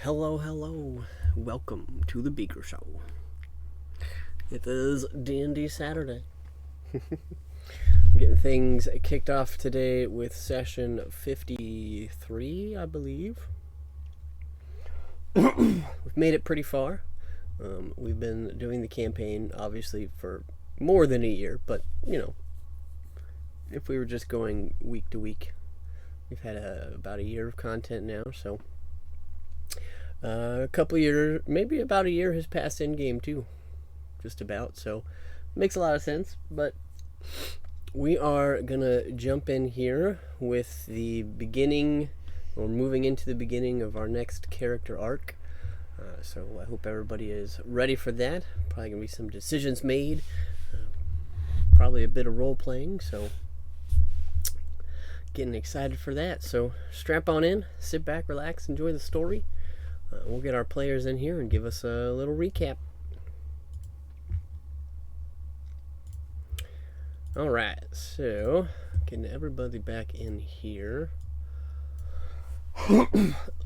Hello, hello. Welcome to the Beaker Show. It is D&D Saturday. Getting things kicked off today with session 53, I believe. We've made it pretty far. We've been doing the campaign, obviously, for more than a year, but, if we were just going week to week, we've had about a year of content now, so a couple years, maybe about a year has passed in game too, just about. So makes a lot of sense. But we are gonna jump in here with the beginning, or moving into the beginning of our next character arc. So I hope everybody is ready for that. Probably gonna be some decisions made, probably a bit of role playing. So getting excited for that. So strap on in, sit back, relax, enjoy the story. We'll get our players in here and give us a little recap. Alright, so getting everybody back in here.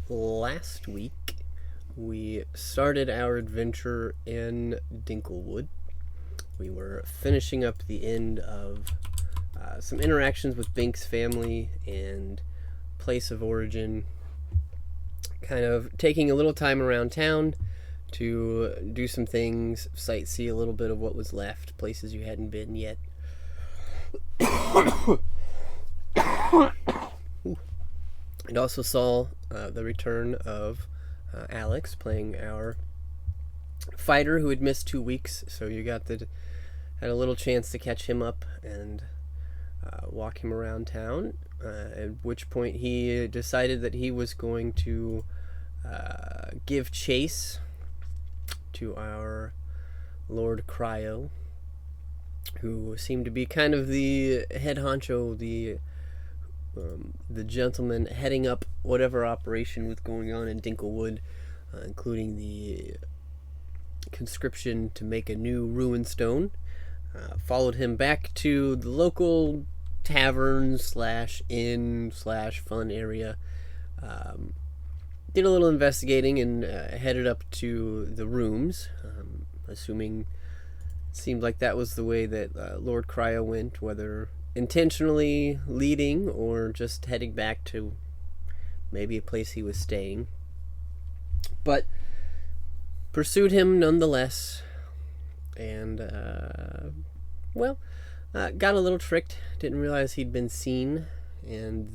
Last week, we started our adventure in Dinklewood. We were finishing up the end of some interactions with Bink's family and place of origin. Kind of taking a little time around town to do some things, sightsee a little bit of what was left, places you hadn't been yet. And also saw the return of Alex playing our fighter who had missed 2 weeks, so you had a little chance to catch him up and walk him around town, at which point he decided that he was going to give chase to our Lord Cryo, who seemed to be kind of the head honcho, the gentleman heading up whatever operation was going on in Dinklewood, including the conscription to make a new ruin stone. Followed him back to the local tavern / inn / fun area. Did a little investigating and headed up to the rooms, assuming it seemed like that was the way that Lord Cryo went, whether intentionally leading or just heading back to maybe a place he was staying. But pursued him nonetheless, and got a little tricked. Didn't realize he'd been seen, and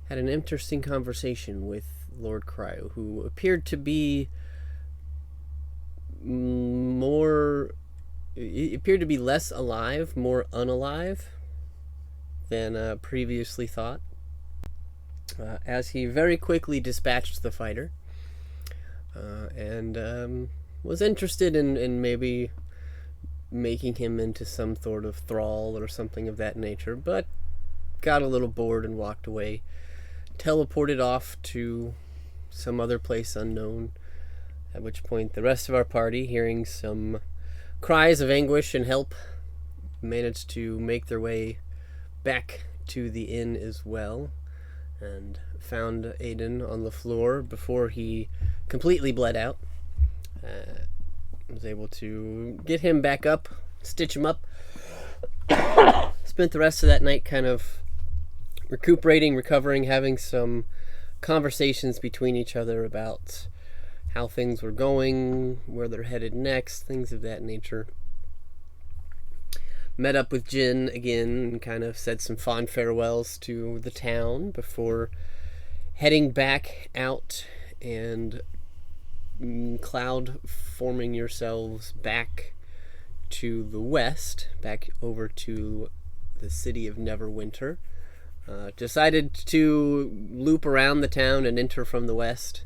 had an interesting conversation with Lord Cryo, who appeared to be less alive, more unalive than previously thought, as he very quickly dispatched the fighter, and was interested in maybe making him into some sort of thrall or something of that nature, but got a little bored and walked away, teleported off to some other place unknown, at which point the rest of our party, hearing some cries of anguish and help, managed to make their way back to the inn as well, and found Aiden on the floor before he completely bled out. Was able to get him back up, stitch him up. Spent the rest of that night kind of recuperating, recovering, having some conversations between each other about how things were going, where they're headed next, things of that nature. Met up with Jin again and kind of said some fond farewells to the town before heading back out and cloud forming yourselves back to the west, back over to the city of Neverwinter. Decided to loop around the town and enter from the west.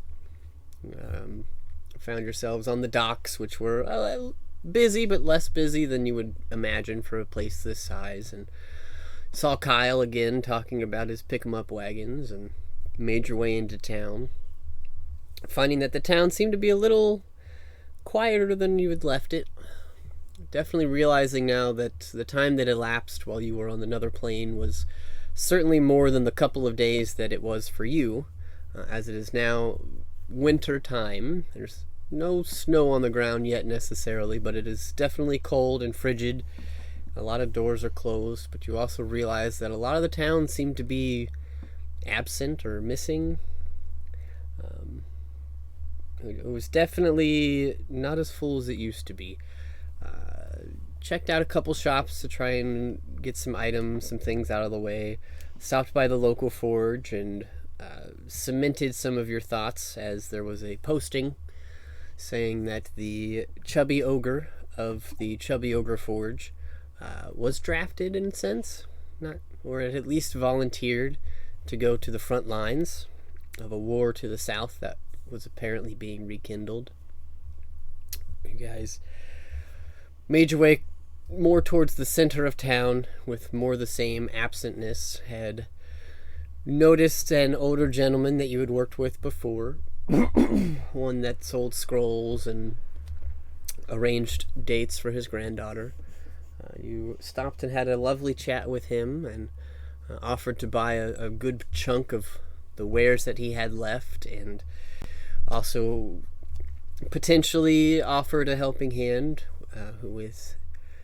Found yourselves on the docks, which were busy, but less busy than you would imagine for a place this size, and saw Kyle again talking about his pick-em-up wagons, and made your way into town, finding that the town seemed to be a little quieter than you had left it. Definitely realizing now that the time that elapsed while you were on another plane was certainly more than the couple of days that it was for you, as it is now winter time. There's no snow on the ground yet necessarily, but it is definitely cold and frigid. A lot of doors are closed, but you also realize that a lot of the towns seem to be absent or missing. It was definitely not as full as it used to be. Checked out a couple shops to try and get some items, some things out of the way. Stopped by the local forge and cemented some of your thoughts, as there was a posting saying that the Chubby Ogre of the Chubby Ogre Forge was drafted, in a sense, or at least volunteered to go to the front lines of a war to the south that was apparently being rekindled. You guys made your way more towards the center of town with more the same absentness. Had noticed an older gentleman that you had worked with before, one that sold scrolls and arranged dates for his granddaughter. You stopped and had a lovely chat with him and offered to buy a good chunk of the wares that he had left, and also potentially offered a helping hand with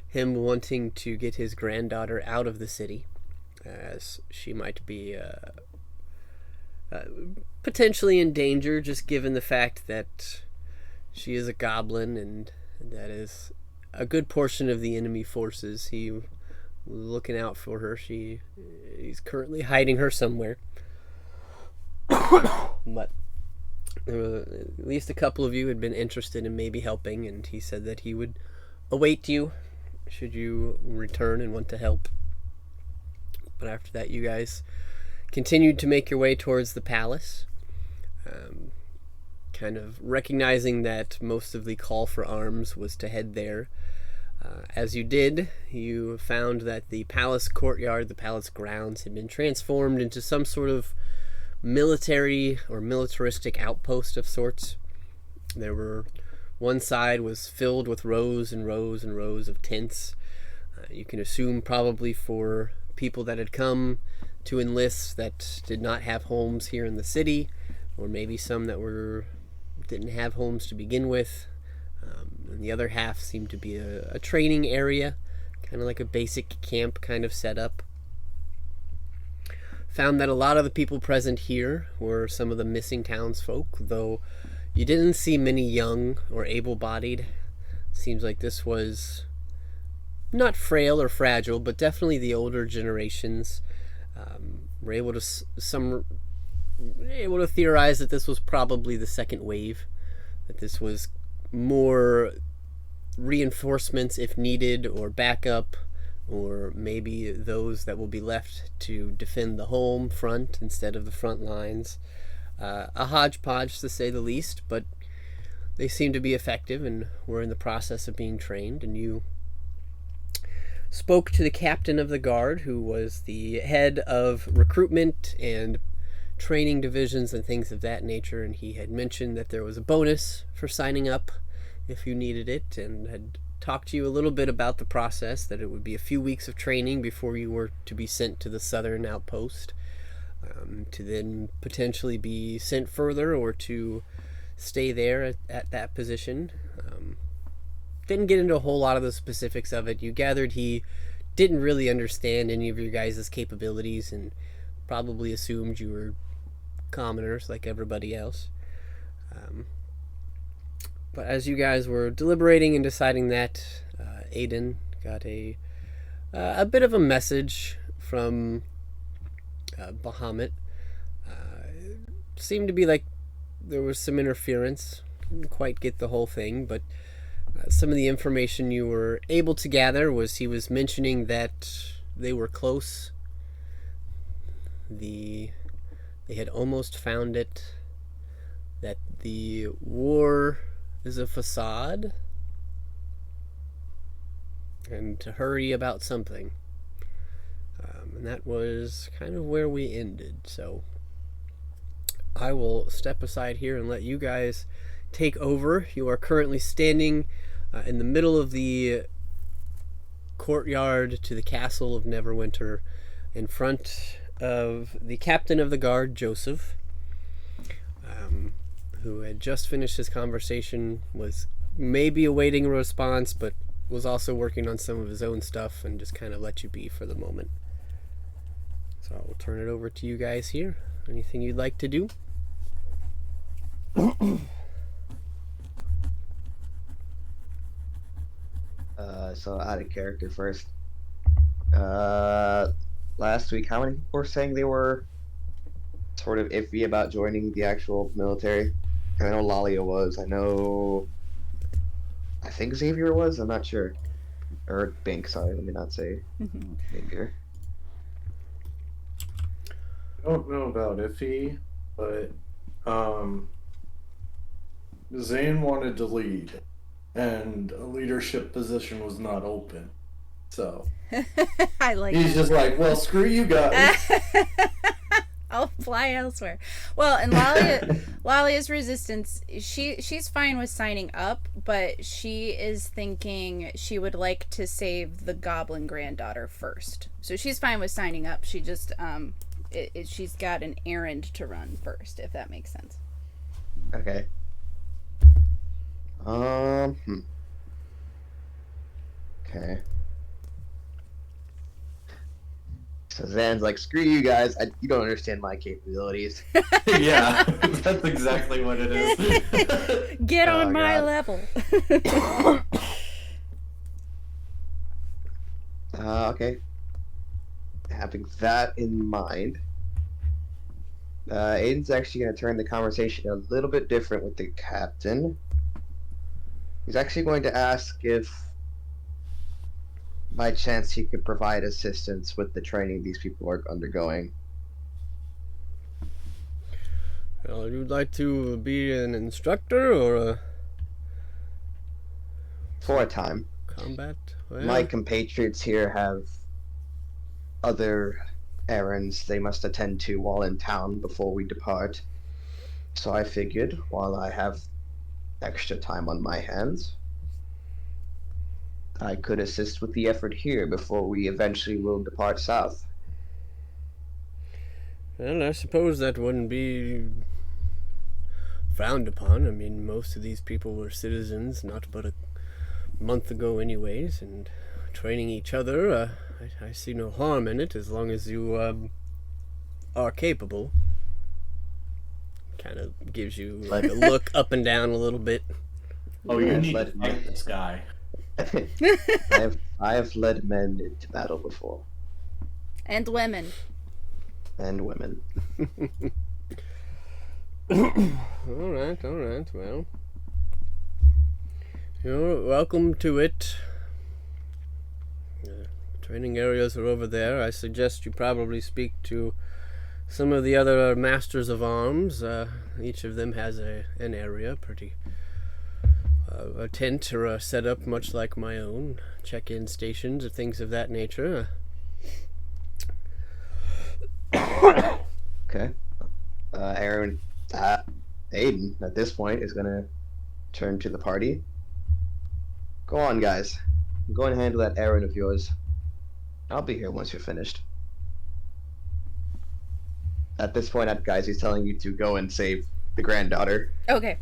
him wanting to get his granddaughter out of the city, as she might be potentially in danger, just given the fact that she is a goblin, and that is a good portion of the enemy forces. He was looking out for her. He's currently hiding her somewhere. But at least a couple of you had been interested in maybe helping, and he said that he would await you should you return and want to help. But after that, you guys continued to make your way towards the palace, kind of recognizing that most of the call for arms was to head there. As you did, you found that the palace courtyard, the palace grounds, had been transformed into some sort of military or militaristic outpost of sorts. One side was filled with rows and rows and rows of tents. You can assume probably for people that had come to enlist that did not have homes here in the city, or maybe some that didn't have homes to begin with. And the other half seemed to be a training area, kind of like a basic camp kind of setup. Found that a lot of the people present here were some of the missing townsfolk, though you didn't see many young or able-bodied. Seems like this was not frail or fragile, but definitely the older generations were able to theorize that this was probably the second wave, that this was more reinforcements if needed, or backup, or maybe those that will be left to defend the home front instead of the front lines. A hodgepodge, to say the least, but they seem to be effective and were in the process of being trained. And you spoke to the captain of the guard, who was the head of recruitment and training divisions and things of that nature, and he had mentioned that there was a bonus for signing up if you needed it, and had talked to you a little bit about the process, that it would be a few weeks of training before you were to be sent to the southern outpost, to then potentially be sent further or to stay there at that position. Didn't get into a whole lot of the specifics of it. You gathered he didn't really understand any of your guys' capabilities and probably assumed you were commoners like everybody else. But as you guys were deliberating and deciding that, Aiden got a bit of a message from Bahamut. Seemed to be like there was some interference. Didn't quite get the whole thing, but some of the information you were able to gather was he was mentioning that they were close. They had almost found it, that the war is a facade, and to hurry about something. And that was kind of where we ended. So I will step aside here and let you guys take over. You are currently standing in the middle of the courtyard to the castle of Neverwinter, in front of the captain of the guard, Joseph, who had just finished his conversation, was maybe awaiting a response, but was also working on some of his own stuff, and just kind of let you be for the moment. So I will turn it over to you guys here. Anything you'd like to do? So out of character first. Last week, how many people were saying they were sort of iffy about joining the actual military? I know Lalia was. I think Xavier was. I'm not sure. Or Bink. Sorry, let me not say Xavier. I don't know about iffy, but Zane wanted to lead, and a leadership position was not open. So I like he's just like, well, screw you guys. I'll fly elsewhere. Well, and Lalia's resistance, she's fine with signing up, but she is thinking she would like to save the goblin granddaughter first. So she's fine with signing up. She just she's got an errand to run first, if that makes sense. Okay. Okay. So Zan's like, screw you guys. You don't understand my capabilities. Yeah, that's exactly what it is. Get on Oh, my God. level. Okay. Having that in mind, Aiden's actually going to turn the conversation a little bit different with the captain. He's actually going to ask if, by chance, he could provide assistance with the training these people are undergoing. Well, you'd like to be an instructor or a For a time. combat? Well, My compatriots here have other errands they must attend to while in town before we depart. So I figured, while I have extra time on my hands, I could assist with the effort here before we eventually will depart south. well, I suppose that wouldn't be frowned upon. I mean, most of these people were citizens not but a month ago anyways, and training each other, I see no harm in it as long as you are capable. Kind of gives you like a look up and down a little bit. Oh, you need to Let me- fight this guy. I have led men into battle before, And women. and women. All right. Well, you're welcome to it. Training areas are over there. I suggest you probably speak to some of the other masters of arms. Each of them has an area, a tent or a setup much like my own. Check-in stations or things of that nature. Okay. Aiden, at this point, is going to turn to the party. Go on, guys. Go and handle that errand of yours. I'll be here once you're finished. At this point, guys, he's telling you to go and save the granddaughter. Okay.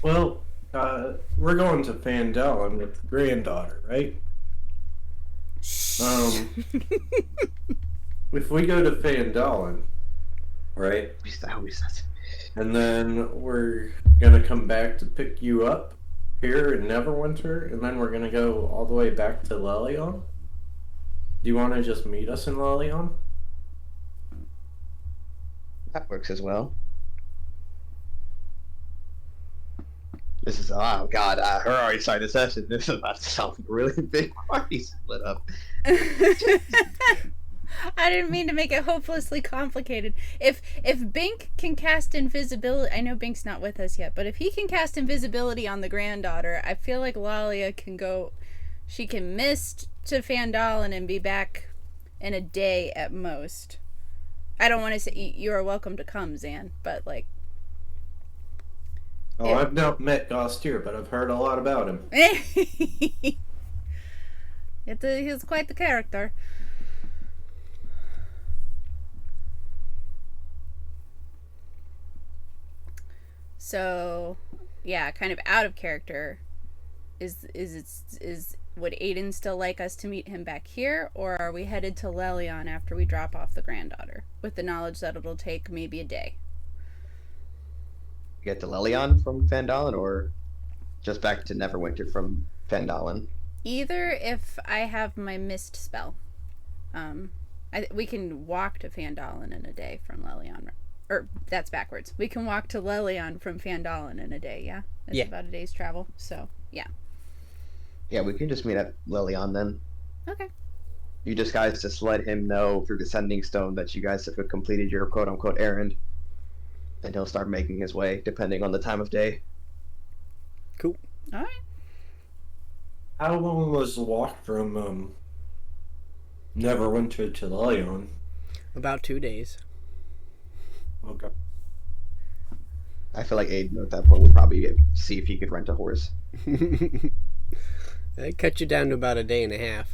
Well, we're going to Fandalen with the granddaughter, right? If we go to Fandalen, right, and then we're gonna come back to pick you up here in Neverwinter, and then we're gonna go all the way back to Lelion. Do you want to just meet us in Lelion? That works as well. This is, oh god, her already started the session. This is about to sound like a really big party split up. I didn't mean to make it hopelessly complicated. If Bink can cast invisibility, I know Bink's not with us yet, but if he can cast invisibility on the granddaughter, I feel like Lalia can go. She can mist to Fandalen and be back in a day at most. I don't want to say you are welcome to come, Zan, but like. Oh, yeah. I've not met Gostier, but I've heard a lot about him. He's quite the character. So, yeah, kind of out of character. Is would Aiden still like us to meet him back here, or are we headed to Lelion after we drop off the granddaughter, with the knowledge that it'll take maybe a day? Get to Lelion from Fandolin, or just back to Neverwinter from Fandolin? Either, if I have my mist spell. We can walk to Fandolin in a day from Lelion. Or, that's backwards. We can walk to Lelion from Fandolin in a day, yeah? It's about a day's travel, so, yeah. Yeah, we can just meet at Lelion then. Okay. You guys just let him know through the Sending Stone that you guys have completed your quote-unquote errand. And he'll start making his way, depending on the time of day. Cool. All right. How long was the walk from Neverwinter to Lelion? About 2 days. Okay. I feel like Aiden at that point would probably see if he could rent a horse. That cut you down to about a day and a half.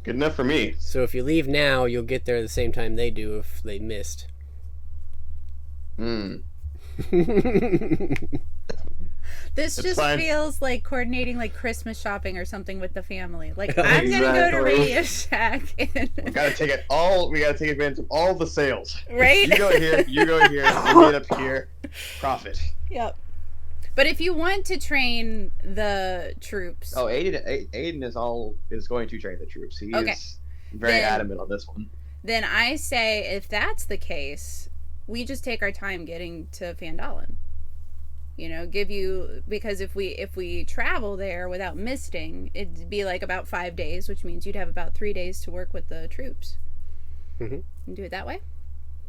Good enough for me. So if you leave now, you'll get there the same time they do if they missed. This It's just fine. feels like coordinating like Christmas shopping or something with the family. Like, I'm gonna go to Exactly. Radio Shack and We gotta take advantage of all the sales. right? You go here, you go here, we meet up here. Profit. Yep. But if you want to train the troops, Oh, Aiden is going to train the troops. He Okay. is very Then- adamant on this one. then I say if that's the case, we just take our time getting to Fandolin. You know, because if we travel there without misting, it'd be like about 5 days, which means you'd have about 3 days to work with the troops. Mhm. And do it that way.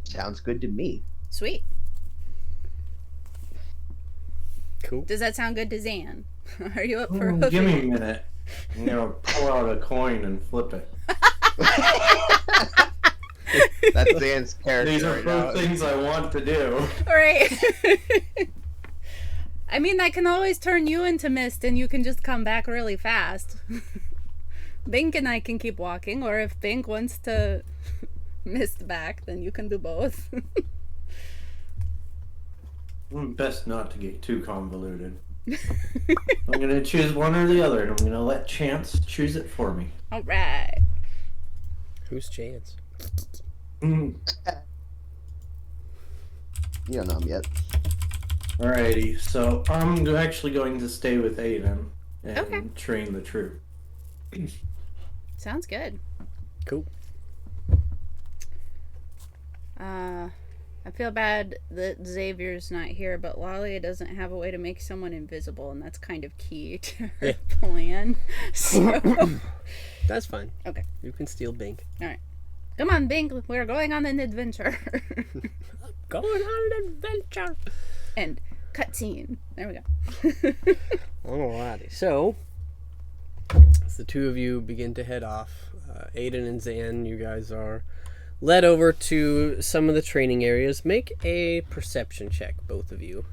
Sounds good to me. Sweet. Cool. Does that sound good to Zan? Are you up for Give hoofing me a it? minute. I'm gonna pull out a coin and flip it. That's Zan's character These are right both now. things I want to do. All right. I mean, that can always turn you into mist and you can just come back really fast. Bink and I can keep walking, or if Bink wants to mist back, then you can do both. Best not to get too convoluted. I'm gonna choose one or the other, and I'm gonna let chance choose it for me. All right. Whose chance? Mm. You don't know him yet. Alrighty, so I'm actually going to stay with Aiden and Okay. train the troop. Sounds good. Cool. I feel bad that Xavier's not here, but Lalia doesn't have a way to make someone invisible, and that's kind of key to her Yeah. plan. So, That's fine. Okay. You can steal Bink. come on, Bink, we're going on an adventure. Going on an adventure. And cutscene. There we go. Alrighty. So, as the two of you begin to head off, Aiden and Zan, you guys are led over to some of the training areas. Make a perception check, both of you.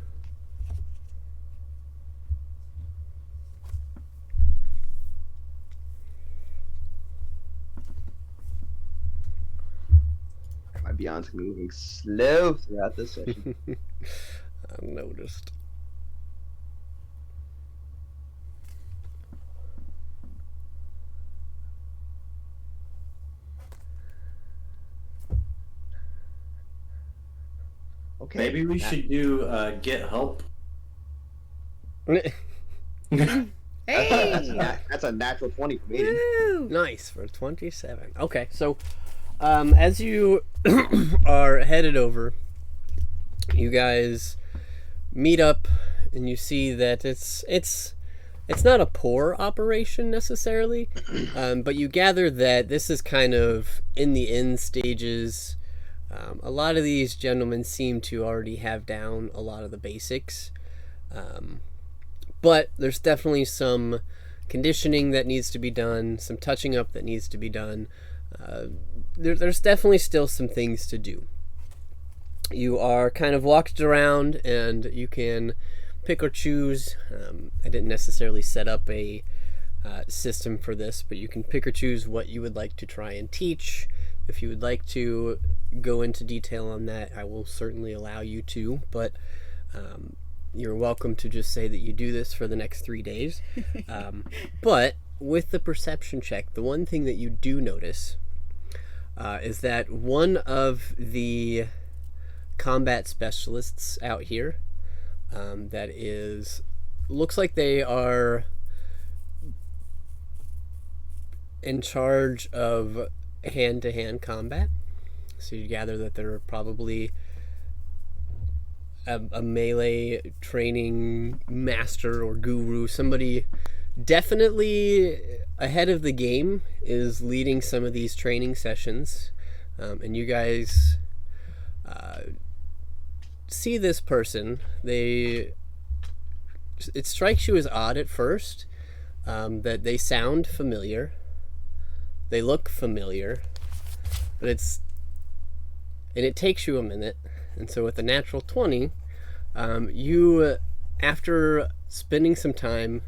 My Beyond's moving slow throughout this session. I've noticed. Okay. Maybe we should do get help. Hey! That's a natural 20 for me. Woo! Nice for 27. Okay, so as you are headed over, you guys meet up and you see that it's not a poor operation necessarily, but you gather that this is kind of in the end stages. A lot of these gentlemen seem to already have down a lot of the basics. But there's definitely some conditioning that needs to be done, some touching up that needs to be done. There's definitely still some things to do. You are kind of walked around and you can pick or choose. I didn't necessarily set up a system for this, but you can pick or choose what you would like to try and teach. if you would like to go into detail on that, I will certainly allow you to, but you're welcome to just say that you do this for the next 3 days. But with the perception check, the one thing that you do notice is that one of the combat specialists out here that is looks like they are in charge of hand-to-hand combat. So you gather that they're probably a melee training master or guru, somebody definitely ahead of the game is leading some of these training sessions, and you guys see this person. It strikes you as odd at first, that they sound familiar, they look familiar, but it takes you a minute. And so with a natural 20, you, after spending some time,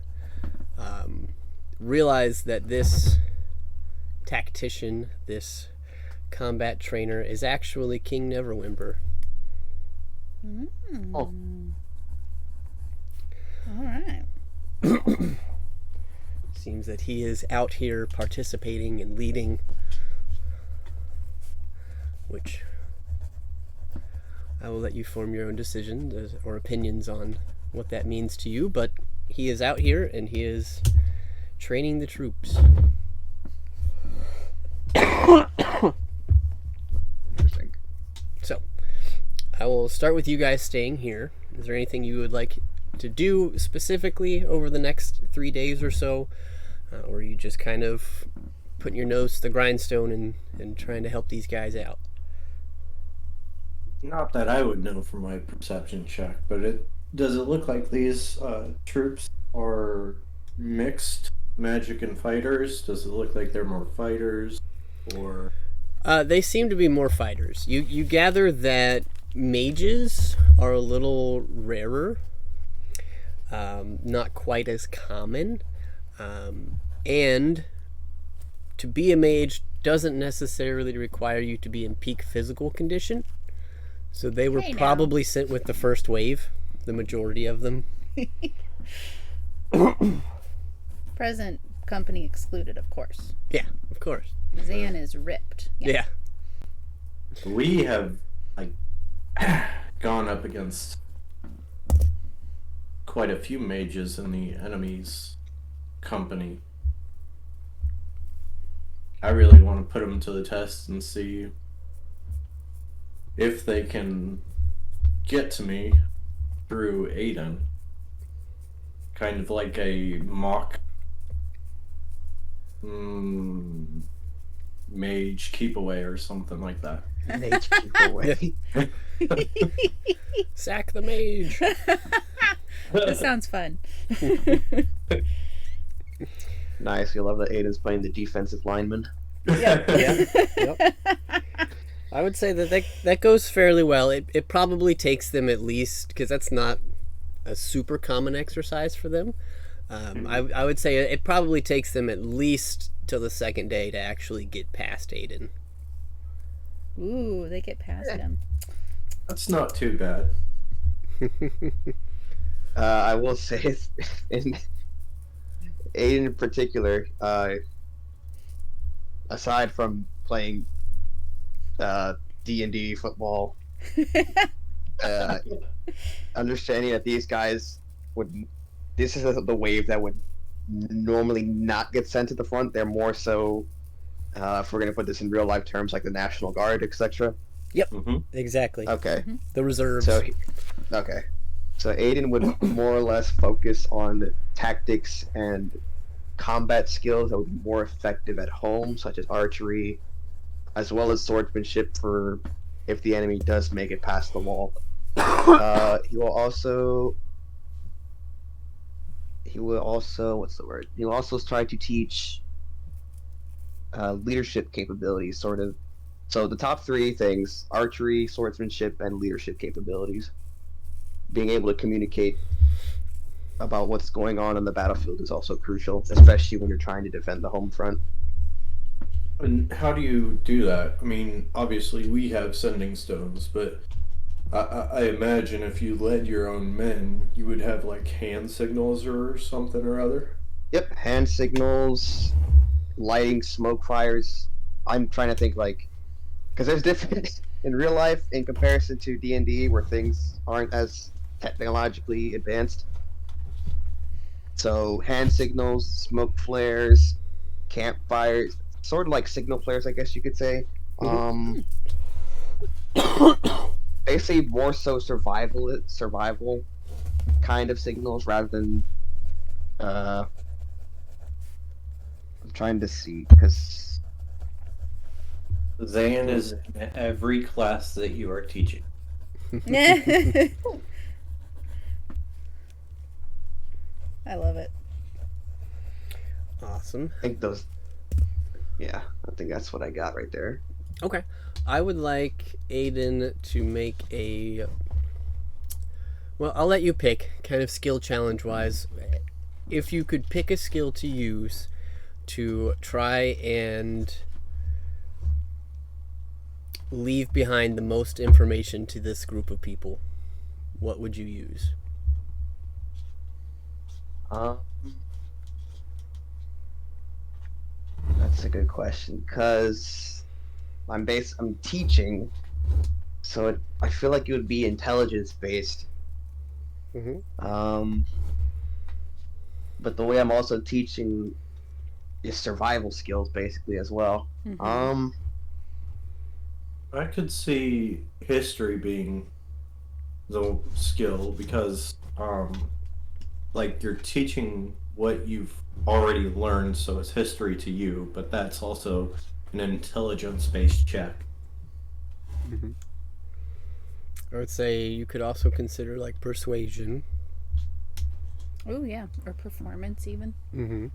realize that this tactician, this combat trainer, is actually King Neverwhimper. Oh. All right. Seems that he is out here participating and leading, which I will let you form your own decisions or opinions on what that means to you, but he is out here and he is training the troops. Interesting. So, I will start with you guys staying here. Is there anything you would like to do specifically over the next 3 days or so? Or are you just kind of putting your nose to the grindstone and trying to help these guys out? Not that I would know from my perception check, but does it look like these troops are mixed magic and fighters? Does it look like they're more fighters, or? They seem to be more fighters. You gather that mages are a little rarer, not quite as common, and to be a mage doesn't necessarily require you to be in peak physical condition. So they were probably sent with the first wave, the majority of them. Present company excluded, of course. Yeah, of course. Zan is ripped. Yeah. We have gone up against quite a few mages in the enemy's company. I really want to put them to the test and see if they can get to me through Aiden. Kind of like a mock mage keep away or something like that. Mage keep away. Sack the mage. That sounds fun. Nice. You love that Aiden's playing the defensive lineman. Yeah. Yep. I would say that goes fairly well. It probably takes them at least, because that's not a super common exercise for them. I would say it probably takes them at least till the second day to actually get past Aiden. Ooh, they get past him. That's not too bad. I will say, in Aiden in particular, aside from playing D&D football, understanding that these guys this is the wave that would normally not get sent to the front. They're more so, if we're going to put this in real life terms, like the National Guard, etc. Yep, Mm-hmm. exactly. Okay. The reserves. So Aiden would more or less focus on tactics and combat skills that would be more effective at home, such as archery, as well as swordsmanship for if the enemy does make it past the wall. He will also try to teach leadership capabilities, sort of. So the top three things: archery, swordsmanship, and leadership capabilities. Being able to communicate about what's going on the battlefield is also crucial, especially when you're trying to defend the home front. And how do you do that? I mean, obviously we have sending stones, but I imagine if you led your own men, you would have like hand signals or something or other. Yep, hand signals, lighting smoke fires. I'm trying to think like, because there's different in real life in comparison to D&D where things aren't as technologically advanced. So hand signals, smoke flares, campfires, sort of like signal flares, I guess you could say. Basically more so survival kind of signals rather than I'm trying to see because Zan is in every class that you are teaching. I love it. Awesome. I think I think that's what I got right there. Okay. I would like Aiden to make well, I'll let you pick, kind of skill challenge wise. If you could pick a skill to use to try and leave behind the most information to this group of people, what would you use? That's a good question because I'm teaching, so I feel like it would be intelligence based. Mm-hmm. But the way I'm also teaching is survival skills basically as well. Mm-hmm. I could see history being the skill because like you're teaching what you've already learned, so it's history to you, but that's also an intelligence-based check. Mm-hmm. I would say you could also consider like persuasion. Oh yeah, or performance even. Mm-hmm.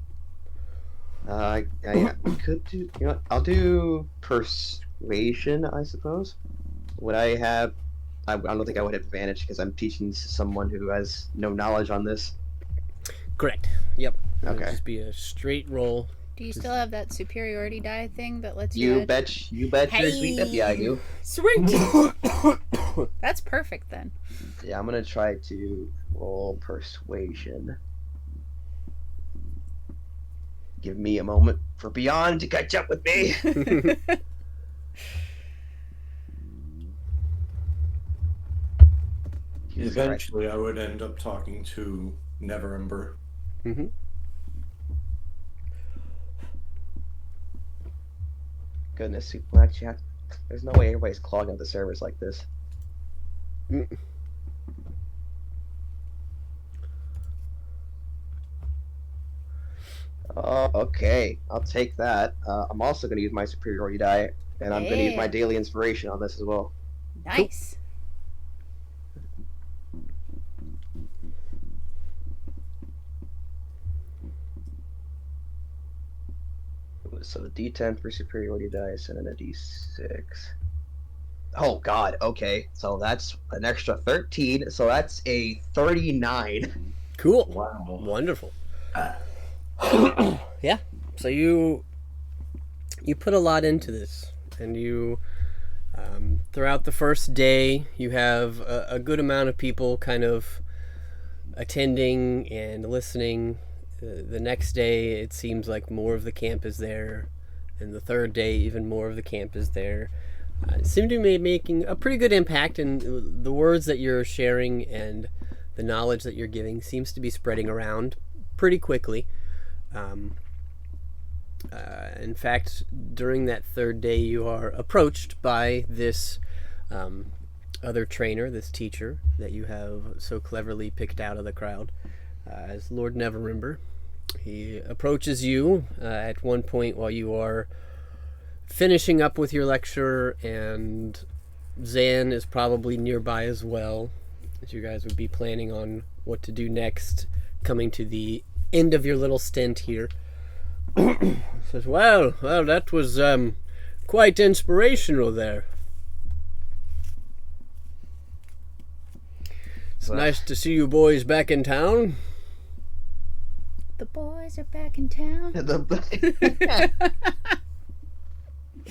Yeah, we could do. You know, I'll do persuasion, I suppose. Would I have? I don't think I would have advantage because I'm teaching someone who has no knowledge on this. Correct. Yep. It'll Okay. just be a straight roll. Do you still have that superiority die thing that lets you? You bet your sweet nip, yeah, I do. Sweet. That's perfect then. Yeah, I'm gonna try to roll persuasion. Give me a moment for Beyond to catch up with me. Eventually, I would end up talking to Neverember. Mm-hmm. Goodness, actually, there's no way everybody's clogging up the servers like this. Oh, okay. I'll take that. I'm also going to use my superiority die, and I'm going to use my daily inspiration on this as well. Nice. So the D10 for superiority dice and then a D6. Oh God. Okay. So that's an extra 13. So that's a 39. Cool. Wow. Wonderful. Yeah. So you put a lot into this, and you throughout the first day you have a good amount of people kind of attending and listening. The next day it seems like more of the camp is there, and the third day even more of the camp is there. Seem to be making a pretty good impact, and the words that you're sharing and the knowledge that you're giving seems to be spreading around pretty quickly. In fact, during that third day, you are approached by this other trainer, this teacher that you have so cleverly picked out of the crowd, as Lord Neverember. He approaches you at one point while you are finishing up with your lecture, and Zan is probably nearby as well, as you guys would be planning on what to do next, coming to the end of your little stint here. Says, well, that was quite inspirational there. It's nice to see you boys back in town. The boys are back in town.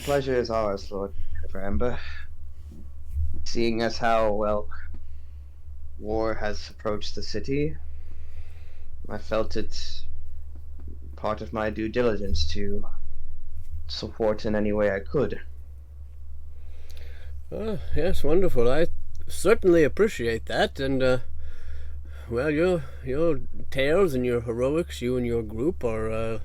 Pleasure is ours, Lord Amber. Seeing as how, well, war has approached the city, I felt it part of my due diligence to support in any way I could. Yes, wonderful. I certainly appreciate that, and well, your tales and your heroics, you and your group are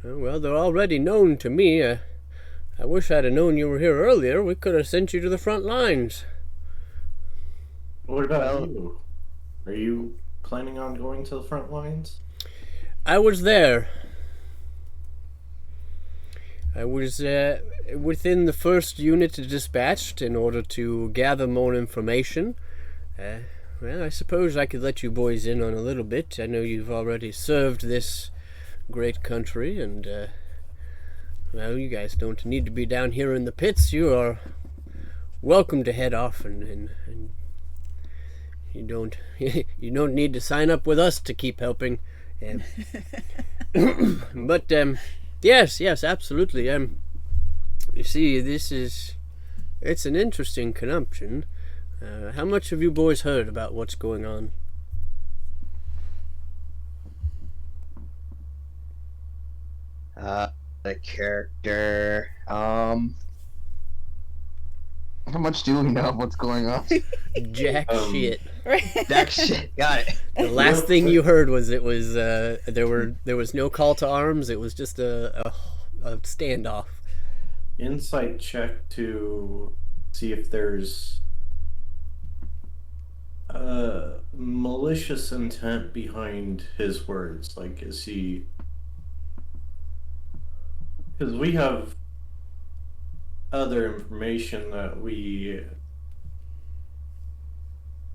well, they're already known to me. I wish I'd have known you were here earlier. We could have sent you to the front lines. What about you? Are you planning on going to the front lines? I was there. I was within the first unit dispatched in order to gather more information. Well, I suppose I could let you boys in on a little bit. I know you've already served this great country, and well, you guys don't need to be down here in the pits. You are welcome to head off, and you don't you don't need to sign up with us to keep helping. But yes, absolutely. You see, it's an interesting consumption. How much have you boys heard about what's going on? The character. How much do we know of what's going on? Jack shit. Jack shit. Got it. The last thing you heard was there was no call to arms. It was just a standoff. Insight check to see if there's malicious intent behind his words. Like, is he? Because we have other information that we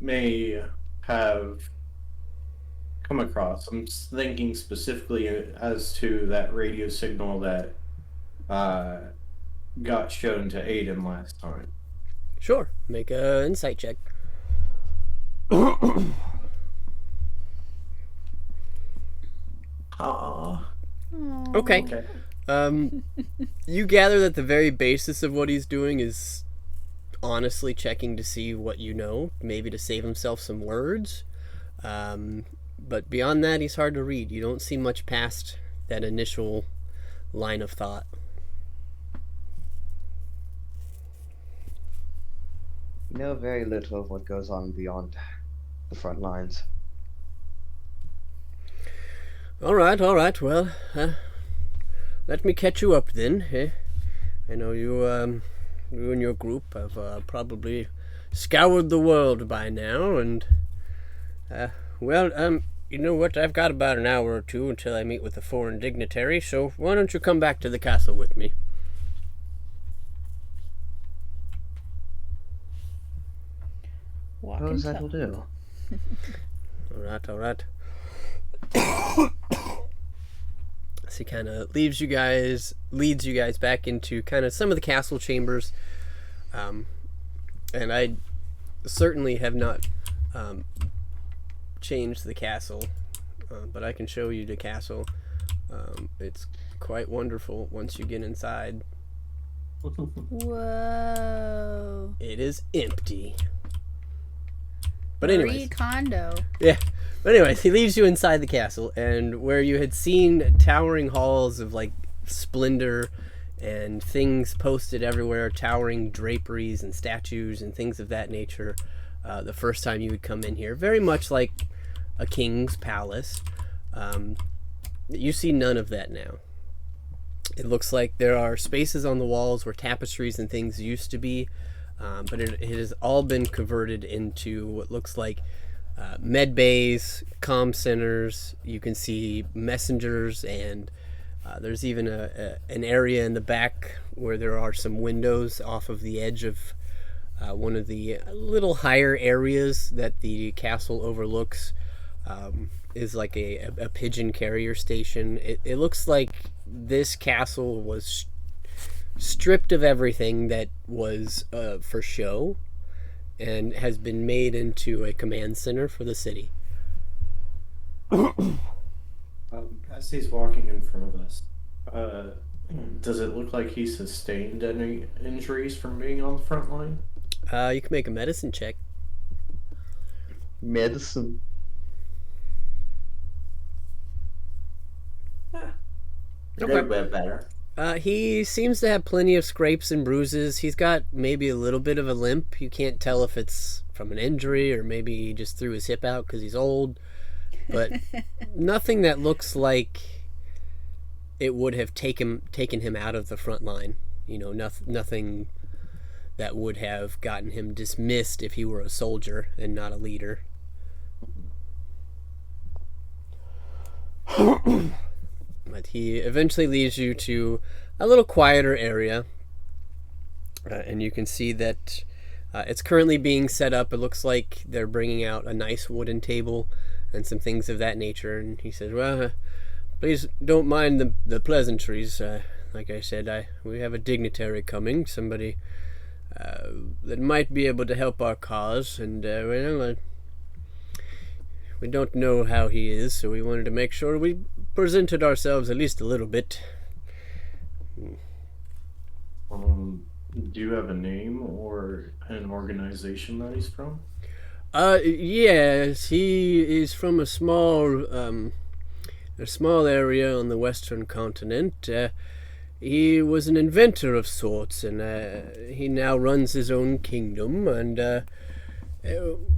may have come across. I'm thinking specifically as to that radio signal that got shown to Aiden last time. Sure, make a insight check. Okay. You gather that the very basis of what he's doing is honestly checking to see what you know, maybe to save himself some words. But beyond that, he's hard to read. You don't see much past that initial line of thought. You know very little of what goes on beyond the front lines. All right. Well, let me catch you up then. I know you and your group have probably scoured the world by now, and well, you know what? I've got about an hour or two until I meet with a foreign dignitary. So why don't you come back to the castle with me? Suppose that'll do. All right. So he kind of leads you guys back into kind of some of the castle chambers, and I certainly have not changed the castle, but I can show you the castle. It's quite wonderful once you get inside. Whoa. It is empty. But anyways, Marie Kondo. Yeah. But anyways, he leads you inside the castle, and where you had seen towering halls of like splendor and things posted everywhere, towering draperies and statues and things of that nature, the first time you would come in here, very much like a king's palace. You see none of that now. It looks like there are spaces on the walls where tapestries and things used to be, but it has all been converted into what looks like med bays, comm centers. You can see messengers, and there's even an area in the back where there are some windows off of the edge of one of the little higher areas that the castle overlooks. Is like a pigeon carrier station. It looks like this castle was stripped of everything that was for show, and has been made into a command center for the city. As he's walking in front of us, Does it look like he sustained any injuries from being on the front line? You can make a medicine check. Medicine. Okay. A little bit better. He seems to have plenty of scrapes and bruises. He's got maybe a little bit of a limp. You can't tell if it's from an injury or maybe he just threw his hip out because he's old. But nothing that looks like it would have taken him out of the front line. You know, nothing that would have gotten him dismissed if he were a soldier and not a leader. But he eventually leads you to a little quieter area, and you can see that it's currently being set up. It looks like they're bringing out a nice wooden table and some things of that nature. And he says, well, please don't mind the pleasantries. Like I said, we have a dignitary coming, somebody that might be able to help our cause, and we don't know how he is, so we wanted to make sure we presented ourselves at least a little bit. Do you have a name or an organization that he's from? Yes, he is from a small area on the western continent. He was an inventor of sorts, and he now runs his own kingdom, and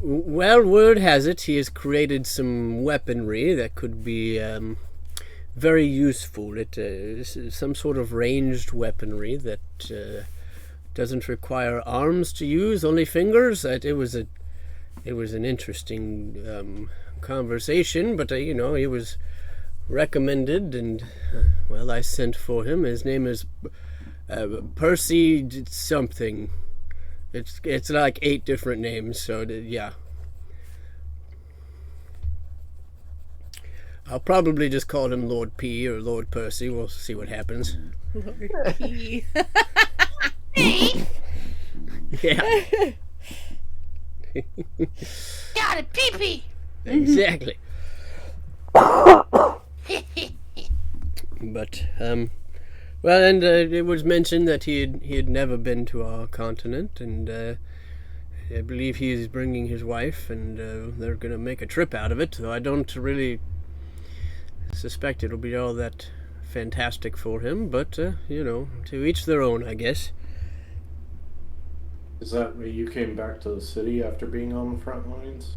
well, word has it he has created some weaponry that could be very useful. It is some sort of ranged weaponry that doesn't require arms to use, only fingers. It was an interesting conversation, but he was recommended, and well, I sent for him. His name is Percy something. It's like 8 different names, so yeah. I'll probably just call him Lord P or Lord Percy. We'll see what happens. Lord P. Yeah. Got it, pee-pee. Exactly. But well, and it was mentioned that he had never been to our continent, and I believe he is bringing his wife, and they're going to make a trip out of it. Though I don't really suspect it'll be all that fantastic for him, but to each their own, I guess. Is that why you came back to the city after being on the front lines?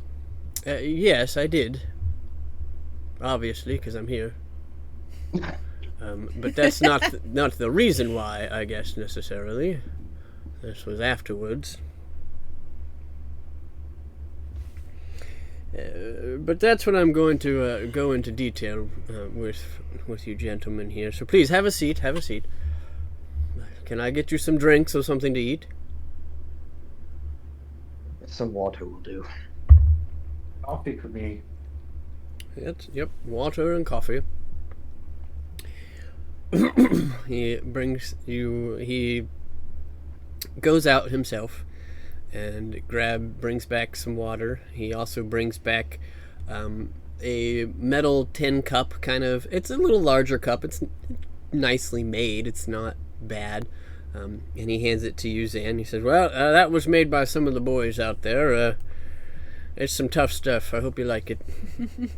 Yes, I did. Obviously, because I'm here. But that's not the reason why, I guess, necessarily. This was afterwards. But that's what I'm going to go into detail with you gentlemen here. So please, have a seat, have a seat. Can I get you some drinks or something to eat? Some water will do. Coffee for me. Yep, water and coffee. He goes out himself and brings back some water. He also brings back a metal tin cup, it's a little larger cup. It's nicely made. It's not bad. And he hands it to you, Zan. He says, well, that was made by some of the boys out there. It's some tough stuff. I hope you like it.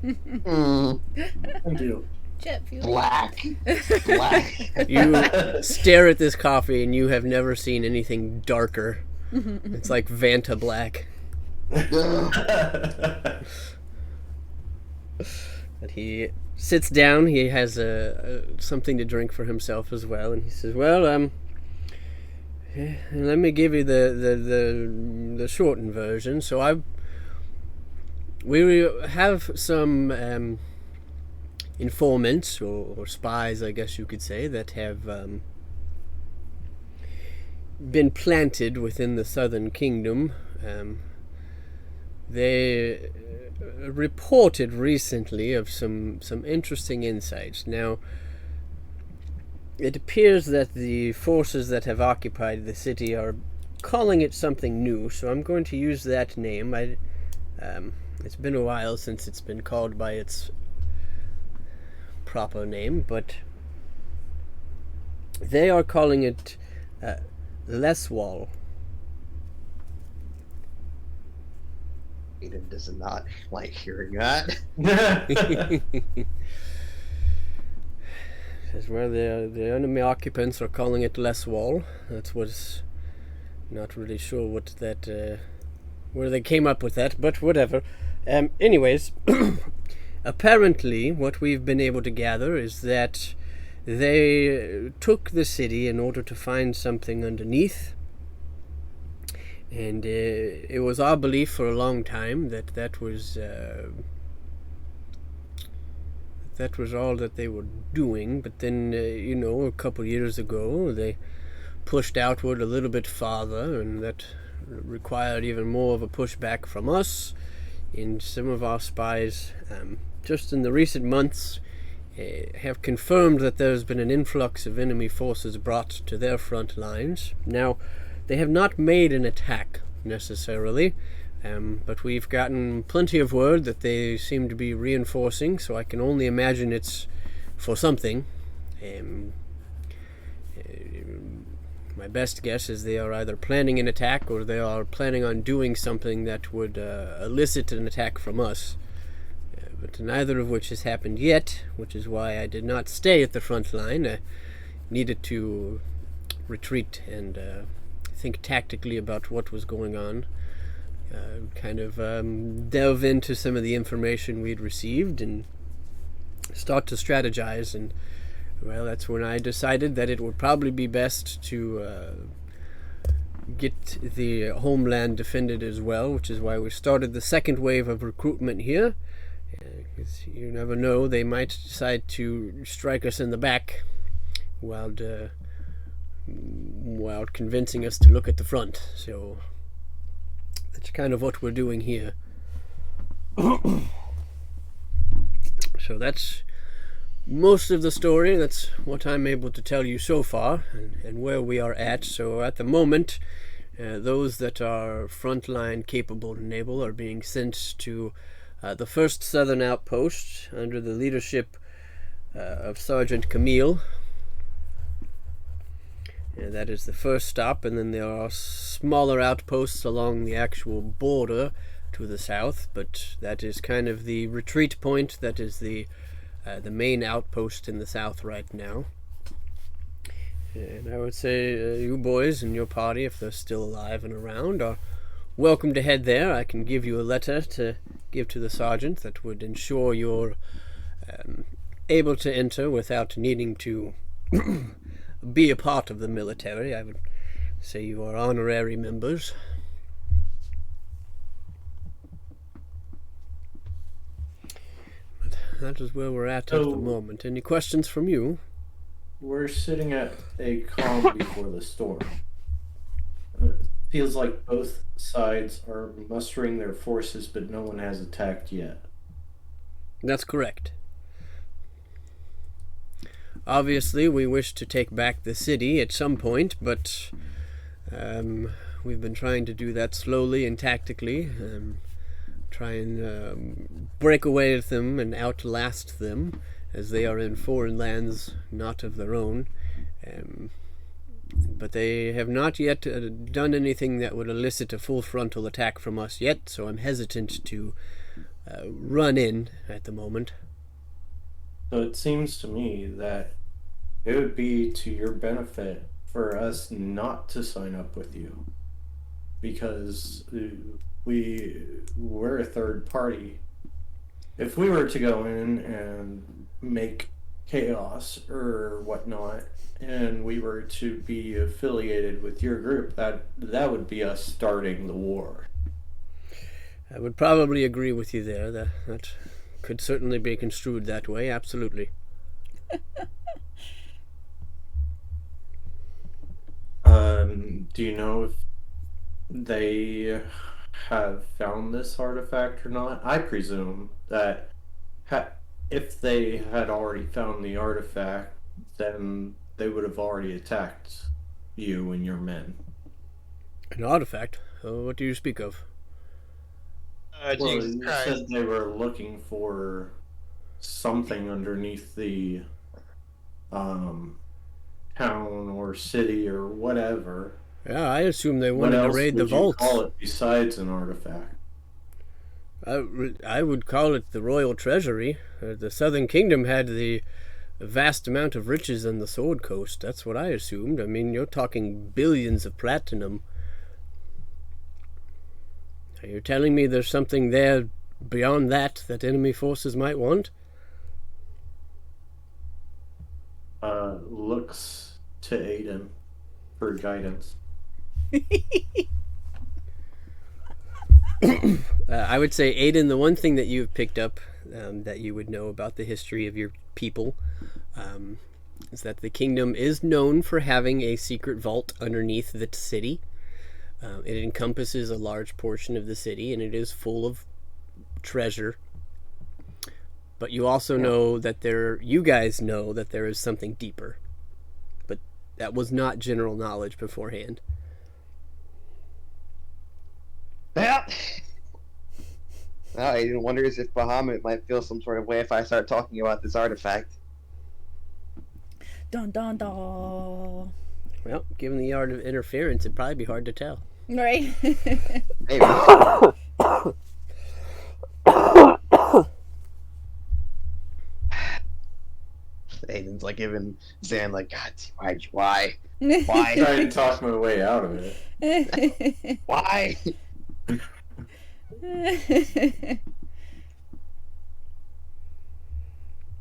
Thank you. Jet fuel. Black. You stare at this coffee and you have never seen anything darker. It's like Vanta Black. But he sits down. He has something to drink for himself as well, and he says, well, let me give you the shortened version. So we have some informants or spies, I guess you could say, that have been planted within the Southern Kingdom. They reported recently of some interesting insights. Now, it appears that the forces that have occupied the city are calling it something new, so I'm going to use that name. It's been a while since it's been called by its proper name, but They are calling it Leswall. Aiden does not like hearing that. Says where the enemy occupants are calling it Leswall. That's what's not really sure what that where they came up with that, but whatever. Anyways, apparently what we've been able to gather is that they took the city in order to find something underneath. And it was our belief for a long time that was all that they were doing. But then, a couple years ago, they pushed outward a little bit farther, and that required even more of a pushback from us. And some of our spies, just in the recent months, have confirmed that there's been an influx of enemy forces brought to their front lines. Now, they have not made an attack, necessarily, but we've gotten plenty of word that they seem to be reinforcing, so I can only imagine it's for something. My best guess is they are either planning an attack or they are planning on doing something that would elicit an attack from us. But neither of which has happened yet, which is why I did not stay at the front line. I needed to retreat and think tactically about what was going on, delve into some of the information we'd received and start to strategize. And well, that's when I decided that it would probably be best to get the homeland defended as well, which is why we started the second wave of recruitment here. Because you never know, they might decide to strike us in the back while convincing us to look at the front. So that's kind of what we're doing here. So that's most of the story. That's what I'm able to tell you so far, and where we are at. So at the moment, those that are frontline capable and able are being sent to the first southern outpost under the leadership of Sergeant Camille. And that is the first stop, and then there are smaller outposts along the actual border to the south, but that is kind of the retreat point. That is the main outpost in the south right now. And I would say you boys and your party, if they're still alive and around, are welcome to head there. I can give you a letter to give to the sergeant that would ensure you're able to enter without needing to be a part of the military. I would say you are honorary members. But that is where we're at the moment. Any questions from you? We're sitting at a calm before the storm. Feels like both sides are mustering their forces, but no one has attacked yet. That's correct. Obviously, we wish to take back the city at some point, but we've been trying to do that slowly and tactically. Try and break away with them and outlast them, as they are in foreign lands not of their own. But they have not yet done anything that would elicit a full frontal attack from us yet, so I'm hesitant to run in at the moment. So it seems to me that it would be to your benefit for us not to sign up with you, because we're a third party. If we were to go in and make chaos or whatnot, and we were to be affiliated with your group, that would be us starting the war. I would probably agree with you there. That could certainly be construed that way, absolutely. Do you know if they have found this artifact or not? I presume that if they had already found the artifact, then they would have already attacked you and your men. An artifact? What do you speak of? Well, you said they were looking for something underneath the town or city or whatever, Yeah, I assume they what wanted to else raid the would you vaults. call it besides an artifact? I would call it the Royal Treasury. The Southern Kingdom had the vast amount of riches on the Sword Coast. That's what I assumed. I mean, you're talking billions of platinum. Are you telling me there's something there beyond that enemy forces might want? Looks to Aiden for guidance. I would say, Aiden, the one thing that you've picked up that you would know about the history of your people is that the kingdom is known for having a secret vault underneath the city. It encompasses a large portion of the city, and it is full of treasure. But you also know that you guys know that there is something deeper. But that was not general knowledge beforehand. Yeah. I even wonders if Bahamut might feel some sort of way if I start talking about this artifact. Dun dun dun. Well, given the art of interference, it'd probably be hard to tell. Right. Maybe. Aiden's like giving Zan like, God, why? I tried to talk my way out of it. Why?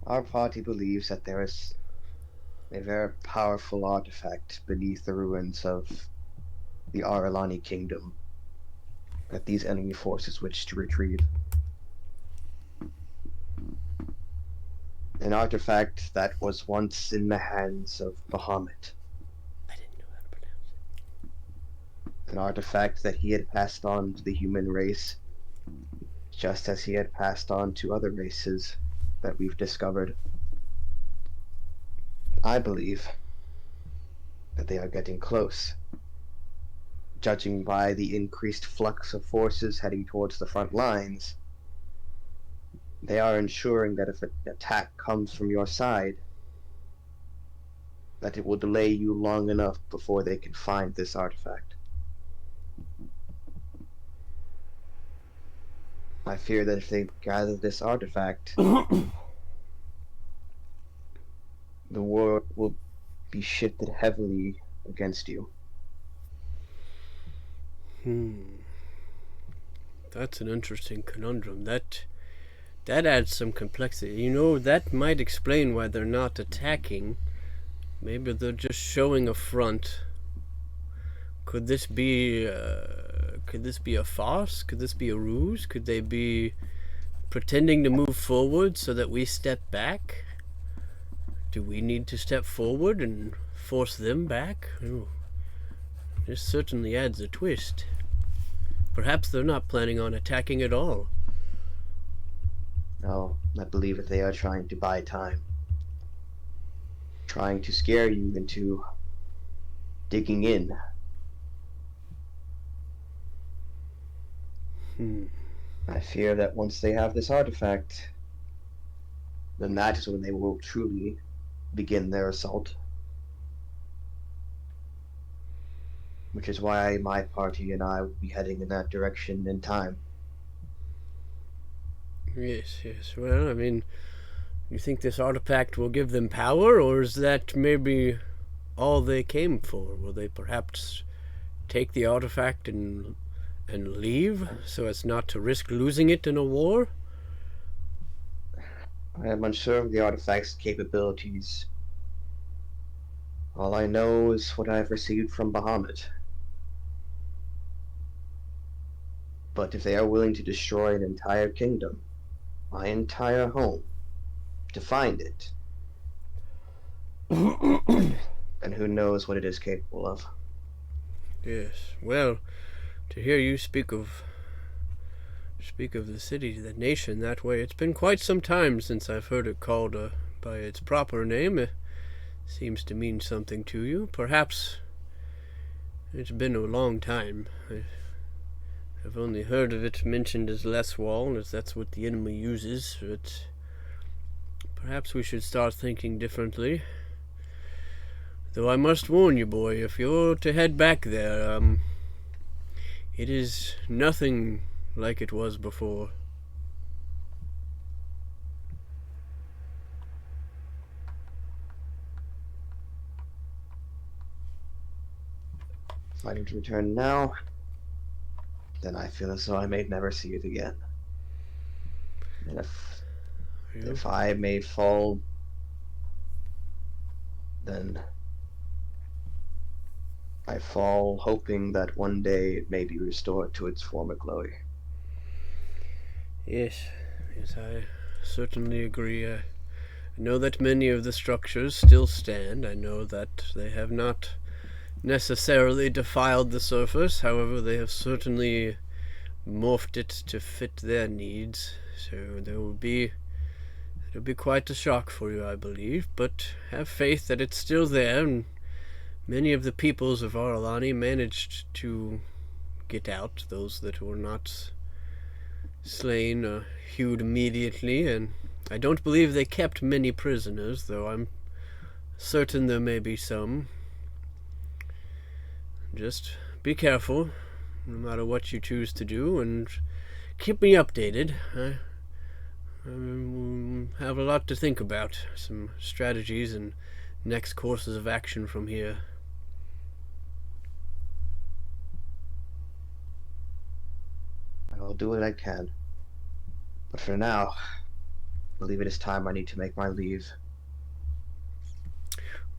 Our party believes that there is a very powerful artifact beneath the ruins of the Aralani kingdom that these enemy forces wish to retrieve. An artifact that was once in the hands of Bahamut. I didn't know how to pronounce it. An artifact that he had passed on to the human race, just as he had passed on to other races that we've discovered. I believe that they are getting close. Judging by the increased flux of forces heading towards the front lines, they are ensuring that if an attack comes from your side, that it will delay you long enough before they can find this artifact. I fear that if they gather this artifact, the war will be shifted heavily against you. That's an interesting conundrum. That adds some complexity. You know, that might explain why they're not attacking. Maybe they're just showing a front. Could this be a farce? Could this be a ruse? Could they be pretending to move forward so that we step back? Do we need to step forward and force them back? Ooh, this certainly adds a twist. Perhaps they're not planning on attacking at all. No, I believe that they are trying to buy time. Trying to scare you into digging in. I fear that once they have this artifact, then that is when they will truly begin their assault. Which is why my party and I will be heading in that direction in time. Yes. Well, I mean, you think this artifact will give them power, or is that maybe all they came for? Will they perhaps take the artifact and leave, so as not to risk losing it in a war? I am unsure of the artifact's capabilities. All I know is what I've received from Bahamut. But if they are willing to destroy an entire kingdom, my entire home, to find it, then who knows what it is capable of. Yes. Well, to hear you speak of the city, the nation, that way, it's been quite some time since I've heard it called by its proper name. It seems to mean something to you. Perhaps it's been a long time. I've only heard of it mentioned as Leswall, as that's what the enemy uses, but perhaps we should start thinking differently. Though I must warn you, boy, if you're to head back there, it is nothing like it was before. If I need to return now, then I feel as though I may never see it again. And if I may fall, then I fall hoping that one day it may be restored to its former glory. Yes, I certainly agree. I know that many of the structures still stand. I know that they have not necessarily defiled the surface. However, they have certainly morphed it to fit their needs. So it'll be quite a shock for you, I believe. But have faith that it's still there, and many of the peoples of Aralani managed to get out, those that were not slain or hewed immediately, and I don't believe they kept many prisoners, though I'm certain there may be some. Just be careful, no matter what you choose to do, and keep me updated. I have a lot to think about, some strategies and next courses of action from here. I'll do what I can. But for now, I believe it is time I need to make my leave.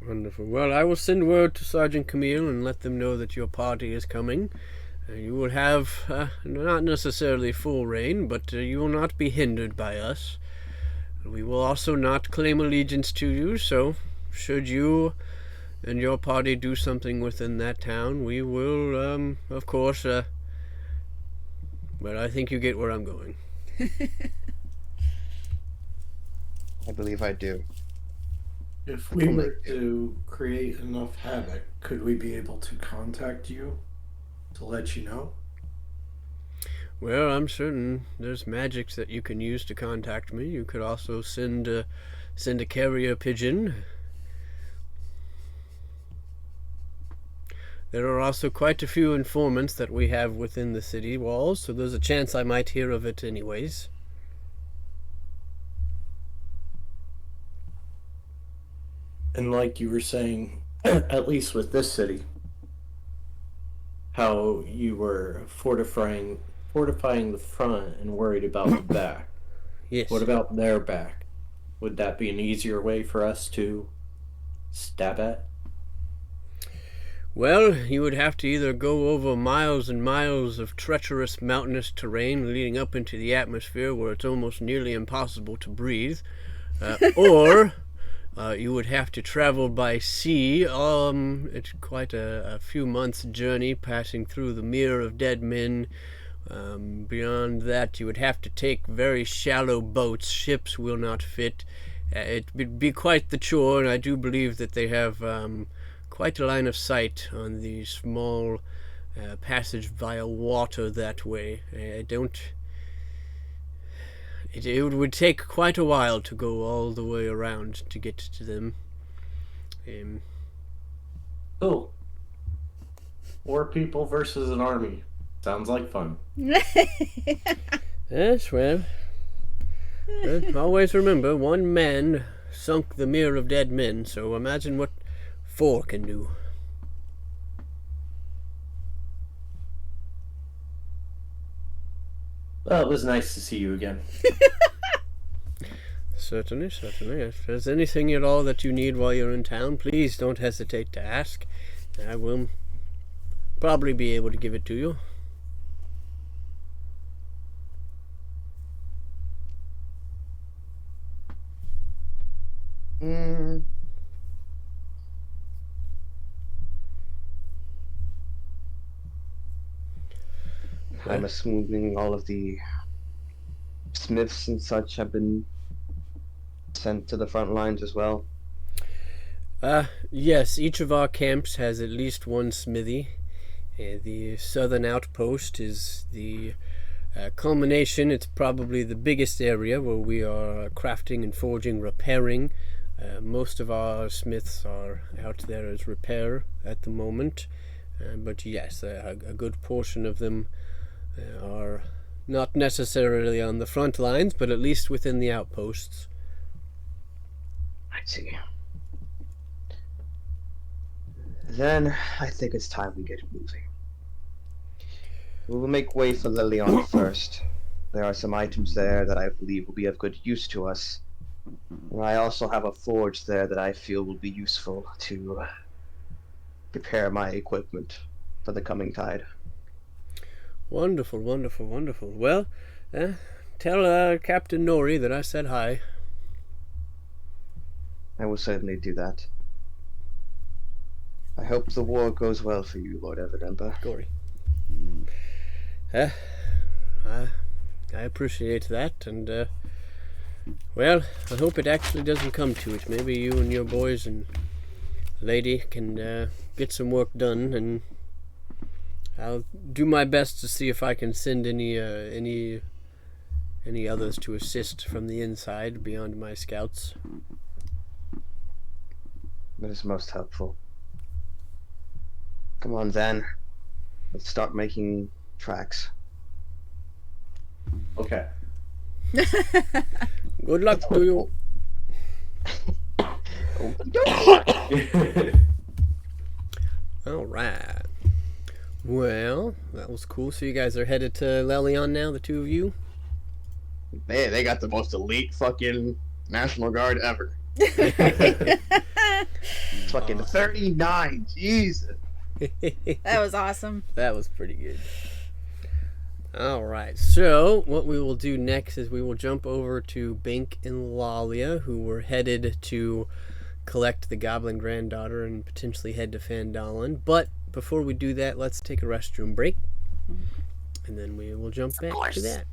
Wonderful. Well, I will send word to Sergeant Camille and let them know that your party is coming. You will have, not necessarily full reign, but you will not be hindered by us. We will also not claim allegiance to you, so should you and your party do something within that town, we will, of course, but I think you get where I'm going. I believe I do. If we were to create enough havoc, could we be able to contact you to let you know? Well, I'm certain there's magics that you can use to contact me. You could also send a carrier pigeon. There are also quite a few informants that we have within the city walls, so there's a chance I might hear of it anyways. And like you were saying, at least with this city, how you were fortifying the front and worried about the back. Yes. What about their back? Would that be an easier way for us to stab at? Well, you would have to either go over miles and miles of treacherous mountainous terrain leading up into the atmosphere where it's almost nearly impossible to breathe, or you would have to travel by sea. It's quite a few months' journey passing through the Mere of Dead Men. Beyond that, you would have to take very shallow boats. Ships will not fit. It would be quite the chore, and I do believe that they have quite a line of sight on the small passage via water that way. It would take quite a while to go all the way around to get to them. Cool. 4 people versus an army. Sounds like fun. Yes, well, always remember, one man sunk the Mere of Dead Men, so imagine what 4 can do. Well, it was nice to see you again. Certainly. If there's anything at all that you need while you're in town, please don't hesitate to ask. I will probably be able to give it to you. I'm assuming all of the smiths and such have been sent to the front lines as well. Yes, each of our camps has at least one smithy. The southern outpost is the culmination. It's probably the biggest area where we are crafting and forging, repairing Most of our smiths are out there as repair at the moment, but yes, a good portion of them are not necessarily on the front lines, but at least within the outposts. I see. Then I think it's time we get moving. We will make way for Lilion first. There are some items there that I believe will be of good use to us. And I also have a forge there that I feel will be useful to prepare my equipment for the coming tide. Wonderful, wonderful, wonderful. Well, tell Captain Nori that I said hi. I will certainly do that. I hope the war goes well for you, Lord Evidemba. Gory. I appreciate that, and well, I hope it actually doesn't come to it. Maybe you and your boys and lady can get some work done, and I'll do my best to see if I can send any others to assist from the inside beyond my scouts. That is most helpful. Come on, then. Let's start making tracks. Okay. Good luck to you. All right. Well, that was cool. So you guys are headed to Lelion now, the two of you? They got the most elite fucking National Guard ever. Fucking 39, Jesus. That was awesome. That was pretty good. All right. So what we will do next is we will jump over to Bink and Lalia, who were headed to collect the Goblin Granddaughter and potentially head to Fandolin. But before we do that, let's take a restroom break, and then we will jump back to that.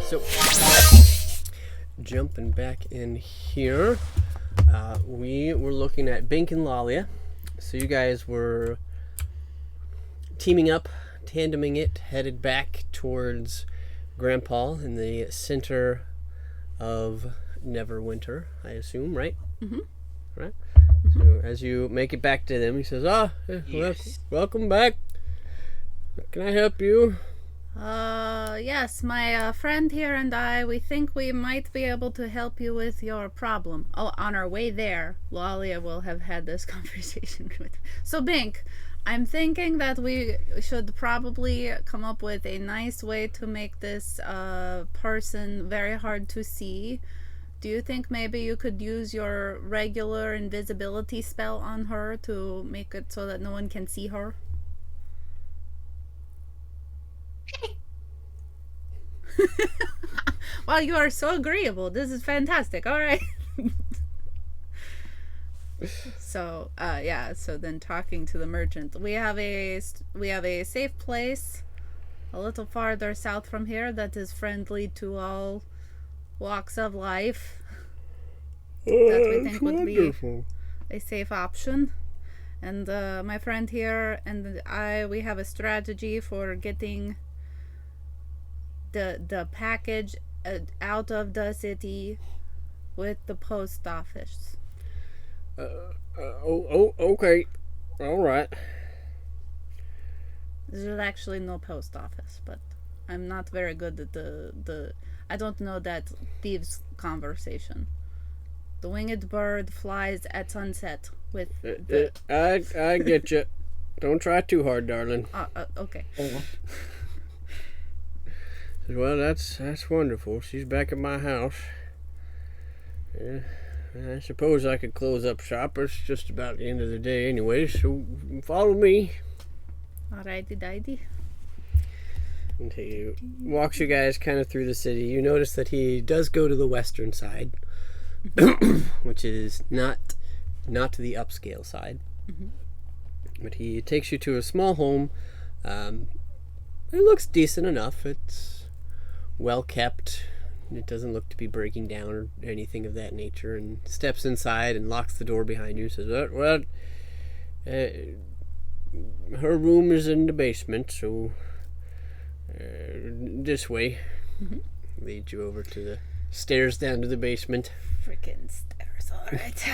So, jumping back in here, we were looking at Bink and Lalia. So you guys were teaming up, tandeming it, headed back towards Grandpa in the center of Neverwinter, I assume, right? Mhm. Right? So as you make it back to them, he says, Yes. welcome back. Can I help you? Yes, my friend here and I, we think we might be able to help you with your problem. Oh, on our way there, Lalia will have had this conversation with. So, Bink, I'm thinking that we should probably come up with a nice way to make this person very hard to see. Do you think maybe you could use your regular invisibility spell on her to make it so that no one can see her? Wow, you are so agreeable. This is fantastic. All right. So, so then talking to the merchant, we have a safe place a little farther south from here that is friendly to all walks of life. That we think would be a safe option. And my friend here and we have a strategy for getting the package out of the city with the post office. Okay. All right. There's actually no post office, but I'm not very good at the I don't know that thieves conversation. The winged bird flies at sunset with the... I get you. Don't try too hard, darling. Okay. Well, that's wonderful. She's back at my house. Yeah, I suppose I could close up shop. It's just about the end of the day anyway, so follow me. Alrighty-dighty. And he walks you guys kind of through the city. You notice that he does go to the western side, which is not the upscale side. Mm-hmm. But he takes you to a small home. It looks decent enough. It's well kept. It doesn't look to be breaking down or anything of that nature. And steps inside and locks the door behind you. Says, "Well, her room is in the basement, so this way." Mm-hmm. Leads you over to the stairs down to the basement. Freaking stairs, alright.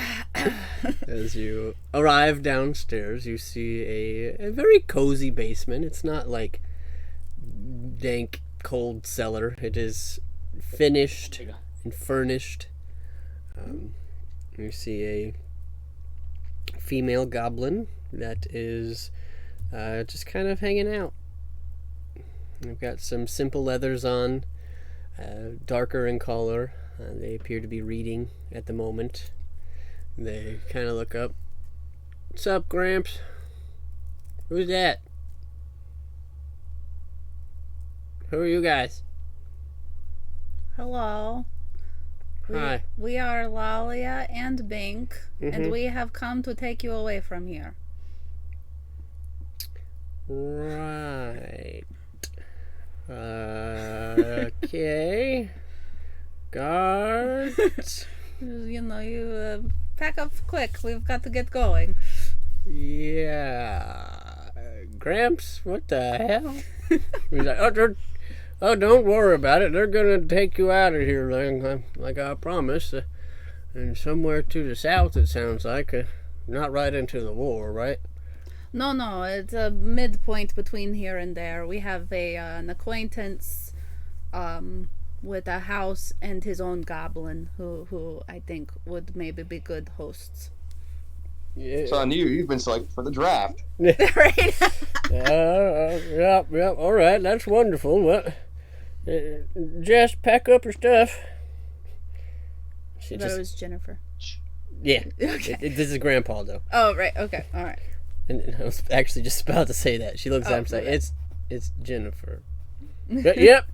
As you arrive downstairs, you see a very cozy basement. It's not like dank, cold cellar. It is finished and furnished. You see a female goblin that is just kind of hanging out. They've got some simple leathers on, darker in color. They appear to be reading at the moment. They kind of look up. "What's up, Gramps? Who's that? Who are you guys?" Hello. Hi. We are Lalia and Bink, and Mhm. we have come to take you away from here. Right. Okay. Guards. You pack up quick. We've got to get going. Yeah. Gramps, what the hell? He's like, don't worry about it. They're gonna take you out of here, like I promised. And somewhere to the south, it sounds like. Not right into the war, right? No, it's a midpoint between here and there. We have an acquaintance with a house and his own goblin who I think would maybe be good hosts. Yeah. So I knew you've been selected for the draft. Right? Yep. All right, that's wonderful. Well, just pack up your stuff. She But it was Jennifer. yeah. Okay. This is Grandpa though. Oh, right. Okay. All right. And I was actually just about to say that. She looks at him and my says, bad. it's Jennifer. Yep.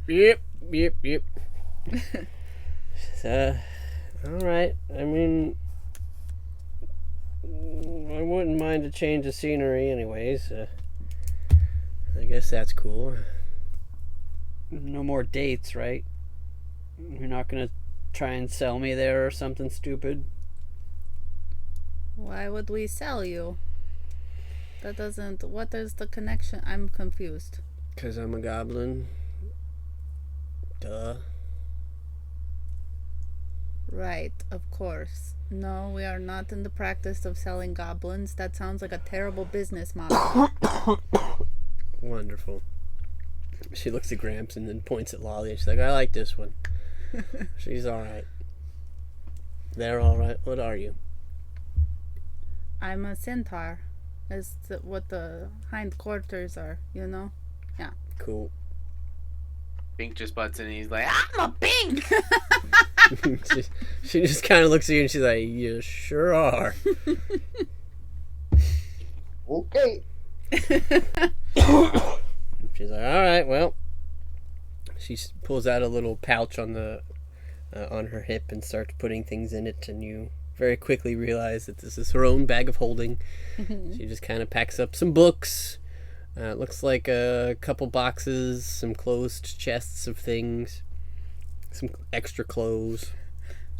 So, all right. I mean, I wouldn't mind a change of scenery anyways. I guess that's cool. No more dates, right? You're not gonna try and sell me there or something stupid? Why would we sell you? That doesn't. What is the connection? I'm confused. Because I'm a goblin. Duh. Right, of course. No, we are not in the practice of selling goblins. That sounds like a terrible business model. Wonderful. She looks at Gramps and then points at Lolly. She's like, I like this one. She's alright. They're alright. What are you? I'm a centaur. That's what the hindquarters are, you know? Yeah. Cool. Bink just butts in and he's like, I'm a Bink! she just kind of looks at you and she's like, you sure are. Okay. She's like, all right, well. She pulls out a little pouch on the on her hip and starts putting things in it, and you very quickly realize that this is her own bag of holding. She just kind of packs up some books. It looks like a couple boxes, some closed chests of things, some extra clothes.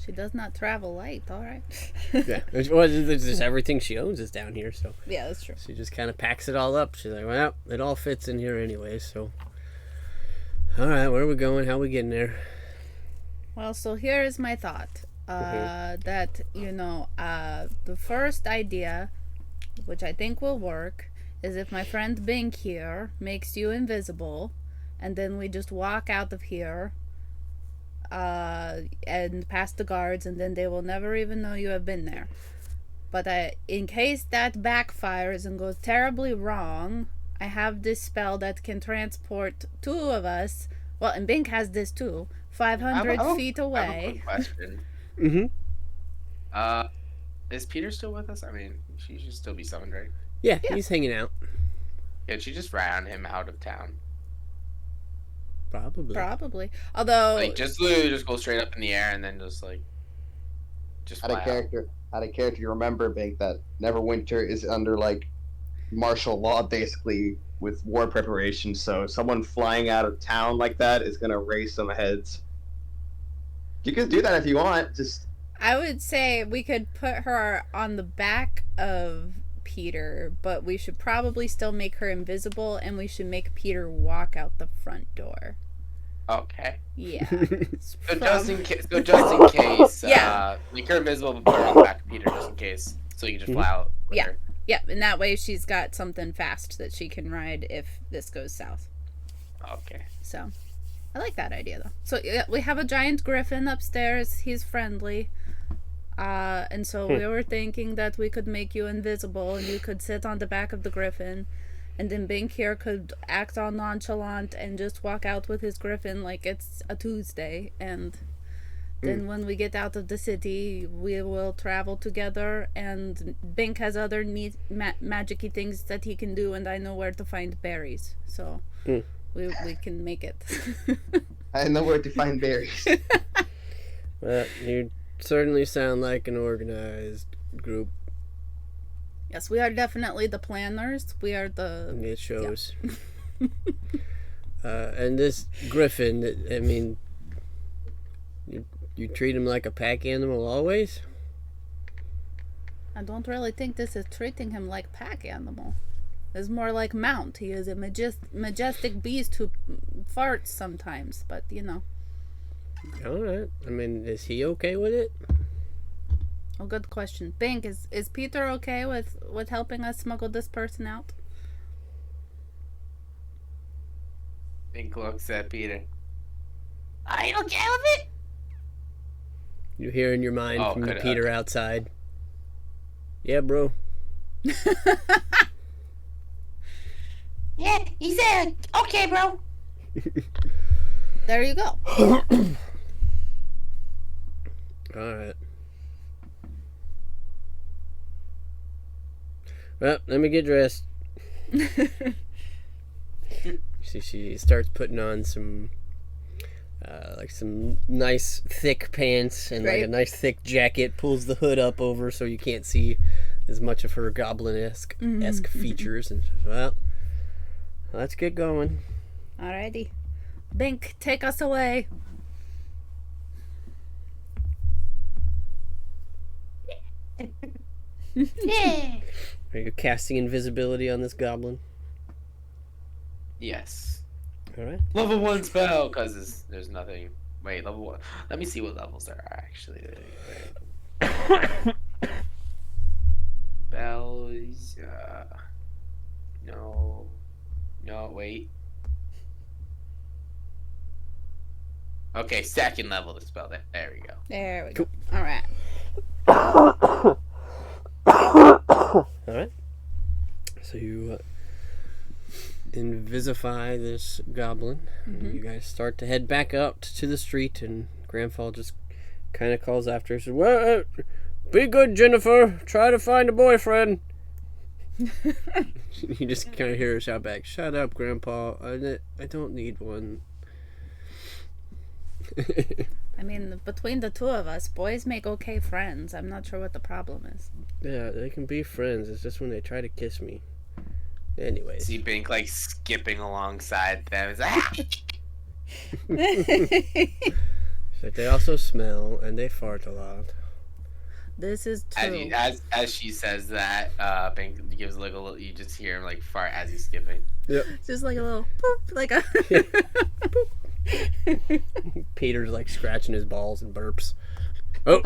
She does not travel light, alright. Yeah, well, just everything she owns is down here, so Yeah, that's true. she just kind of packs it all up. She's like, well, it all fits in here anyway, so. All right, where are we going? How are we getting there? Well, so here is my thought. That, the first idea, which I think will work, is if my friend Bink here makes you invisible, and then we just walk out of here, and past the guards, and then they will never even know you have been there. But in case that backfires and goes terribly wrong, I have this spell that can transport two of us. Well, and Bink has this too. 500 feet I have a away. quick question. Mm-hmm. Is Peter still with us? I mean, she should still be summoned, right? Yeah, he's hanging out. Yeah, she just ran him out of town. Probably. Although, Like, just literally just go straight up in the air and then just Out of fly out. character, you remember, Bink, that Neverwinter is under, like, martial law, basically, with war preparation, so someone flying out of town like that is gonna raise some heads. You can do that if you want, just... I would say we could put her on the back of Peter, but we should probably still make her invisible, and we should make Peter walk out the front door. Okay. Yeah. So just in case, Yeah. make her invisible but put her on the back of Peter just in case. So you can just fly out with Yeah. her. Yep, and that way she's got something fast that she can ride if this goes south. Okay. So, I like that idea though. So yeah, we have a giant griffin upstairs. He's friendly. And so we were thinking that we could make you invisible and you could sit on the back of the griffin, and then Bink here could act all nonchalant and just walk out with his griffin like it's a Tuesday, and then when we get out of the city, we will travel together, and Bink has other neat magic-y things that he can do, and I know where to find berries. So we can make it. I know where to find berries. Well, you certainly sound like an organized group. Yes, we are definitely the planners. We are the... It shows. And this griffin, I mean, you treat him like a pack animal always? I don't really think this is treating him like pack animal. It's more like Mount. He is a majestic beast who farts sometimes, but Alright. I mean, is he okay with it? Oh, good question. Bink, is Peter okay with helping us smuggle this person out? Bink looks at Peter. Are you okay with it? You hear in your mind Oh, from good, Peter okay. outside. Yeah, bro. Yeah, he said, okay, bro. There you go. Alright. Well, let me get dressed. She starts putting on some some nice thick pants and like a Right. nice thick jacket, pulls the hood up over so you can't see as much of her goblin-esque features, and well, let's get going. Alrighty. Bink, take us away. Yeah. Are you casting invisibility on this goblin? Yes. All right. Level 1 spell, because there's nothing. Wait, level 1. Let me see what levels there are, actually. Spells. No. No, wait. Okay, second level to spell that. There we go. There we go. All right. All right. So you invisify this goblin, and you guys start to head back out to the street, and Grandfall just kind of calls after her. Says, "Well, be good, Jennifer. Try to find a boyfriend." You just kind of hear her shout back, "Shut up, Grandpa. I don't need one." I mean, between the two of us, boys make okay friends. I'm not sure what the problem is. Yeah, they can be friends. It's just when they try to kiss me. Anyways. See Bink like skipping alongside them. It's like, But they also smell and they fart a lot. This is true. as she says that, Bink gives like a little. You just hear him like fart as he's skipping. Yep. Just like a little poop, like a. Peter's like scratching his balls and burps. Oh.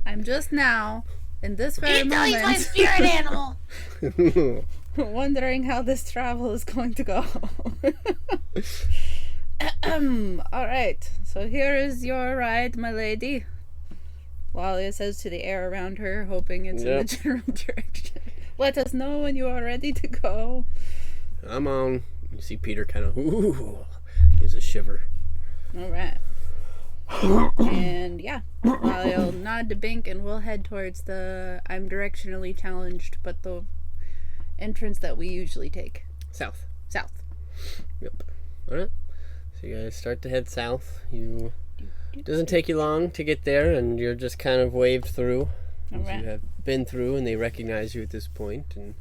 I'm just now, in this very He's my moment, spirit animal. wondering how this travel is going to go. All right, so here is your ride, my lady. Walia says to the air around her, hoping it's in the general direction. Let us know when you are ready to go. I'm on. You see Peter kind of gives a shiver. All right. And yeah, I'll nod to Bink and we'll head towards the I'm directionally challenged, but the entrance that we usually take. South. South. Yep. Alright. So you guys start to head south. It doesn't take you long to get there, and you're just kind of waved through. All As right. you have been through, and they recognize you at this point, and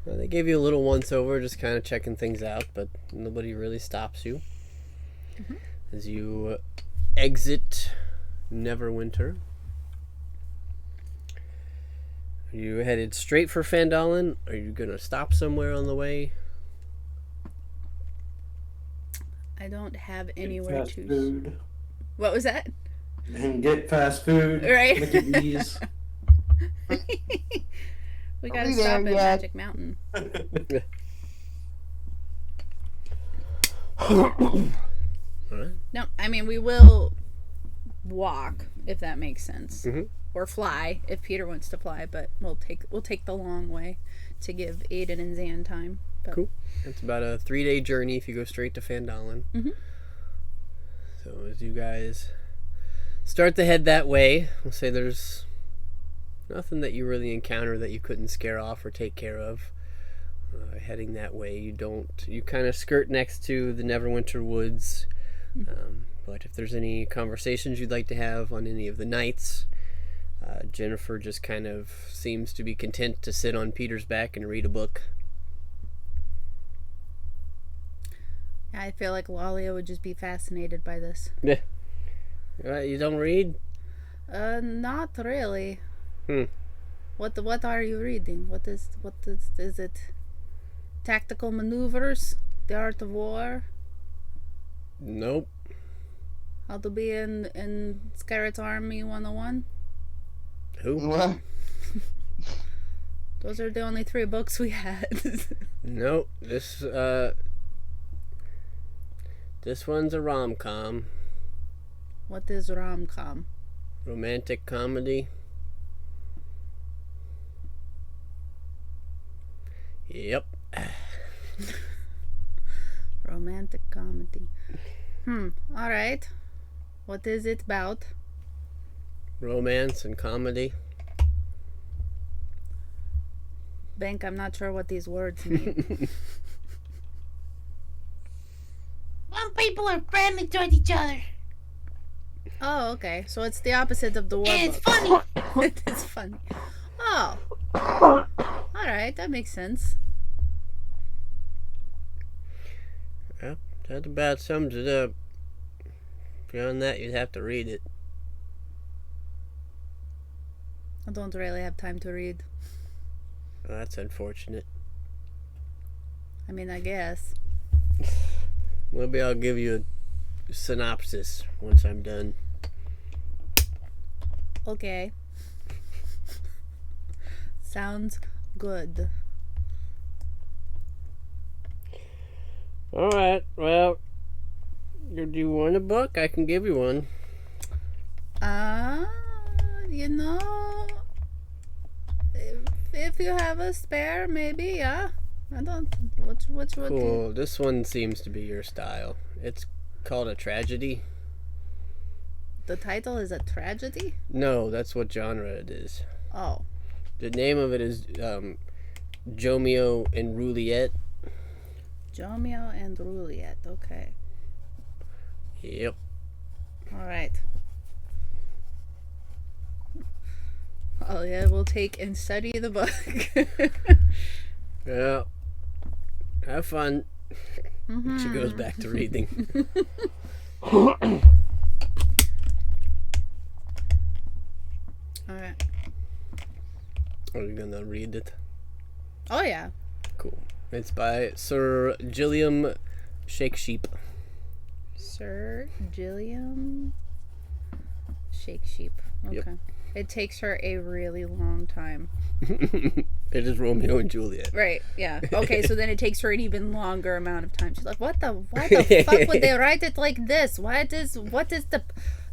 they gave you a little once over, just kind of checking things out, but nobody really stops you. As you exit Neverwinter, are you headed straight for Fandolin? Are you gonna stop somewhere on the way? I don't have anywhere Fast to. food. What was that? And get fast food. Right. Mickey D's. We gotta we stop there at yet? Magic Mountain. Alright. No, I mean we will walk if that makes sense, Mhm. or fly if Peter wants to fly. But we'll take the long way to give Aiden and Zan time. But, Cool. It's about a 3-day journey if you go straight to Fandolin. Mhm. So as you guys start to head that way, we'll say there's nothing that you really encounter that you couldn't scare off or take care of. Heading that way, you kind of skirt next to the Neverwinter Woods. But if there's any conversations you'd like to have on any of the nights, Jennifer just kind of seems to be content to sit on Peter's back and read a book. I feel like Lalia would just be fascinated by this. Yeah. You don't read? Not really. Hmm. What are you reading? What is it? Tactical maneuvers? The art of war? Nope. How to be in Scarlet's Army 101? Who? What? Those are the only 3 books we had. Nope. This one's a rom-com. What is rom-com? Romantic comedy. Yep. Romantic comedy. Alright. What is it about? Romance and comedy. Bank, I'm not sure what these words mean. Some people are friendly towards each other. Oh, okay. So it's the opposite of the war And it's book. funny. It's funny. Oh. Alright, that makes sense. Yep. That about sums it up. Beyond that, you'd have to read it. I don't really have time to read. Well, that's unfortunate. I mean, I guess. Maybe I'll give you a synopsis once I'm done. Okay. Sounds good. All right. Well, do you want a book? I can give you one. You know, if you have a spare, maybe, yeah. I don't. What? Cool. This one seems to be your style. It's called A Tragedy. The title is a tragedy? No, that's what genre it is. Oh. The name of it is Jomeo and Juliet. Jomeo and Juliet. Okay. Yep. All right. Oh yeah, we'll take and study the book. Yeah. Have fun. Mm-hmm. She goes back to reading. All right. Are you gonna read it? Oh yeah. Cool. It's by Sir Gilliam Shakesheep. Sir Gilliam Shakesheep. Okay. Yep. It takes her a really long time. It is Romeo and Juliet. Right, yeah. Okay, so then it takes her an even longer amount of time. She's like, why the fuck would they write it like this? What is the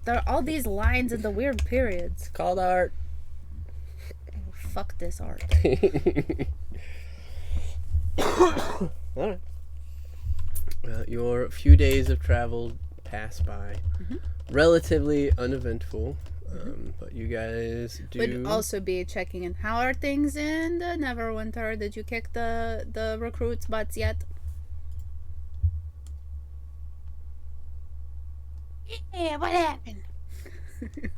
there are all these lines and the weird periods. Called art. Oh, fuck this art. Alright. Your few days of travel pass by. Mm-hmm. Relatively uneventful. But you guys do. Would also be checking in. How are things in the Neverwinter? Did you kick the recruits' butts yet? Yeah, what happened?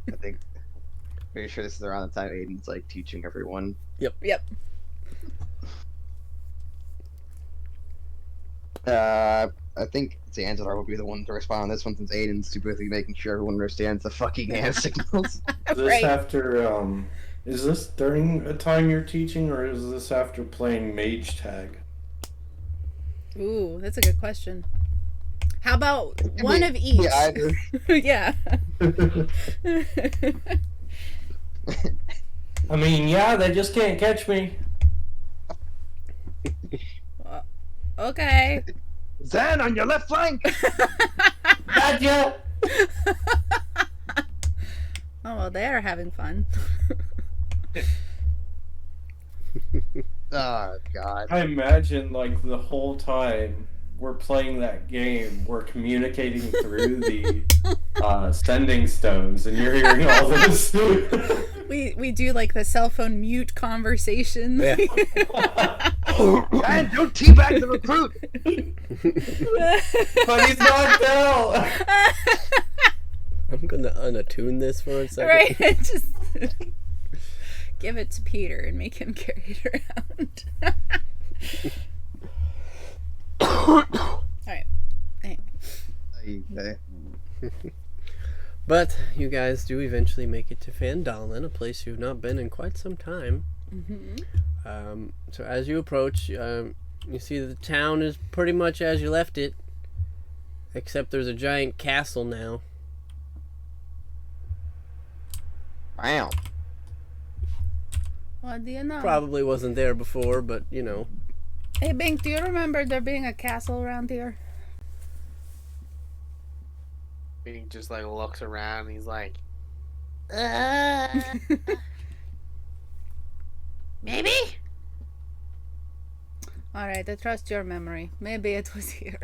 I think. Pretty sure this is around the time Aiden's like teaching everyone. Yep. I think Zanzibar will be the one to respond on this one since Aiden's too busy making sure everyone understands the fucking hand signals. Is this Right. after, is this during a time you're teaching, or is this after playing Mage Tag? Ooh, that's a good question. How about one of each? Yeah, either. Yeah. I mean, yeah, they just can't catch me. Okay. Zan, on your left flank! Gotcha! Oh well, they are having fun. Oh, God. I imagine, like, the whole time we're playing that game, we're communicating through the sending stones, and you're hearing all this. We do like the cell phone mute conversation. Yeah. Zan, don't teabag the recruit! But he's knocked out! I'm gonna unattune this for a second. Right. Just give it to Peter and make him carry it around. Alright. Anyway. But you guys do eventually make it to Fandolin, a place you've not been in quite some time. Mm-hmm. So as you approach, you see that the town is pretty much as you left it, except there's a giant castle now. Wow. What do you know? Probably wasn't there before, but you know. Hey Bink, do you remember there being a castle around here? He just like looks around. And he's like, Maybe? Alright, I trust your memory. Maybe it was here.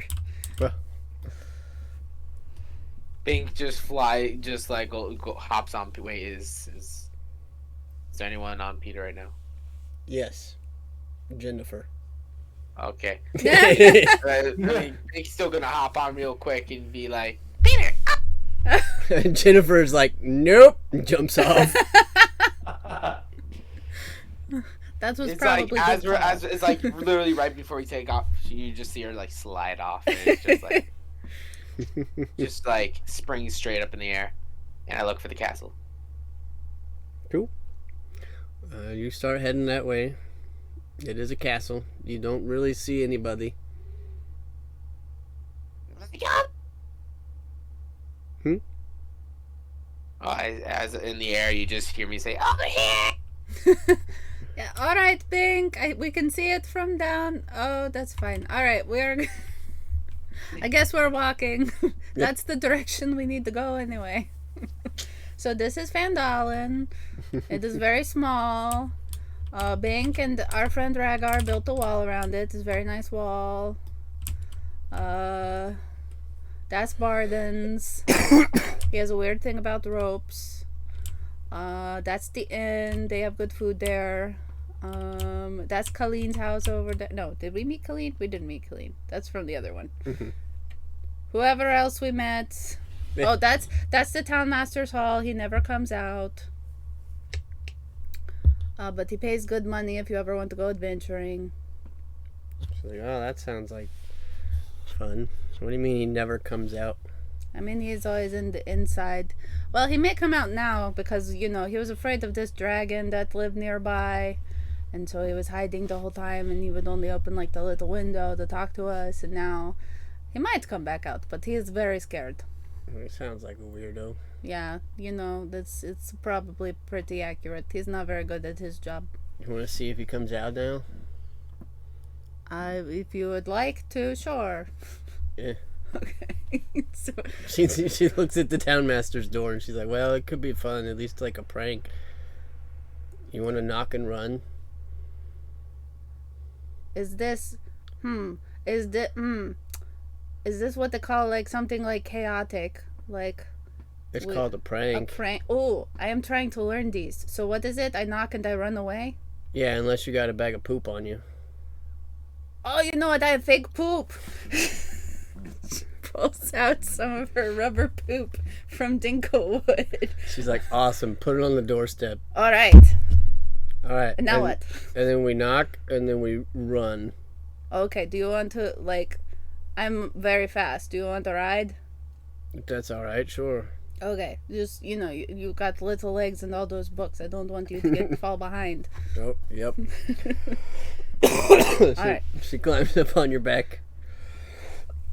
Bink just hops on. Wait, is there anyone on Peter right now? Yes, Jennifer. Okay. I mean, Bink's still gonna hop on real quick and be like, Peter. Jennifer's like, nope, and jumps off. That was It's probably like good call. it's like literally right before you take off, you just see her like slide off, and it's just like just like springs straight up in the air, and I look for the castle. Cool. You start heading that way. It is a castle. You don't really see anybody. Oh, as in the air, you just hear me say, "Over here." Yeah, all right, Bink. We can see it from down. Oh, that's fine. All right, we're. I guess we're walking. That's the direction we need to go anyway. So this is Fandalen. It is very small. Bink and our friend Rhaegar built a wall around it. It's a very nice wall. That's Barden's. He has a weird thing about the ropes. That's the inn. They have good food there. That's Colleen's house over there. No, did we meet Colleen? We didn't meet Colleen. That's from the other one. Whoever else we met. Oh, that's the town master's hall. He never comes out. But he pays good money if you ever want to go adventuring. She's like, oh, that sounds like fun. What do you mean he never comes out? I mean, he's always in the inside. Well, he may come out now because, he was afraid of this dragon that lived nearby. And so he was hiding the whole time, and he would only open, like, the little window to talk to us. And now he might come back out, but he is very scared. He sounds like a weirdo. Yeah, it's probably pretty accurate. He's not very good at his job. You want to see if he comes out now? If you would like to, sure. Yeah. Okay. So, She looks at the townmaster's door and she's like, well, it could be fun, at least like a prank. You want to knock and run? is this what they call, like, something like chaotic? Like, It's called a prank. a prank? Oh, I am trying to learn these. So what is it? I knock and I run away? Yeah, unless you got a bag of poop on you. Oh, you know what? I have fake poop. She pulls out some of her rubber poop from Dinklewood. She's like, awesome, put it on the doorstep. All right. All right. And now what? And then we knock and then we run. Okay, do you want to, like, I'm very fast. Do you want to ride? That's all right, sure. Okay, just, you got little legs and all those books. I don't want you to fall behind. Oh, yep. Alright. She climbs up on your back.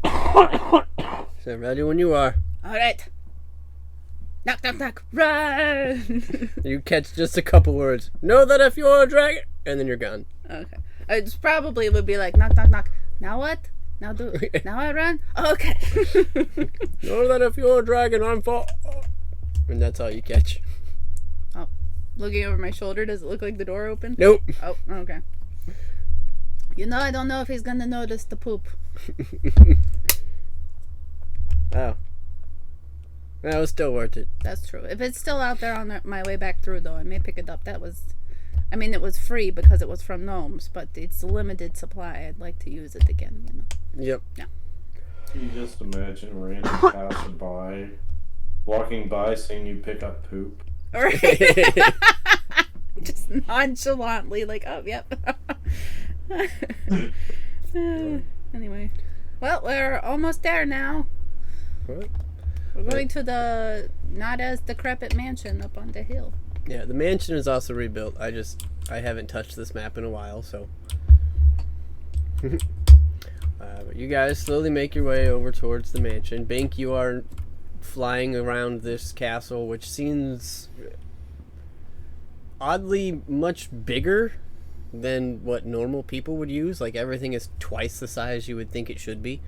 So ready when you are. All right. Knock, knock, knock. Run! You catch just a couple words. Know that if you're a dragon, and then you're gone. Okay. It's probably would be like, knock, knock, knock. Now what? Now now I run? Okay. Know that if you're a dragon, I'm for. And that's all you catch. Oh, looking over my shoulder, does it look like the door opened? Nope. Oh, okay. I don't know if he's gonna notice the poop. Oh. That was still worth it. That's true. If it's still out there on my way back through, though, I may pick it up. It was free because it was from gnomes, but it's a limited supply. I'd like to use it again, Yep. Yeah. You just imagine random passerby walking by, seeing you pick up poop. Right. Just nonchalantly, like, oh, yep. Anyway. Well, we're almost there now. What? We're going to the not as decrepit mansion up on the hill. Yeah, the mansion is also rebuilt. I haven't touched this map in a while, so. But you guys slowly make your way over towards the mansion. Bink, you are flying around this castle, which seems oddly much bigger than what normal people would use. Like, everything is twice the size you would think it should be.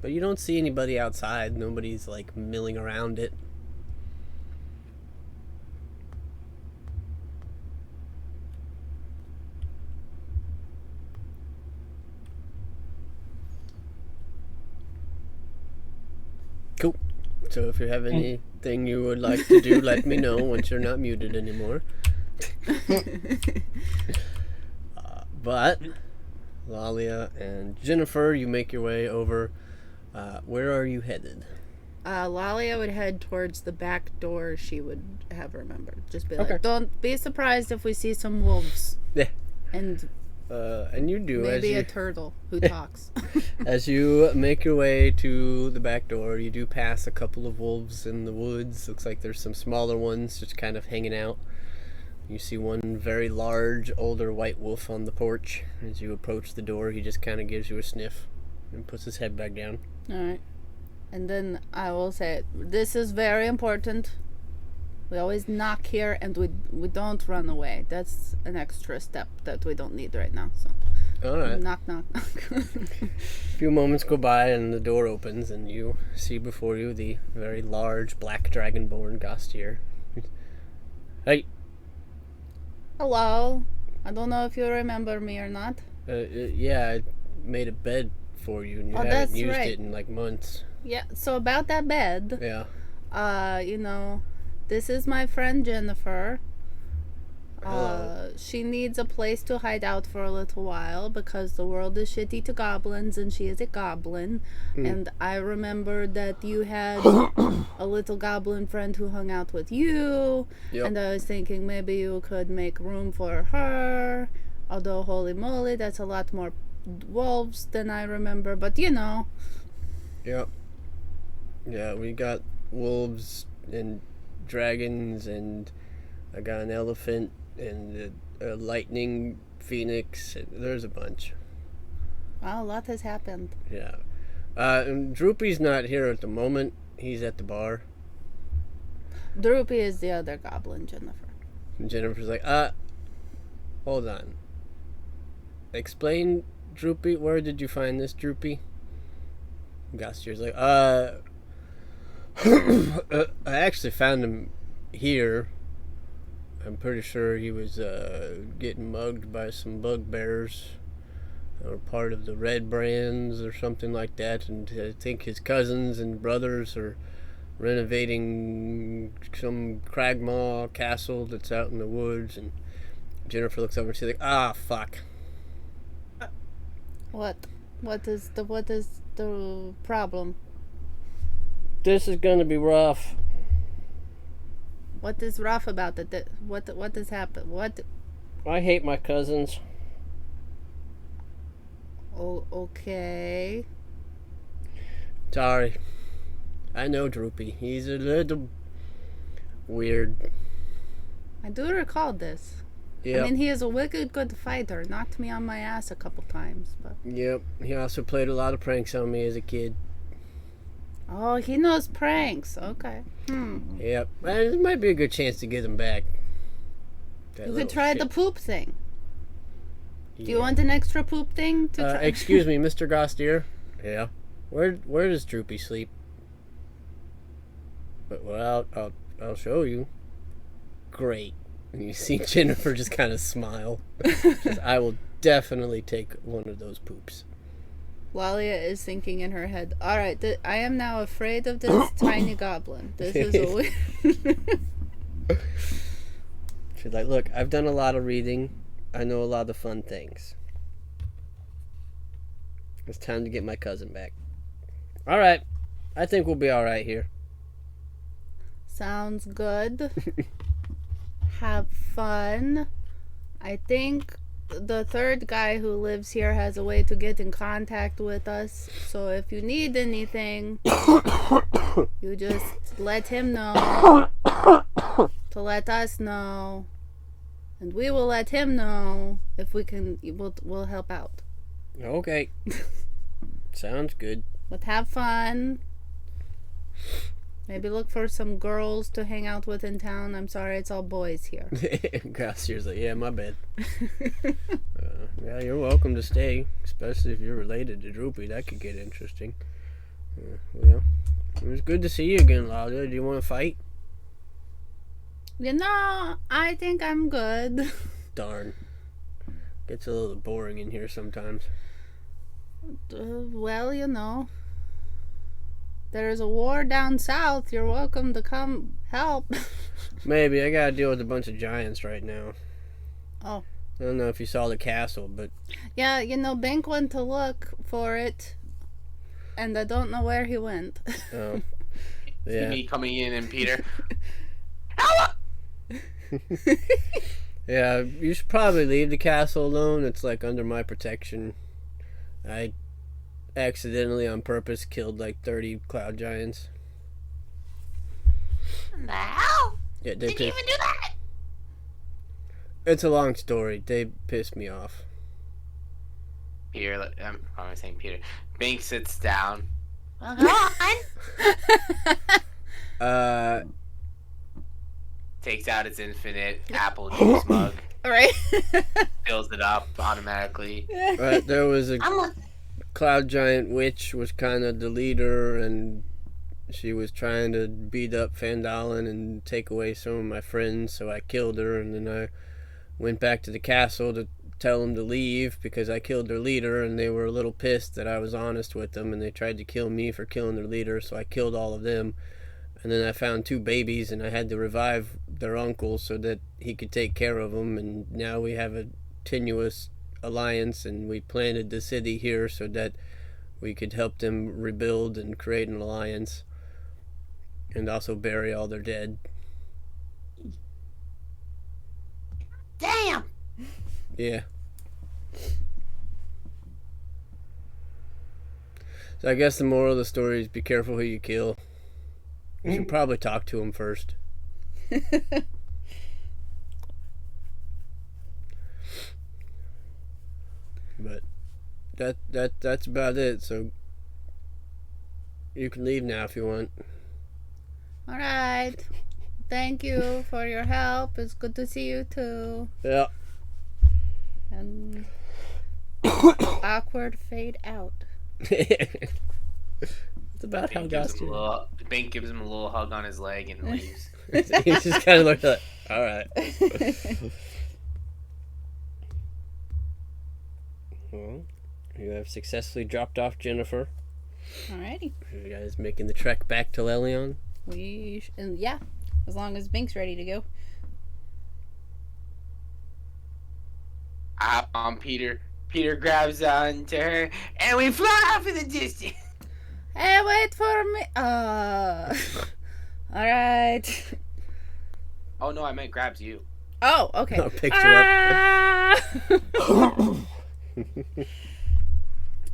But you don't see anybody outside. Nobody's, like, milling around it. Cool. So if you have anything you would like to do, let me know once you're not muted anymore. But Lalia and Jennifer, you make your way over. Where are you headed? Lalia would head towards the back door she would have remembered. Just be Okay. like, don't be surprised if we see some wolves. Yeah. And And you do Maybe a turtle who talks. as you make your way to the back door. You do pass a couple of wolves in the woods. Looks like there's some smaller ones just kind of hanging out. You see one very large, older white wolf on the porch. As you approach the door, he just kind of gives you a sniff and puts his head back down. Alright. And then I will say, this is very important. We always knock here and we don't run away. That's an extra step that we don't need right now. So All right. knock, knock, knock. A few moments go by and the door opens and you see before you the very large black dragonborn Gastier. Hey, Hello. I don't know if you remember me or not. yeah, I made a bed for you and you Oh, haven't that's used right. it in like months. Yeah, so about that bed, Yeah. you know, this is my friend Jennifer. Hello. She needs a place to hide out for a little while because the world is shitty to goblins and she is a goblin. And I remembered that you had a little goblin friend who hung out with you. Yep. And I was thinking maybe you could make room for her. Although, holy moly, that's a lot more wolves than I remember. But you know. Yep. Yeah, we got wolves and dragons, and I got an elephant and a lightning phoenix. There's a bunch. Wow, a lot has happened. Yeah. And Droopy's not here at the moment. He's at the bar. Droopy is the other goblin, Jennifer. And Jennifer's like, hold on. Explain, Droopy. Where did you find this, Droopy? Gastier's like, I actually found him here. I'm pretty sure he was getting mugged by some bugbears, or part of the Red Brands or something like that. And I think his cousins and brothers are renovating some Cragmaw castle that's out in the woods. And Jennifer looks over and she's like, fuck. What? What is the problem? This is gonna be rough. What is rough about it? What has happened? What? I hate my cousins. Oh, okay. Sorry. I know Droopy. He's a little weird. I do recall this. Yep. I mean, he is a wicked good fighter. Knocked me on my ass a couple times, but Yep. He also played a lot of pranks on me as a kid. oh, he knows pranks. Okay. Yep. This might be a good chance to get him back. That You little could try shit. the poop thing. Do you Yeah. want an extra poop thing to try? Excuse me, Mr. Gostier. Yeah. Where does Droopy sleep? Well, I'll show you. Great. And you see Jennifer just kind of smile. Says, I will definitely take one of those poops. Lalia is thinking in her head, all right, I am now afraid of this tiny goblin. This is a weird... She's like, look, I've done a lot of reading. I know a lot of fun things. It's time to get my cousin back. All right. I think we'll be all right here. Sounds good. Have fun. I think the third guy who lives here has a way to get in contact with us. So if you need anything, you just let him know to let us know. And we will let him know if we can. We'll help out. Okay. Sounds good. But have fun. Maybe look for some girls to hang out with in town. I'm sorry, it's all boys here. Gossier's like, yeah, my bad. Yeah, you're welcome to stay, especially if you're related to Droopy. That could get interesting. Well, it was good to see you again, Lauda. Do you want to fight? You know, I think I'm good. Darn. Gets a little boring in here sometimes. Well, you know, there's a war down south. You're welcome to come help. Maybe. I gotta deal with a bunch of giants right now. Oh. I don't know if you saw the castle, but... Yeah, you know, Bink went to look for it, and I don't know where he went. Oh. See Yeah. me coming in and Peter. Yeah, you should probably leave the castle alone. It's like under my protection. I accidentally, on purpose, killed like 30 cloud giants. What the hell? Yeah, Did you even do that? It's a long story. They pissed me off. Peter, I'm saying Peter. Bink sits down. Well, go on. Takes out its infinite apple juice mug. Right. Fills it up automatically. There was a I'm with cloud giant witch was kind of the leader, and she was trying to beat up Fandalin and take away some of my friends, so I killed her, and then I went back to the castle to tell them to leave because I killed their leader, and they were a little pissed that I was honest with them, and they tried to kill me for killing their leader, so I killed all of them. And then I found 2 babies, and I had to revive their uncle so that he could take care of them, and now we have a tenuous alliance, and we planted the city here so that we could help them rebuild and create an alliance, and also bury all their dead. damn. Yeah. So I guess the moral of the story is be careful who you kill. You should probably talk to him first. But that's about it. So you can leave now if you want. All right. Thank you for your help. It's good to see you too. Yeah. And awkward fade out. It's about how Bink gives him a little hug on his leg and leaves. He's just kind of looking like, all right. Well, you have successfully dropped off Jennifer. Alrighty. Are you guys making the trek back to Lelion? And yeah, as long as Bink's ready to go. I hop on Peter. Peter grabs onto her, and we fly off in the distance. Hey, wait for me. Alright. Oh no, I meant grabs you. Oh, okay. I'll pick you up.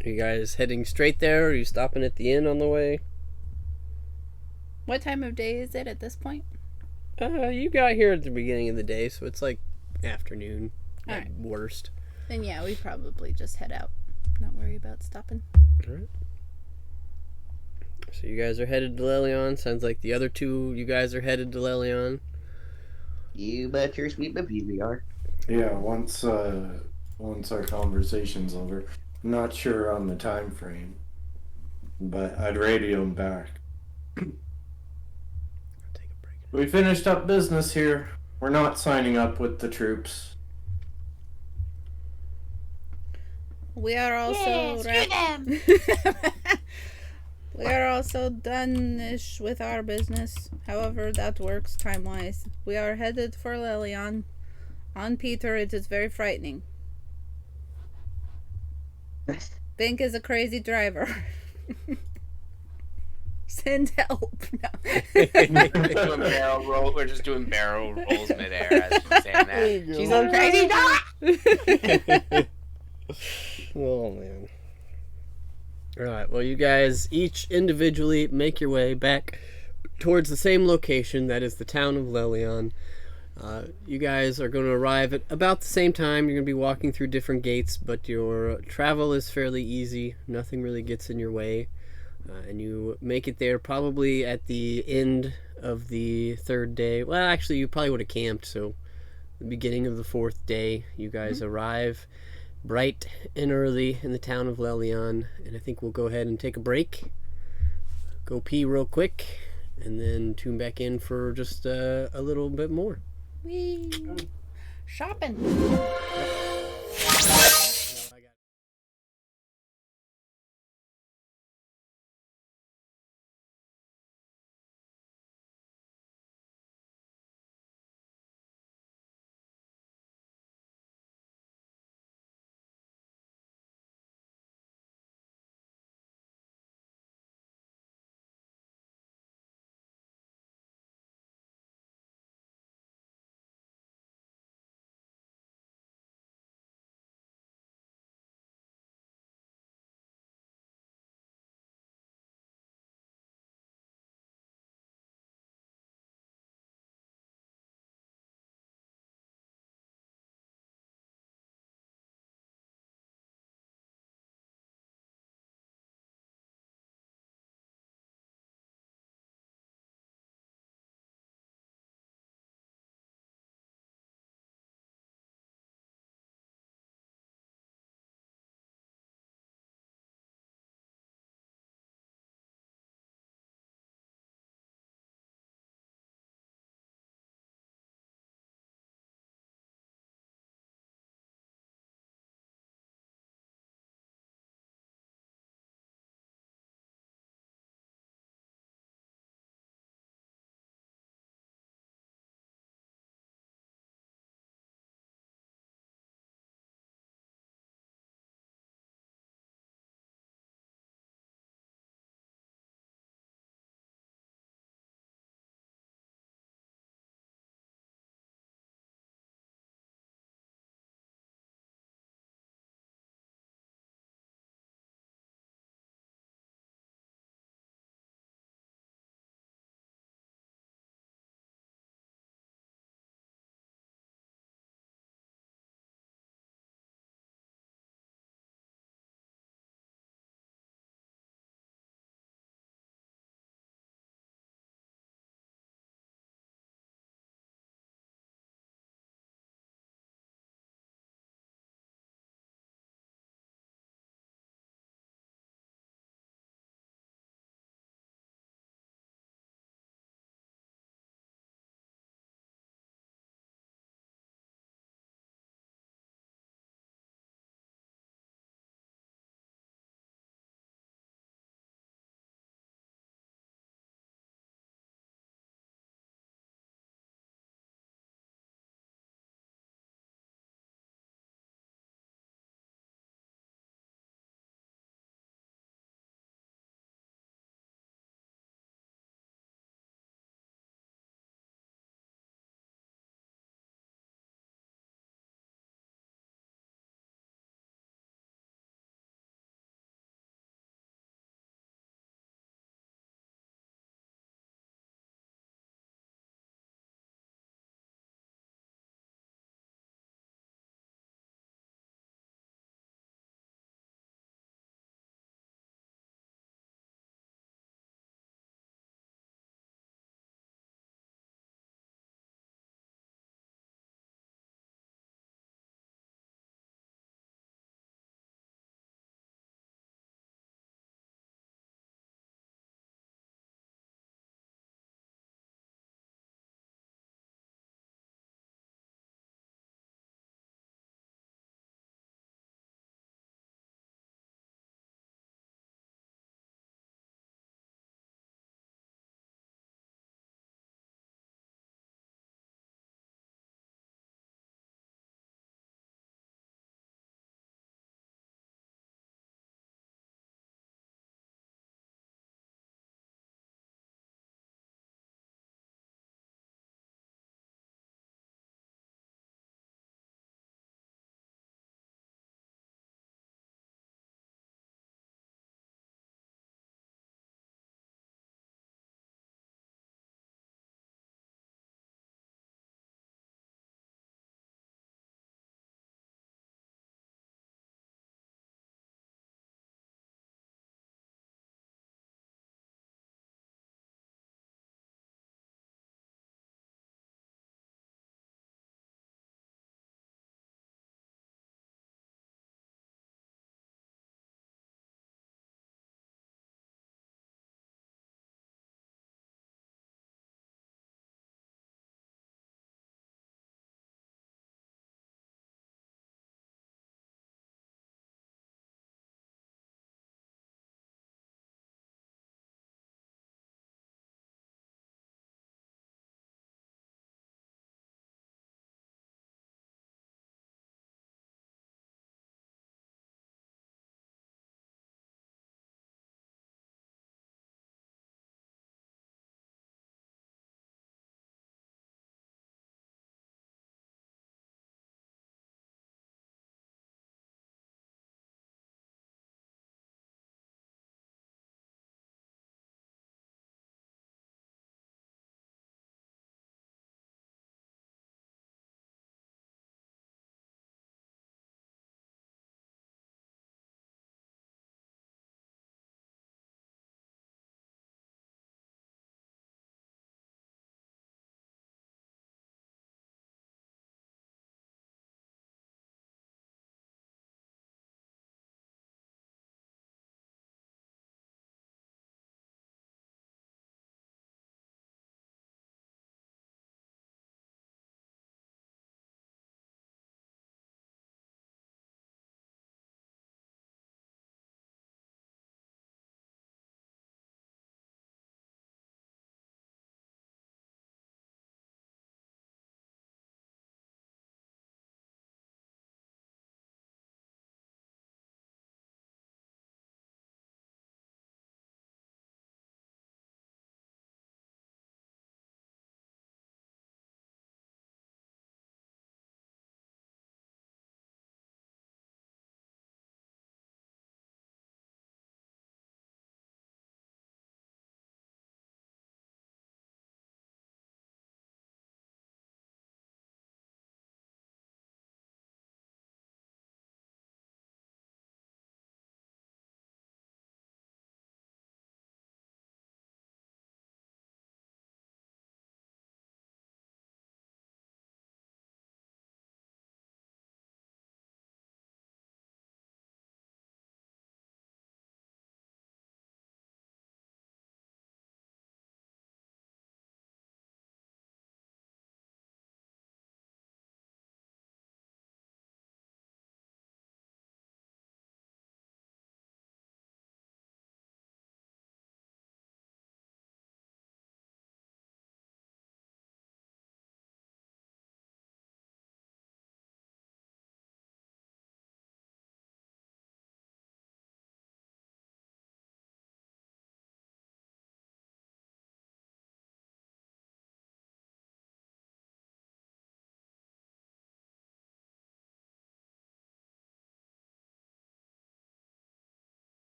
Are you guys heading straight there? Or are you stopping at the inn on the way? What time of day is it at this point? You got here at the beginning of the day, so it's like afternoon at Alright. worst. Then yeah, we probably just head out. Not worry about stopping. Alright. So you guys are headed to Lelion. Sounds like the other 2 you guys are headed to Lelion. You bet your sweet baby we are. Yeah, once our conversation's over. I'm not sure on the time frame, but I'd radio him back. I'll take a break. We finished up business here. We're not signing up with the troops. We are also Yeah, screw them. We are also done-ish with our business. However, that works time-wise. We are headed for Lelion. On Peter, it is very frightening. Bink is a crazy driver. Send help. No. Doing barrel roll. We're just doing barrel rolls midair as she's saying that. She's a crazy dog. Oh, man. Alright, well, you guys each individually make your way back towards the same location, that is the town of Lelion. You guys are going to arrive at about the same time. You're going to be walking through different gates, but your travel is fairly easy. Nothing really gets in your way. And you make it there probably at the end of the 3rd day. Well, actually, you probably would have camped, so the beginning of the 4th day, you guys arrive bright and early in the town of Lelion, and I think we'll go ahead and take a break, go pee real quick, and then tune back in for just a little bit more. Whee! Shopping.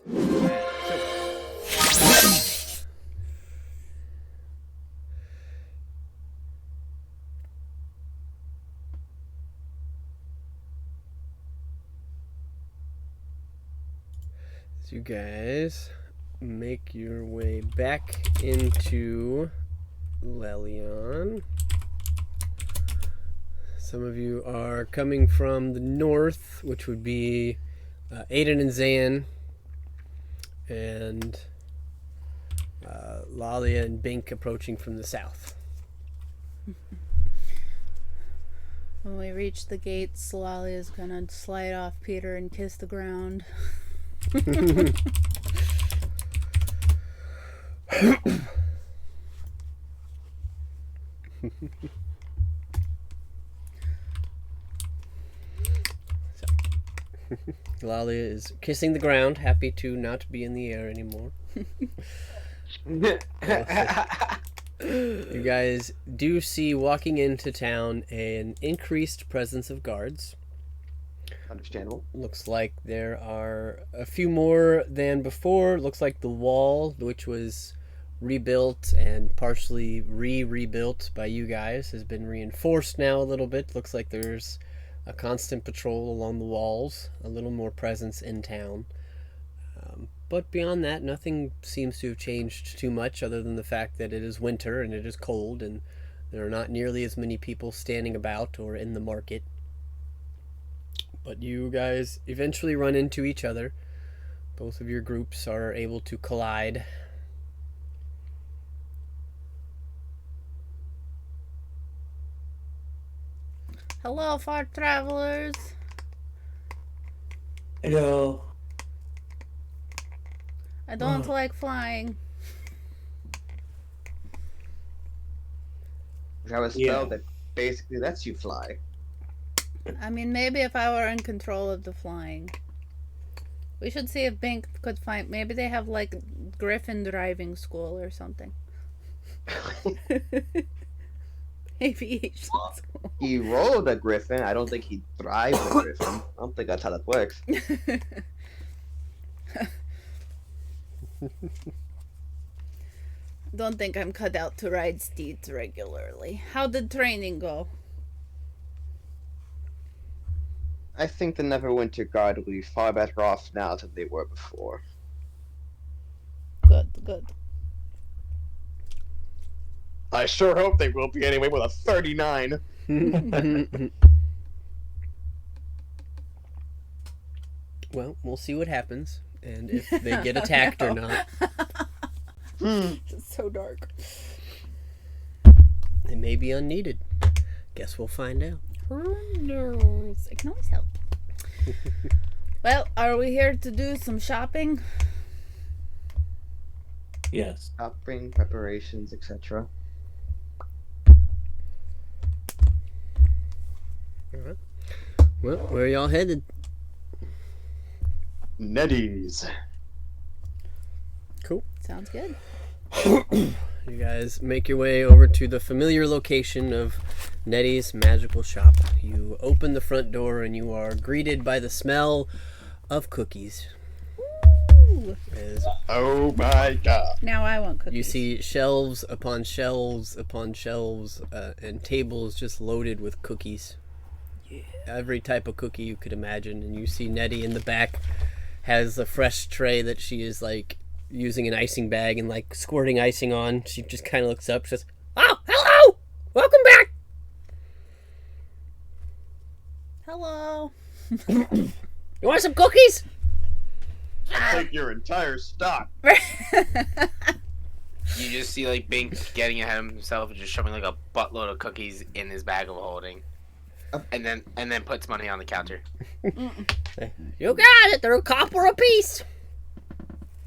As you guys make your way back into Lelion. Some of you are coming from the north, which would be Aiden and Zayn, and Lalia and Bink approaching from the south. When we reach the gates, Lolly is gonna slide off Peter and kiss the ground. Lalia is kissing the ground, happy to not be in the air anymore. You guys do see walking into town an increased presence of guards. Understandable. Looks like there are a few more than before. Looks like the wall, which was rebuilt and partially rebuilt by you guys, has been reinforced now a little bit. Looks like there's a constant patrol along the walls, a little more presence in town. But beyond that, nothing seems to have changed too much other than the fact that it is winter and it is cold and there are not nearly as many people standing about or in the market. But you guys eventually run into each other. Both of your groups are able to collide. Hello, far travelers. Hello. I don't like flying. We have a spell that basically lets you fly. I mean, maybe if I were in control of the flying. We should see if Bink could find... Maybe they have, like, Griffin driving school or something. Aviation school. He rolled a griffin. I don't think he drives a griffin. I don't think that's how that works. Don't think I'm cut out to ride steeds regularly. How did training go? I think the Neverwinter Guard will be far better off now than they were before. Good, good. I sure hope they will be anyway with a 39. Well, we'll see what happens and if they get attacked or not. It's so dark. They may be unneeded. Guess we'll find out. Who knows? I can always help. Well, are we here to do some shopping? Yes. Shopping, preparations, etc. Alright. Well, where are y'all headed? Nettie's. Cool. Sounds good. You guys make your way over to the familiar location of Nettie's Magical Shop. You open the front door and you are greeted by the smell of cookies. Ooh. As Oh my god. Now I want cookies. you see shelves upon shelves upon shelves and tables just loaded with cookies. Yeah. Every type of cookie you could imagine. And you see Nettie in the back has a fresh tray that she is like using an icing bag and like squirting icing on. She just kind of looks up, says, "Oh, hello! Welcome back!" Hello. You want some cookies? Take your entire stock. You just see like Bink getting ahead of himself and just shoving like a buttload of cookies in his bag of holding, and then puts money on the counter. You got it. They're a copper apiece.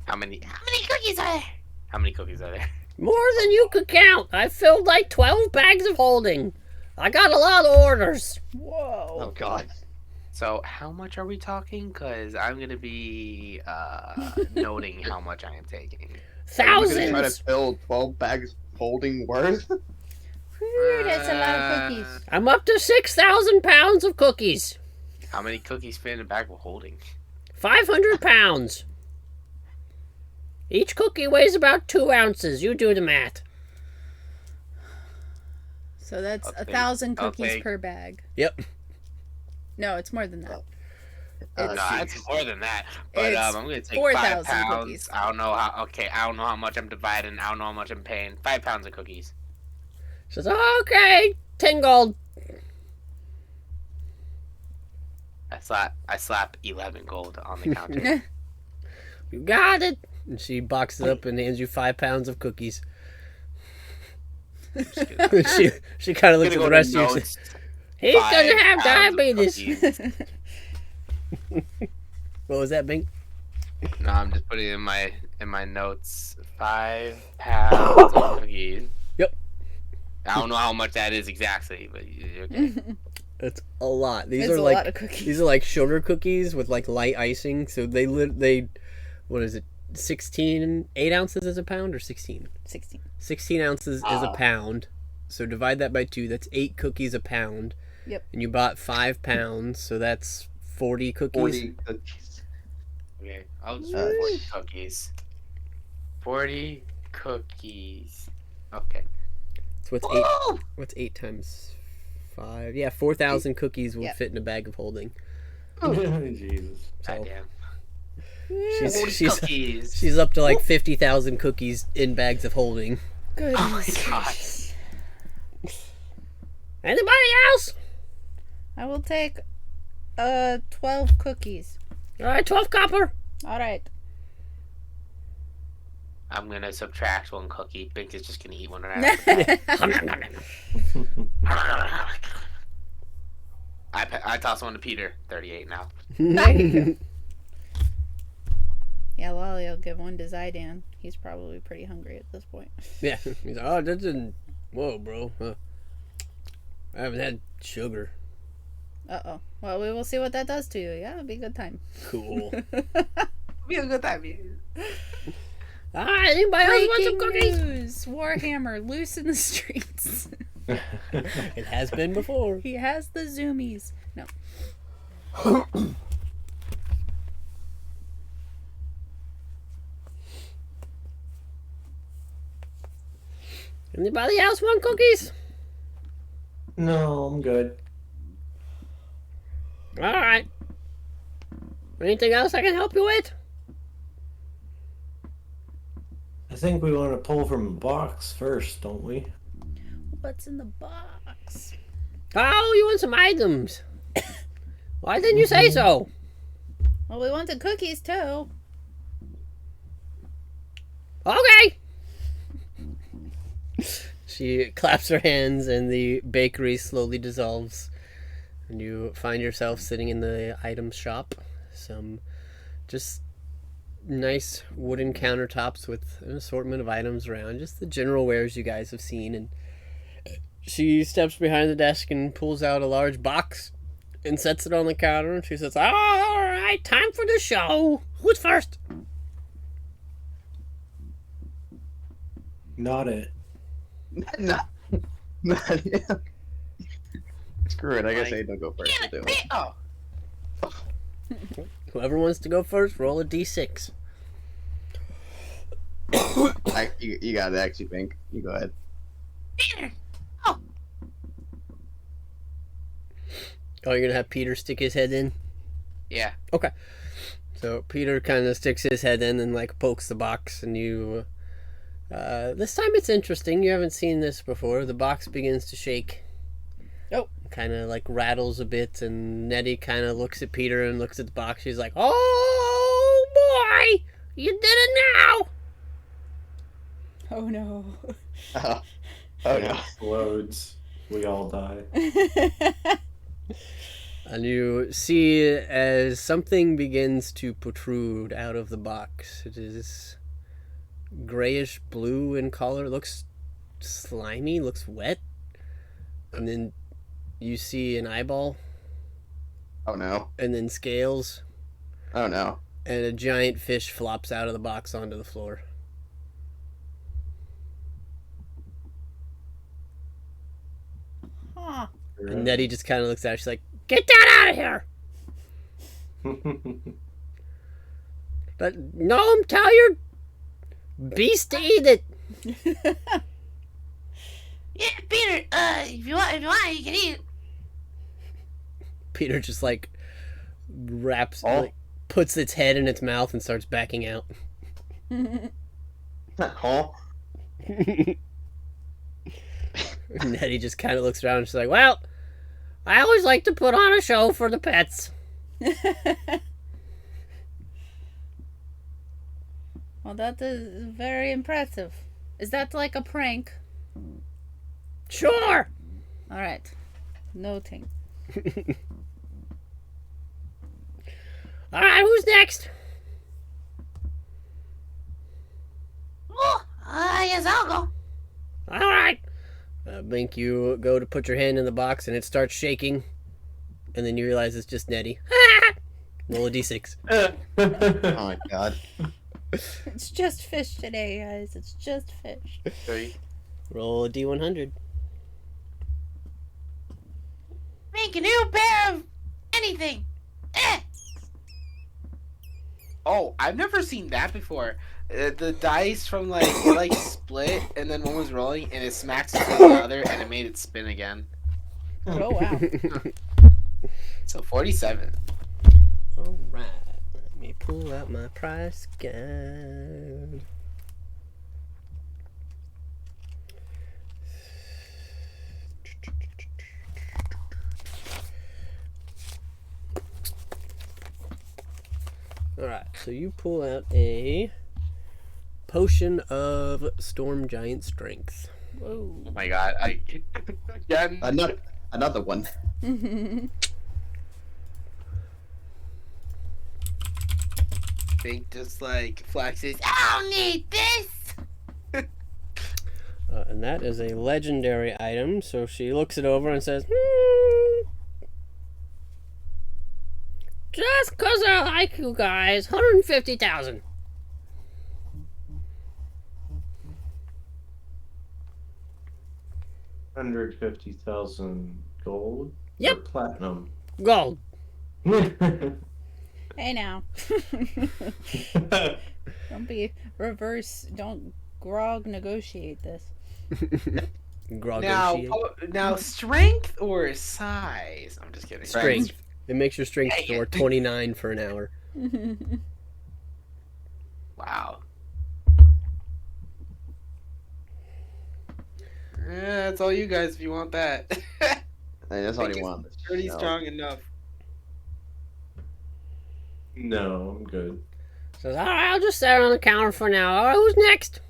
How many cookies are there? How many cookies are there? More than you could count. I filled like 12 bags of holding. I got a lot of orders. Whoa. Oh god. So how much are we talking? Cause I'm gonna be noting how much I am taking. We're gonna try Thousands. to fill 12 bags holding worth? Whew, that's a lot of cookies. I'm up to 6,000 pounds of cookies. How many cookies fit in a bag of holding? 500 pounds. Each cookie weighs about 2 ounces. You do the math. So that's I'll 1,000 I'll cookies take- per bag. Yep. No, it's more than that. No, it's more than that. But It's I'm gonna take 4,000 5 pounds. cookies. I don't know how. Okay, I don't know how much I'm dividing. I don't know how much I'm paying. 5 pounds of cookies. She says, okay, 10 gold. I slap 11 gold on the counter. You got it. And she boxes it up and hands you 5 pounds of cookies. she kind of looks at the rest of you. He's gonna have diabetes. What was that, Bing? No, I'm just putting it in my notes. 5 pounds of cookies. Yep. I don't know how much that is exactly, but okay. That's a lot. These It's are a like lot of cookies. these are like sugar cookies with like light icing. So they what is it? 8 ounces is a pound or 16? 16. 16 ounces is a pound. So divide that by 2. That's 8 cookies a pound. Yep. And you bought 5 pounds, so that's 40 cookies. 40 cookies. Okay, I'll just 40 cookies. 40 cookies. Okay. So what's 8 times 5? Yeah, 4,000 cookies will Yep. fit in a bag of holding. Jesus. So Goddamn. she's Cookies. she's up to like 50,000 cookies in bags of holding. Goodness. Oh my God. gracious. Anybody else? I will take 12 cookies. All right, 12 copper. All right. I'm gonna subtract 1 cookie. Bink is just gonna eat one right I toss one to Peter. 38 now. There you go. Yeah, Lolly will give one to Zydan. He's probably pretty hungry at this point. Yeah. He's like, oh, that didn't. Whoa, bro. I haven't had sugar. Uh-oh. Well, we will see what that does to you. Yeah, it'll be a good time. Cool. Be a good time. All right, anybody else want some Breaking cookies? news! Warhammer loose in the streets. It has been before. He has the zoomies. No. Anybody else want cookies? No, I'm good. All right. Anything else I can help you with? I think we want to pull from a box first, don't we? What's in the box? Oh, you want some items? Why didn't you say so? Well, we wanted cookies too. Okay. She claps her hands and the bakery slowly dissolves. And you find yourself sitting in the item shop. Some just nice wooden countertops with an assortment of items around. Just the general wares you guys have seen. And she steps behind the desk and pulls out a large box and sets it on the counter. And she says, All right, time for the show. Who's first? Not it. No. Yeah. Screw it. I guess Aiden will go first. We'll do it. Oh. whoever wants to go first, roll a d6. You got it, actually, Pink. You go ahead. Oh, you're going to have Peter stick his head in? Yeah. Okay. So Peter kind of sticks his head in and like pokes the box, and you. This time it's interesting. You haven't seen this before. The box begins to shake. Oh. Kind of like rattles a bit, and Nettie kind of looks at Peter and looks at the box. She's like, "Oh boy, you did it now!" Oh no. Oh no. Explodes. We all die. And you see as something begins to protrude out of the box. It is grayish blue in color. Looks slimy, looks wet. And then you see an eyeball, Oh no. and then scales, Oh no. and a giant fish flops out of the box onto the floor. Huh. And Nettie just kind of looks at her. She's like, "Get that out of here!" But Gnome, tell your Beast to eat it. Yeah, Peter. If you want, you can eat it. Peter just like wraps, Oh. like, puts its head in its mouth and starts backing out. Huh? Nettie just kind of looks around and she's like, well, I always like to put on a show for the pets. Well, that is very impressive. Is that like a prank? Sure. All right. Noting. All right, who's next? Oh, I guess I'll go. All right. Blink, you go to put your hand in the box and it starts shaking. And then you realize it's just Nettie. Roll a d6. Oh my god. It's just fish today, guys. It's just fish. 3. Roll a d100. Make a new pair of anything. Eh. Oh, I've never seen that before. The dice from like it like split, and then one was rolling, and it smacked into the other, and it made it spin again. Oh wow. So 47. All right. Let me pull out my price guide. All right. So you pull out a potion of storm giant strength. Whoa. Oh my god! I again. Another one. Bink just like flexes. I don't need this. And that is a legendary item. So she looks it over and says, Just 'cause I like you guys, 150,000. $150,000 gold. Yep. Or platinum. Gold. Hey now. Don't be reverse. Don't grog negotiate this. Grogotiate. Now strength or size? I'm just kidding. Strength. It makes your strength Dang score it. 29 for an hour. Wow. That's all you guys if you want that. That's all you want. Pretty No. strong enough. No, I'm good. Says, all right, I'll just sit on the counter for now. All right, who's next?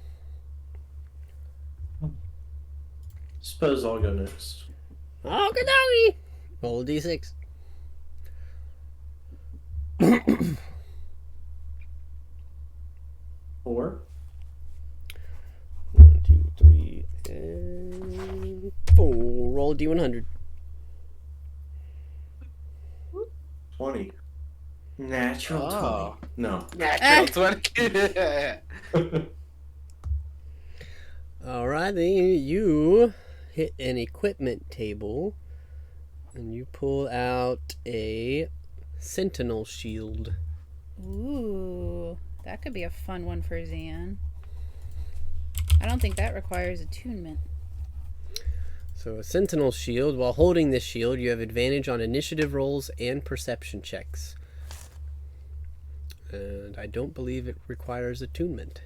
Suppose I'll go next. Okie dokie. Roll a d6. 4. 1, 2, 3, and 4. Roll a d100. 20. Natural 20. No. Natural 20. Alright, then you hit an equipment table and you pull out a sentinel shield. Ooh, that could be a fun one for Zan. I don't think that requires attunement. So, a sentinel shield, while holding this shield, you have advantage on initiative rolls and perception checks. And I don't believe it requires attunement.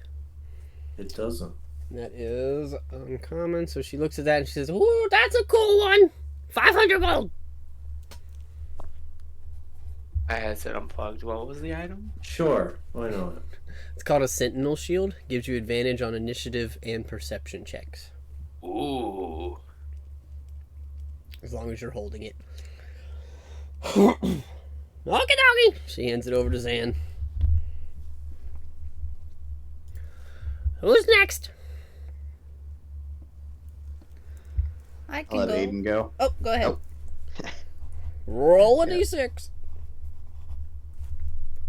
It doesn't. That is uncommon. So she looks at that and she says, Ooh, that's a cool one. 500 gold. I had said unplugged. What was the item? Sure. Why not? it's called a sentinel shield. Gives you advantage on initiative and perception checks. Ooh. As long as you're holding it. Okie dokie. She hands it over to Zan. Who's next? I I'll can let go. Aiden go. Oh, go ahead. Oh. Roll a Yeah. d6.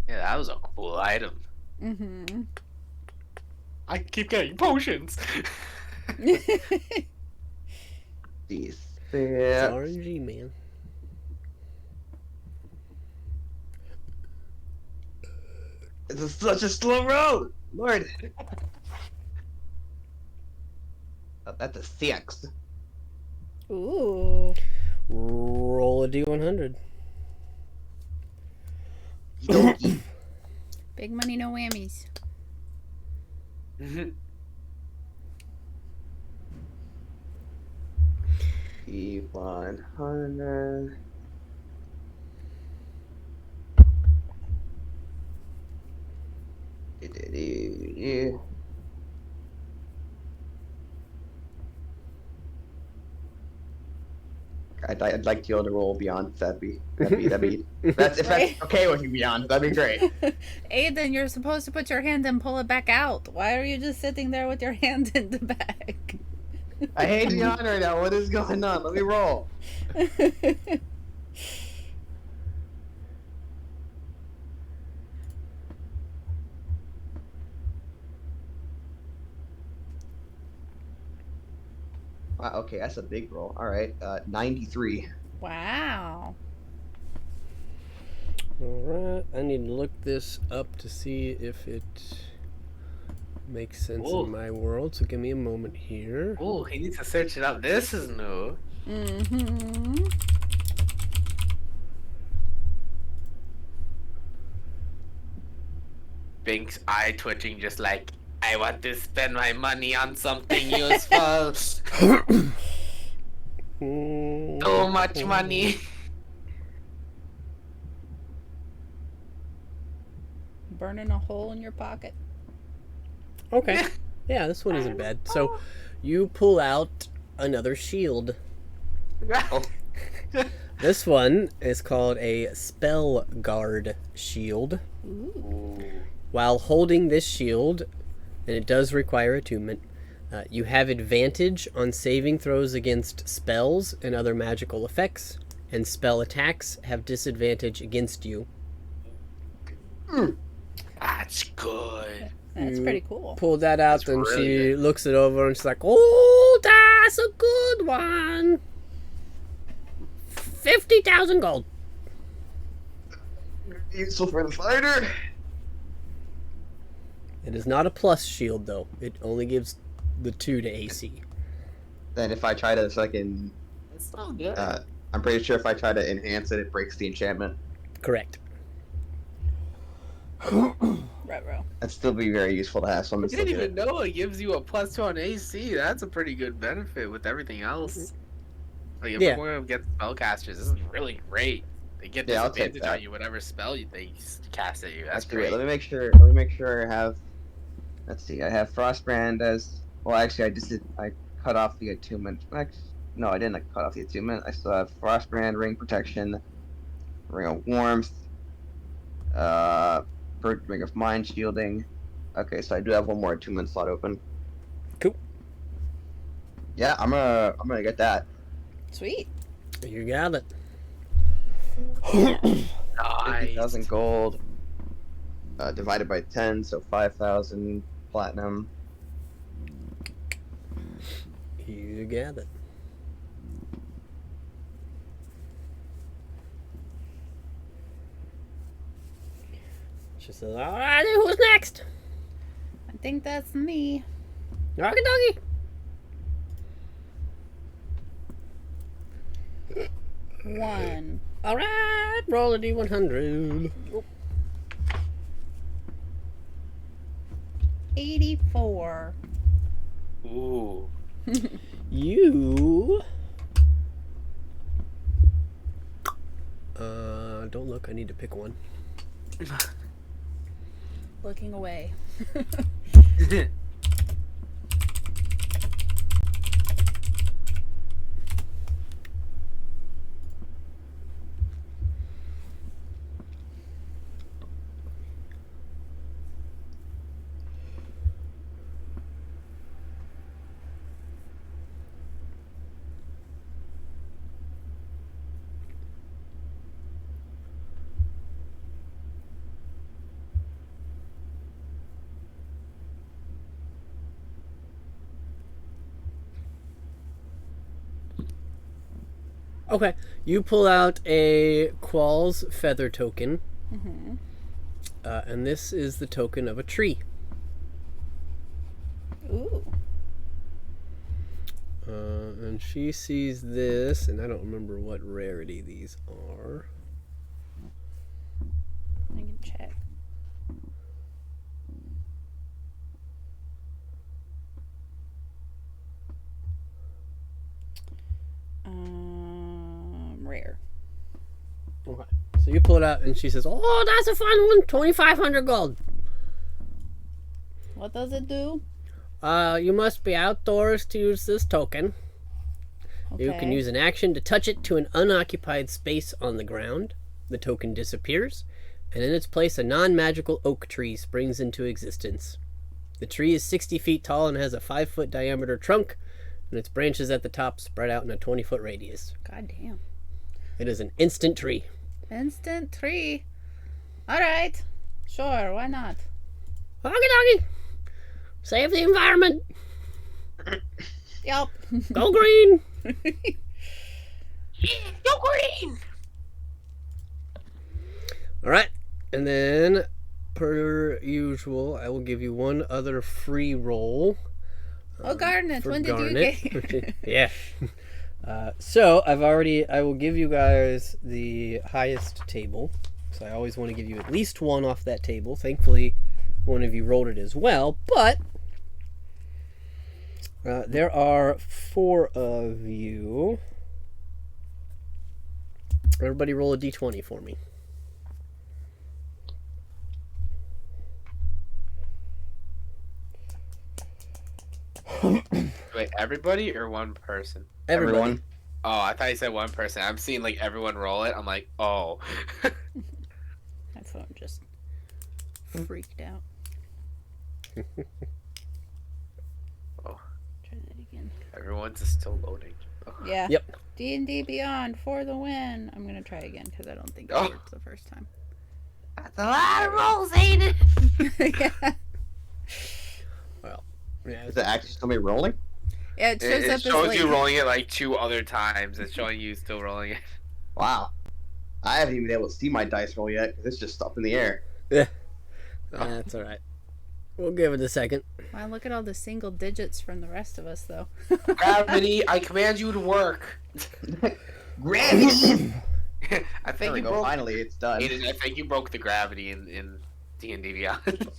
Yeah, that was a cool item. Mm-hmm. I keep getting potions. Jeez. It's Yeah. RNG, man. This is such a slow road. Lord. That's a 6. Ooh. Roll a d100. Donkey. Big money, no whammies. D100. I'd like you to roll beyond. That's if that's okay with you, beyond. That'd be great. Aiden, you're supposed to put your hand and pull it back out. Why are you just sitting there with your hand in the bag? I hate beyond right now. What is going on? Let me roll. Wow, okay, that's a big roll. All right, 93. Wow. Alright, I need to look this up to see if it makes sense Whoa. in my world, so give me a moment here. Oh, he needs to search it up. This is new. Mm-hmm. Bink's eye twitching, just like, I want to spend my money on something useful. Too much money. Burning a hole in your pocket. Okay. Yeah, this one isn't bad. So, you pull out another shield. This one is called a Spell Guard shield. While holding this shield, and it does require attunement, you have advantage on saving throws against spells and other magical effects, and spell attacks have disadvantage against you. That's good. That's You pretty cool. Pull that out, That's and really she good. looks it over, and she's like, "Oh, that's a good one. 50,000 gold." Useful for the fighter. It is not a plus shield, though. It only gives the 2 to AC. Then if I try to fucking, It's so good. I'm pretty sure if I try to enhance it, it breaks the enchantment. Correct. Ruh-roh. That'd still be very useful to have. So I'm I gonna still didn't do even it. know it gives you a +2 on AC. That's a pretty good benefit with everything else. Like if Yeah. we're gonna get spellcasters, this is really great. They get Yeah, I'll take disadvantage that. on you, whatever spell they cast at you. That's Actually, wait, great. let me make sure I have. Let's see. I have Frostbrand as. Well, actually, I cut off the attunement. No, I didn't cut off the attunement. I still have Frostbrand, Ring Protection, Ring of Warmth, Ring of Mind Shielding. Okay, so I do have one more attunement slot open. Cool. Yeah, I'm gonna get that. Sweet. You got it. Nice. 50,000 gold. Divided by 10, so 5,000 platinum. You got it. She says, "Alright, who's next?" I think that's me. Okie dokie. One. Alright, roll a d100. 84. Ooh. You. Don't look, I need to pick one. Looking away. Okay, you pull out a Qualls feather token, and this is the token of a tree. Ooh. And she sees this, and I don't remember what rarity these are. I can check. Rare. Okay. So you pull it out, and she says, "Oh, that's a fun one. 2,500 gold. What does it do? You must be outdoors to use this token. Okay. You can use an action to touch it to an unoccupied space on the ground. The token disappears, and in its place, a non-magical oak tree springs into existence. The tree is 60 feet tall and has a 5-foot diameter trunk, and its branches at the top spread out in a 20-foot radius. God damn. It is an instant tree. Instant tree. Alright. Sure, why not? Okie dokie. Save the environment. Yup. Go green. Go green! All right, and then, per usual, I will give you one other free roll. Oh, Garnet, for when did Garnet. you get... Yeah. So I will give you guys the highest table. So I always want to give you at least one off that table. Thankfully, one of you rolled it as well. But there are 4 of you. Everybody roll a d20 for me. Wait, everybody or one person? Everybody. Everyone. Oh, I thought you said one person. I'm seeing like everyone roll it. I'm like, oh. My phone just freaked out. Oh. Try that again. Everyone's still loading. Oh. Yeah. Yep. D&D Beyond for the win. I'm gonna try again because I don't think it Oh. worked the first time. That's a lot of rolls, ain't it? Yeah. Yeah, Is it actually still me rolling? Yeah, it shows It up as shows like... you rolling it like 2 other times. It's showing you still rolling it. Wow. I haven't even been able to see my dice roll yet because it's just up in the air. that's all right. We'll give it a second. Wow, look at all the single digits from the rest of us, though. Gravity, I command you to work. Gravity! I There think we you go. broke. Finally, it's done. Aiden, I think you broke the gravity in D&D Beyond.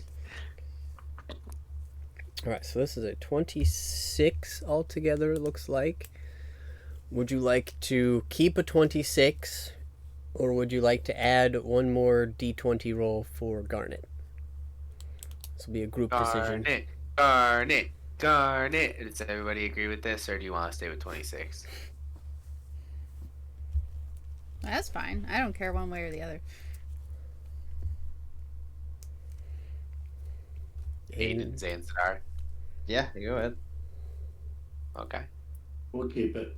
All right, so this is a 26 altogether, it looks like. Would you like to keep a 26, or would you like to add one more d20 roll for Garnet? This will be a group decision. Garnet. Does everybody agree with this, or do you want to stay with 26? That's fine. I don't care one way or the other. Aiden, Zanzibar. Yeah, you go ahead. Okay. We'll keep it.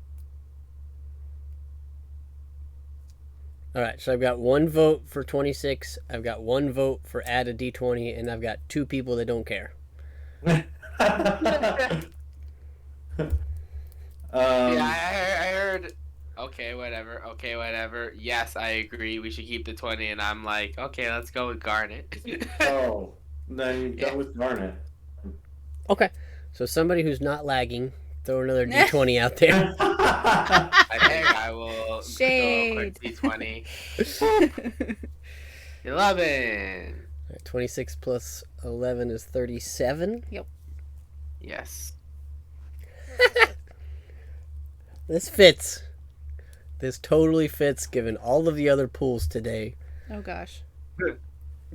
All right, so I've got 1 vote for 26, I've got 1 vote for add a d20, and I've got 2 people that don't care. Yeah, I heard. Okay, whatever. Yes, I agree. We should keep the 20, and I'm like, okay, let's go with Garnet. Oh, then go with Garnet. Okay, so somebody who's not lagging, throw another d20 out there. I think I will Shade. throw a quick D20. 11. All right, 26 plus 11 is 37. Yes. This fits. This totally fits given all of the other pools today. Oh, gosh.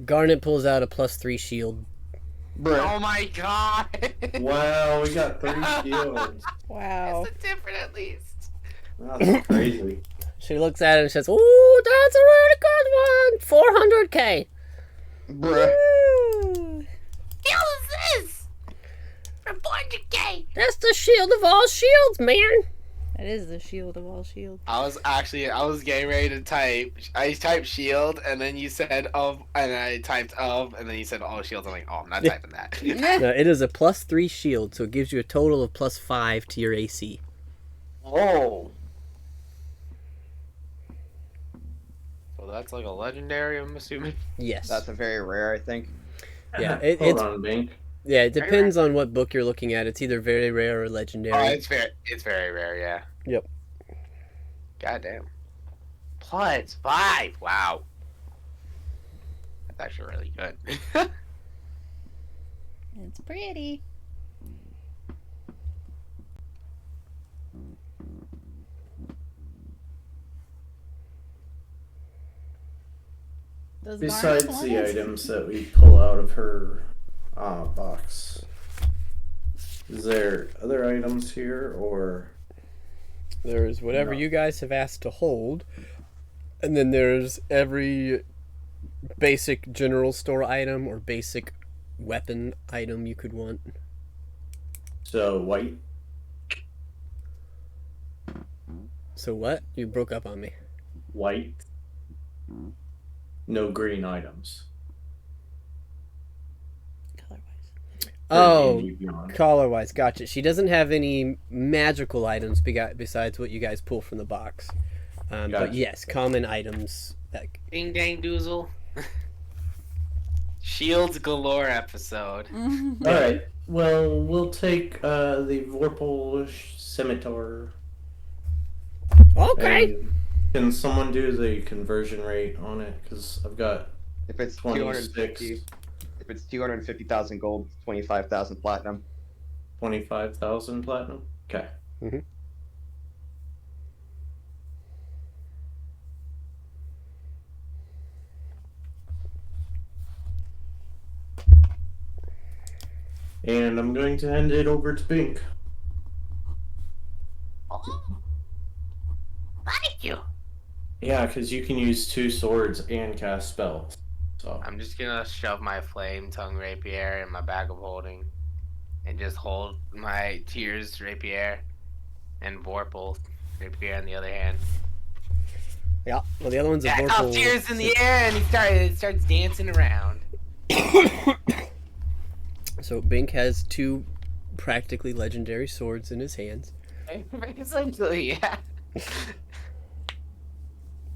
Garnet pulls out a +3 shield. Oh my god. Wow, we got 3 shields. Wow. It's a different at least. That's crazy. She looks at it and says, "Ooh, that's a really good one. 400k." Bruh. Woo. Hell is this? For 400k! That's the shield of all shields, man. That is the shield of all shields. I was getting ready to type. I typed shield, and then you said of, and I typed of, and then you said all shields. I'm like, oh, I'm not typing that. No, it is a +3 shield, so it gives you a total of +5 to your AC. Oh. So that's like a legendary, I'm assuming. Yes. That's a very rare, I think. Yeah, Hold on, Bink. Yeah, it depends on what book you're looking at. It's either very rare or legendary. Oh, it's very rare, yeah. Yep. Goddamn. Plus 5. Wow. That's actually really good. It's pretty. Those Besides varnish the ones? items that we pull out of her box, is there other items here, or There's whatever No. you guys have asked to hold, and then there's every basic general store item or basic weapon item you could want. so white? So what? You broke up on me. White. No green items. Color-wise. Oh, D&D Beyond. color wise, gotcha. She doesn't have any magical items besides what you guys pull from the box. But Gotcha. yes, common items. Ding dang doozle. Shields galore episode. Mhm. All right. Well, we'll take the Vorpal Scimitar. Okay. And can someone do the conversion rate on it? Because I've got If it's 26. 250, if it's 250,000 gold, 25,000 platinum. 25,000 platinum. Okay. Mhm. And I'm going to hand it over to Bink. Thank you. Yeah, because you can use 2 swords and cast spells. So I'm just gonna shove my flame tongue rapier in my bag of holding and just hold my tears rapier and Vorpal rapier in the other hand. Yeah. Well, the other one's a Yeah, Vorpal. tears in the air and he starts dancing around. So Bink has 2 practically legendary swords in his hands. Essentially, yeah.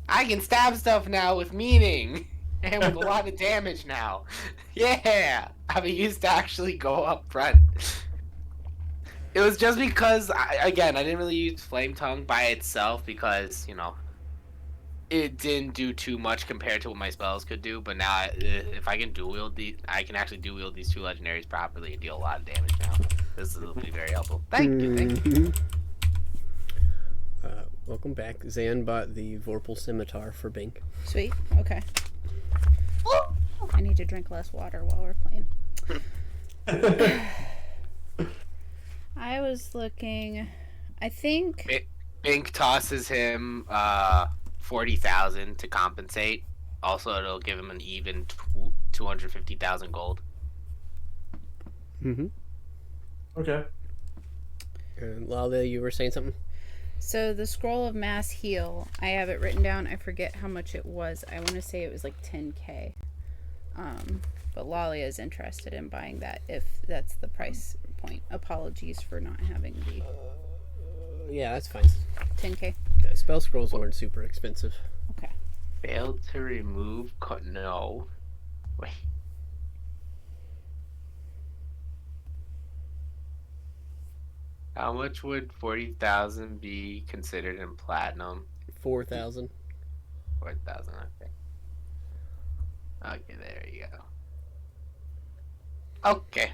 I can stab stuff now with meaning and with a lot of damage now. Yeah, I used to actually go up front. It was just because, I didn't really use Flame Tongue by itself because, it didn't do too much compared to what my spells could do. But now, if I can dual wield I can actually dual wield these 2 legendaries properly and deal a lot of damage now. This will be very helpful. Thank you. Mhm. Welcome back. Zan bought the Vorpal Scimitar for Bink. Sweet. Okay. I need to drink less water while we're playing. I was looking. I think. Bink tosses him 40,000 to compensate. Also, it'll give him an even 250,000 gold. Mm-hmm. okay. And Lala, you were saying something? So the scroll of mass heal, I have it written down. I forget how much it was. I want to say it was like 10k. But Lalia is interested in buying that if that's the price point. Apologies for not having the Yeah, that's fine. 10k. Yeah, spell scrolls weren't super expensive. Okay. Failed to remove. No. Wait. How much would 40,000 be considered in platinum? 4,000. 4,000. Okay. Okay, there you go. Okay.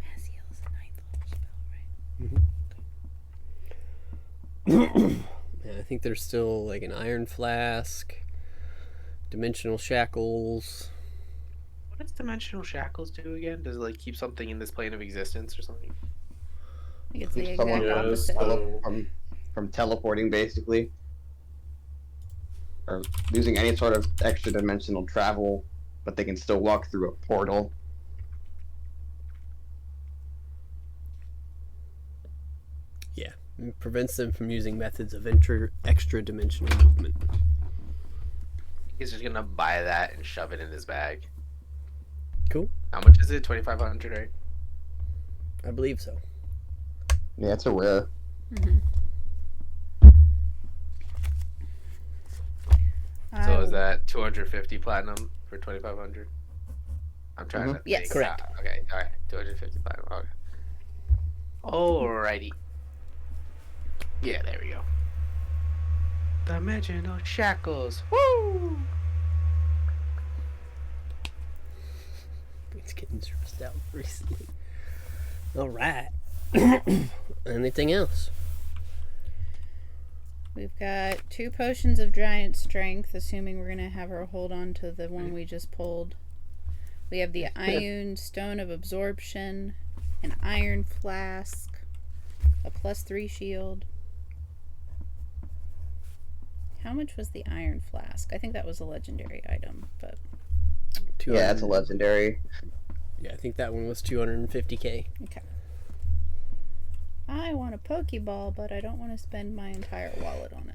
Mass heal is a 9th level spell, right? And I think there's still like an iron flask, dimensional shackles. What does dimensional shackles do again? Does it like keep something in this plane of existence or something? I think it's the Keep exact someone opposite. from teleporting, basically. Or using any sort of extra dimensional travel, but they can still walk through a portal. Yeah, it prevents them from using methods of extra dimensional movement. He's just gonna buy that and shove it in his bag. Cool. How much is it? 2,500, right? I believe so. Yeah, it's a rare. So is that 250 platinum for 2,500? I'm trying to Yes. think. Correct. Okay, alright. 255. Okay. Alrighty. Yeah, there we go. Dimensional shackles. Woo! It's getting stressed out recently. All right. Anything else? We've got 2 potions of giant strength, assuming we're gonna have her hold on to the one we just pulled. We have the iron stone of absorption, an iron flask, a +3 shield. How much was the iron flask? I think that was a legendary item, but Yeah, it's a legendary. Yeah, I think that one was 250k. okay. I want a Pokeball, but I don't want to spend my entire wallet on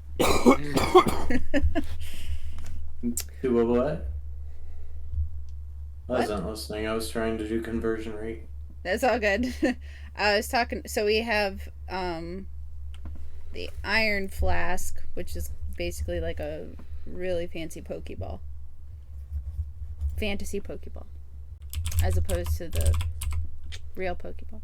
it. Do a what? I What? wasn't listening. I was trying to do conversion rate. That's all good. I was talking. So we have the iron flask, which is basically like a really fancy Pokeball, fantasy Pokeball, as opposed to the real Pokeball.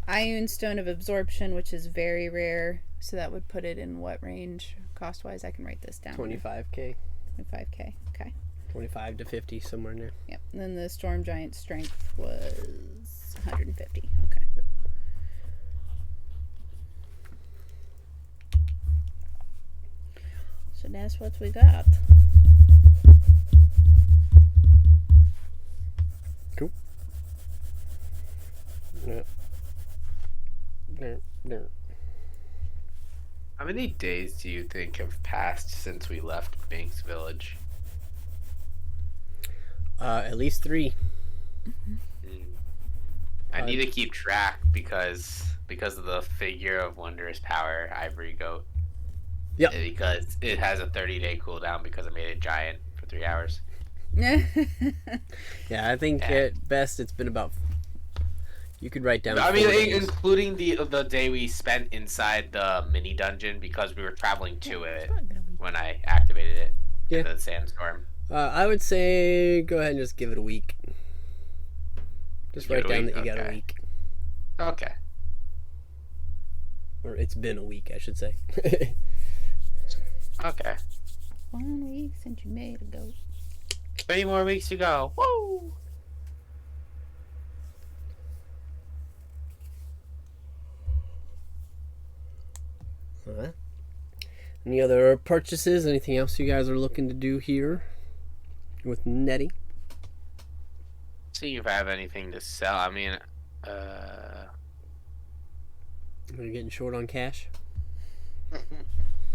Iron stone of absorption, which is very rare. So that would put it in what range cost wise? I can write this down. 25k. 25k. Okay. 25 to 50, somewhere in there. Yep. And then the storm giant strength was 150. Okay. So that's what we got. Cool. Yeah. There. How many days do you think have passed since we left Bink's village? At least 3. I need to keep track because of the figure of wondrous power, Ivory Goat. Yep. Because it has a 30-day cooldown because I made it giant for 3 hours. Yeah, I think at best it's been about. You could write down. I mean, 4 days. including the day we spent inside the mini dungeon because we were traveling to it when I activated it. Yeah. The sandstorm. I would say go ahead and just give it a week. Just Give it write a down week? that you got a Okay. week. Okay. Or it's been a week, I should say. Okay. 1 week since you made a goat. 3 more weeks to go. Woo! Alright. Any other purchases? Anything else you guys are looking to do here with Nettie? See if I have anything to sell. I mean, Are you getting short on cash?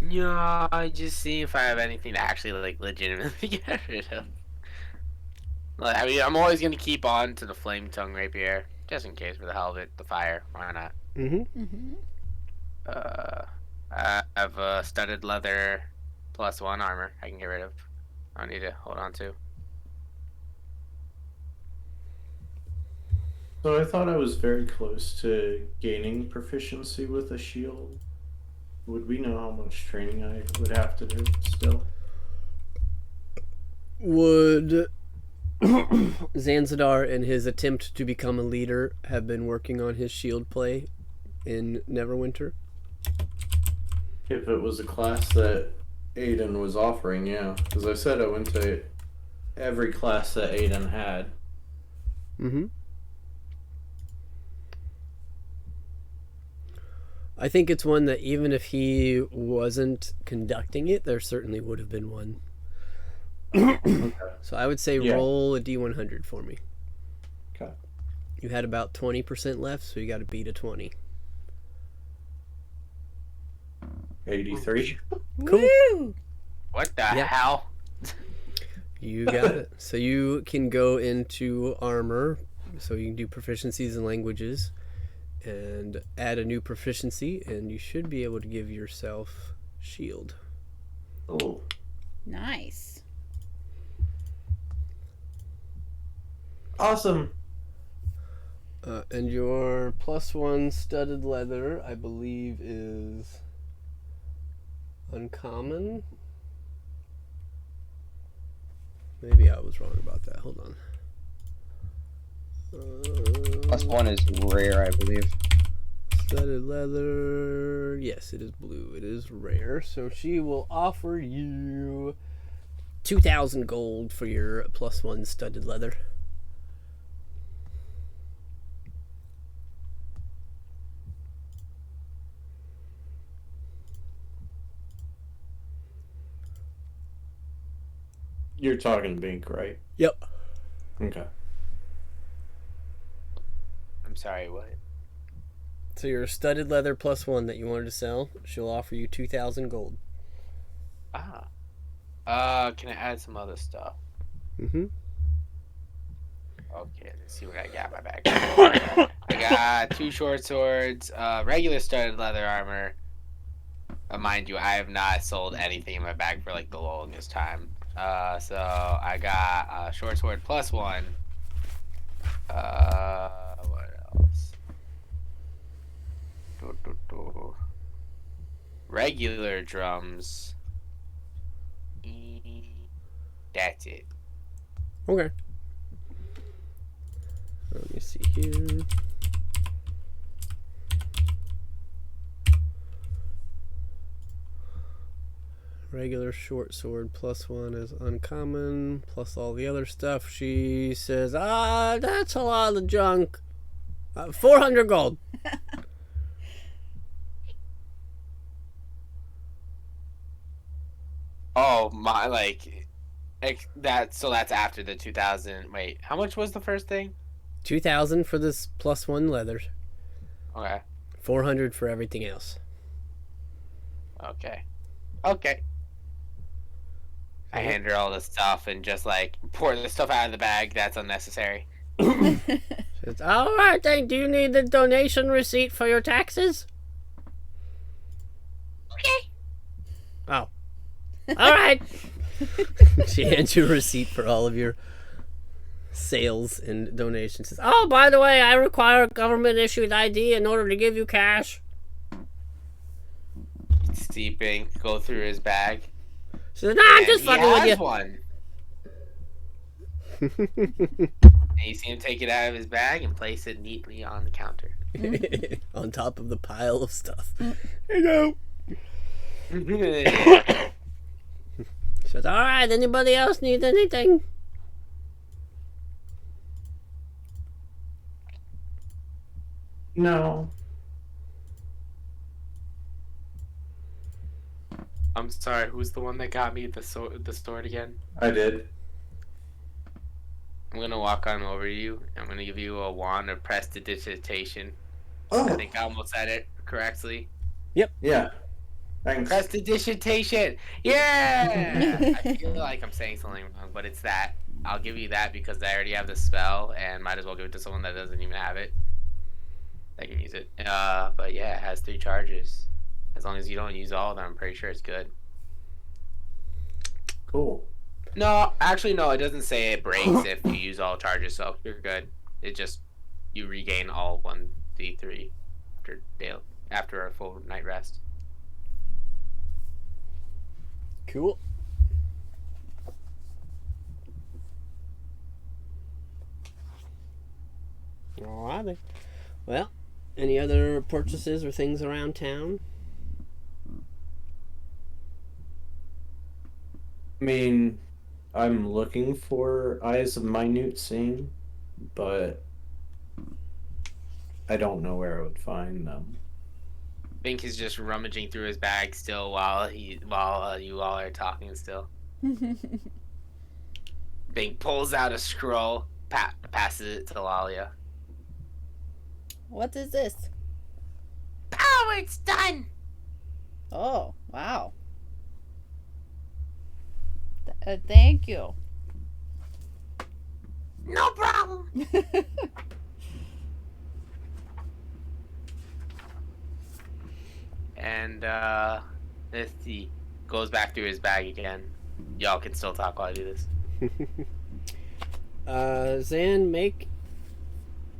no, I just see if I have anything to actually like legitimately get rid of. Like, I mean, I'm always gonna keep on to the flame tongue rapier, just in case for the hell of it. The fire, why not? Mm-hmm. I have a studded leather +1 armor I can get rid of. I don't need to hold on to. So I thought I was very close to gaining proficiency with a shield. Would we know how much training I would have to do still? Would Zanzadar, in his attempt to become a leader, have been working on his shield play in Neverwinter? If it was a class that Aiden was offering, yeah. Because I said I went to every class that Aiden had. Mm-hmm. I think it's one that even if he wasn't conducting it, there certainly would have been one. So I would say Yeah. roll a D100 for me. Okay. You had about 20% left, so you got to beat a 20. 83. Cool. Woo! What the Yeah. hell? You got it. So you can go into armor, so you can do proficiencies in languages, and add a new proficiency, and you should be able to give yourself shield. Oh. Nice. Awesome. And your +1 studded leather, I believe, is uncommon. Maybe I was wrong about that. Hold on. +1 is rare, I believe. Studded leather. Yes, it is blue. It is rare. So she will offer you 2,000 gold for your +1 studded leather. You're talking Bink, right? Yep. Okay. I'm sorry, what? So your studded leather +1 that you wanted to sell, she'll offer you 2,000 gold. Ah. Can I add some other stuff? Mm-hmm. Okay, let's see what I got in my bag. I got 2 short swords, regular studded leather armor. Mind you, I have not sold anything in my bag for like the longest time. So I got a short sword +1. What else? Regular drums. That's it. Okay. Let me see here. Regular short sword +1 is uncommon, plus all the other stuff. She says, that's a lot of junk. 400 gold. Oh my, like that. So that's after the 2,000. Wait, how much was the first thing? 2,000 for this +1 leather. Okay. 400 for everything else. Okay. Okay. I hand her all the stuff and just like pour the stuff out of the bag that's unnecessary. Says, all right then. Do you need the donation receipt for your taxes? Okay. Oh. All right. She hands you a receipt for all of your sales and donations. Says, oh, by the way, I require a government-issued ID in order to give you cash. Steeping, go through his bag. She says, nah, I'm And just he fucking with has you. one. And you see him take it out of his bag and place it neatly on the counter. On top of the pile of stuff. Here you go. She says, all right, anybody else need anything? No. I'm sorry, who's the one that got me the sword again? I did. I'm gonna walk on over to you. I'm gonna give you a wand of prestidigitation. Oh. I think I almost said it correctly. Yeah. Thanks. Prestidigitation! Yeah! I feel like I'm saying something wrong, but it's that. I'll give you that because I already have the spell and might as well give it to someone that doesn't even have it. That can use it. But yeah, it has 3 charges. As long as you don't use all of them, I'm pretty sure it's good. Cool. No, actually, no, it doesn't say it breaks if you use all charges, so you're good. It just, you regain all 1d3 after a full night rest. Cool. Alrighty. Well, any other purchases or things around town? I mean, I'm looking for Eyes of Minute Seeing, but I don't know where I would find them. Bink is just rummaging through his bag still while you all are talking still. Bink pulls out a scroll, passes it to Lalia. What is this? Oh, it's done. Oh, wow. Thank you. No problem. And let's see, goes back through his bag again. Y'all can still talk while I do this. Zan, make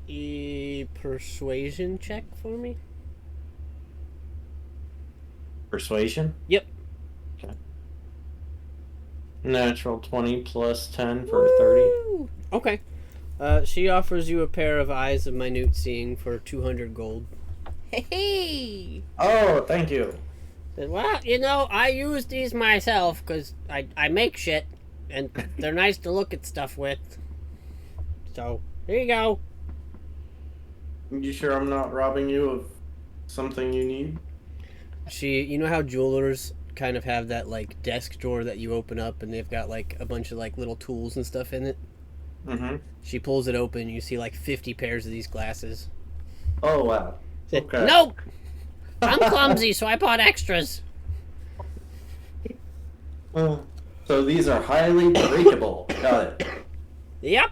a persuasion check for me. Persuasion? Yep. Okay. Natural 20 plus 10 for 30. Woo! Okay. She offers you a pair of eyes of minute seeing for 200 gold. Hey! Oh, thank you. Said, well, you know, I use these myself because I make shit and they're nice to look at stuff with. So, here you go. You sure I'm not robbing you of something you need? You know how jewelers kind of have that like desk drawer that you open up and they've got like a bunch of like little tools and stuff in it? Mm-hmm. She pulls it open, you see like 50 pairs of these glasses. Oh, wow. Said, Okay. nope. I'm clumsy, so I bought extras. So these are highly breakable. Got it. Yep.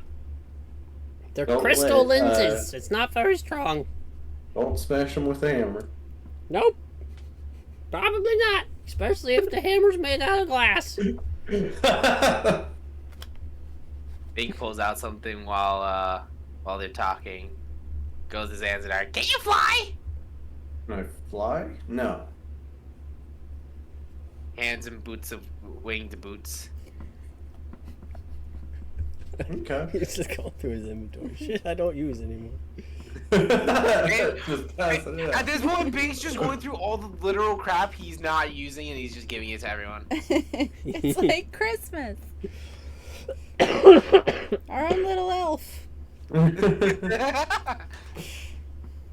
They're Don't crystal let, lenses. It's not very strong. Don't smash them with a hammer. Nope. Probably not. Especially if the hammer's made out of glass. Bink pulls out something while they're talking. Goes his hands in the air. Can you fly? Can I fly? No. Hands and boots of winged boots. Okay. He's just going through his inventory. Shit, I don't use anymore. Just pass it At out. this point, Bink's just going through all the literal crap he's not using, and he's just giving it to everyone. It's like Christmas. Our own little elf.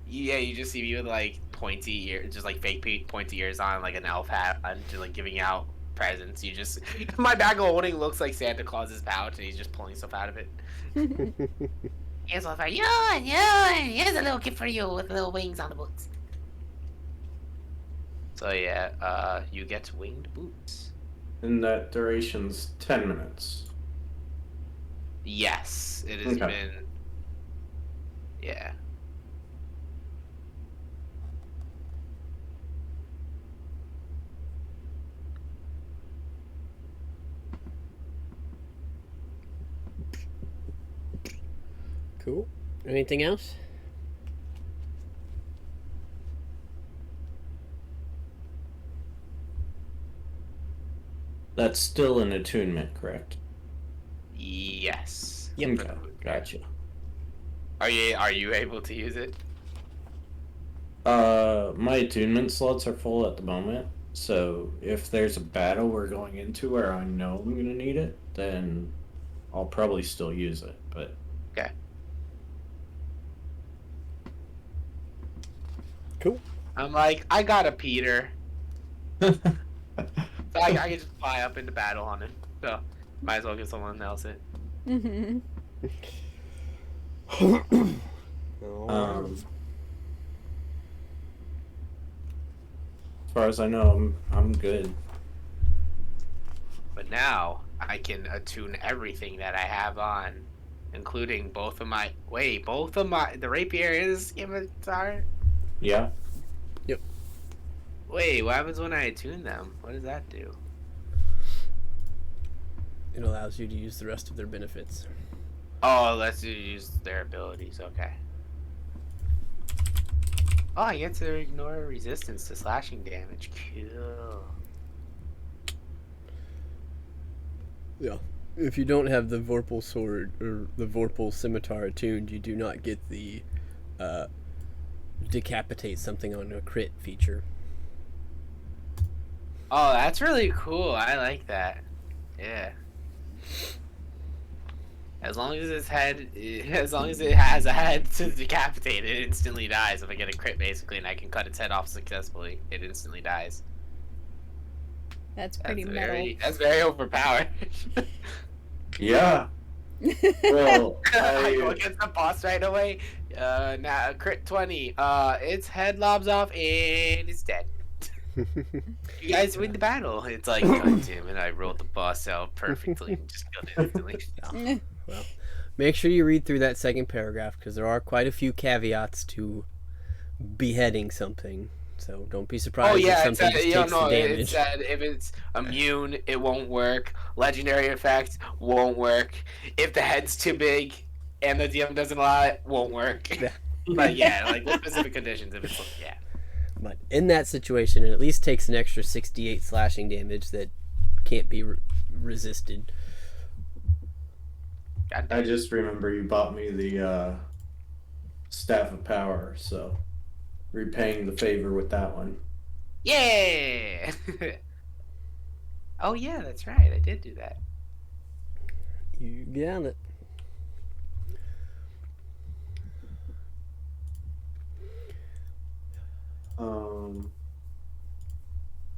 Yeah, you just see me with like pointy ears, just like fake pointy ears on, like an elf hat, and just like giving out presents. You just, my bag of holding looks like Santa Claus's pouch, and he's just pulling stuff out of it. Here's one for you, and you, and here's a little gift for you with little wings on the boots. So yeah, you get winged boots. And that duration's 10 minutes. Yes, it has Okay. been. Yeah. Cool. Anything else? That's still an attunement, correct? Yes. Yep. Okay, gotcha. Are you able to use it? My attunement slots are full at the moment, so if there's a battle we're going into where I know I'm gonna need it, then I'll probably still use it, but... Okay. Cool. I'm like, I got a Peter. So I can just fly up into battle on it. So might as well give someone else it. Mm-hmm. As far as I know, I'm good. But now I can attune everything that I have on, including both of my. Wait, the rapier is scimitar. Yeah. Wait, what happens when I attune them? What does that do? It allows you to use the rest of their benefits. Oh, let's use their abilities. Okay. Oh, I get to ignore resistance to slashing damage. Cool. Yeah. If you don't have the Vorpal sword or the Vorpal scimitar attuned, you do not get the decapitate something on a crit feature. Oh, that's really cool. I like that. Yeah. As long as it has a head to decapitate, it instantly dies. If I get a crit, basically, and I can cut its head off successfully, it instantly dies. That's pretty metal. That's very overpowered. Yeah. Well, I go I... against the boss right away. Now crit 20. Its head lobs off and it's dead. You guys win the battle. It's like, god damn it, I rolled the boss out perfectly and just killed it instantly. Well, make sure you read through that second paragraph because there are quite a few caveats to beheading something. So don't be surprised Oh if yeah, something just takes the it damage. said if it's immune, it won't work. Legendary effect won't work. If the head's too big and the DM doesn't allow it, won't work. Yeah. But yeah, like with specific conditions, if it's yeah. But in that situation, it at least takes an extra 68 slashing damage that can't be resisted. I just remember you bought me the Staff of Power, so repaying the favor with that one. Yeah. Oh yeah, that's right. I did do that. You got it.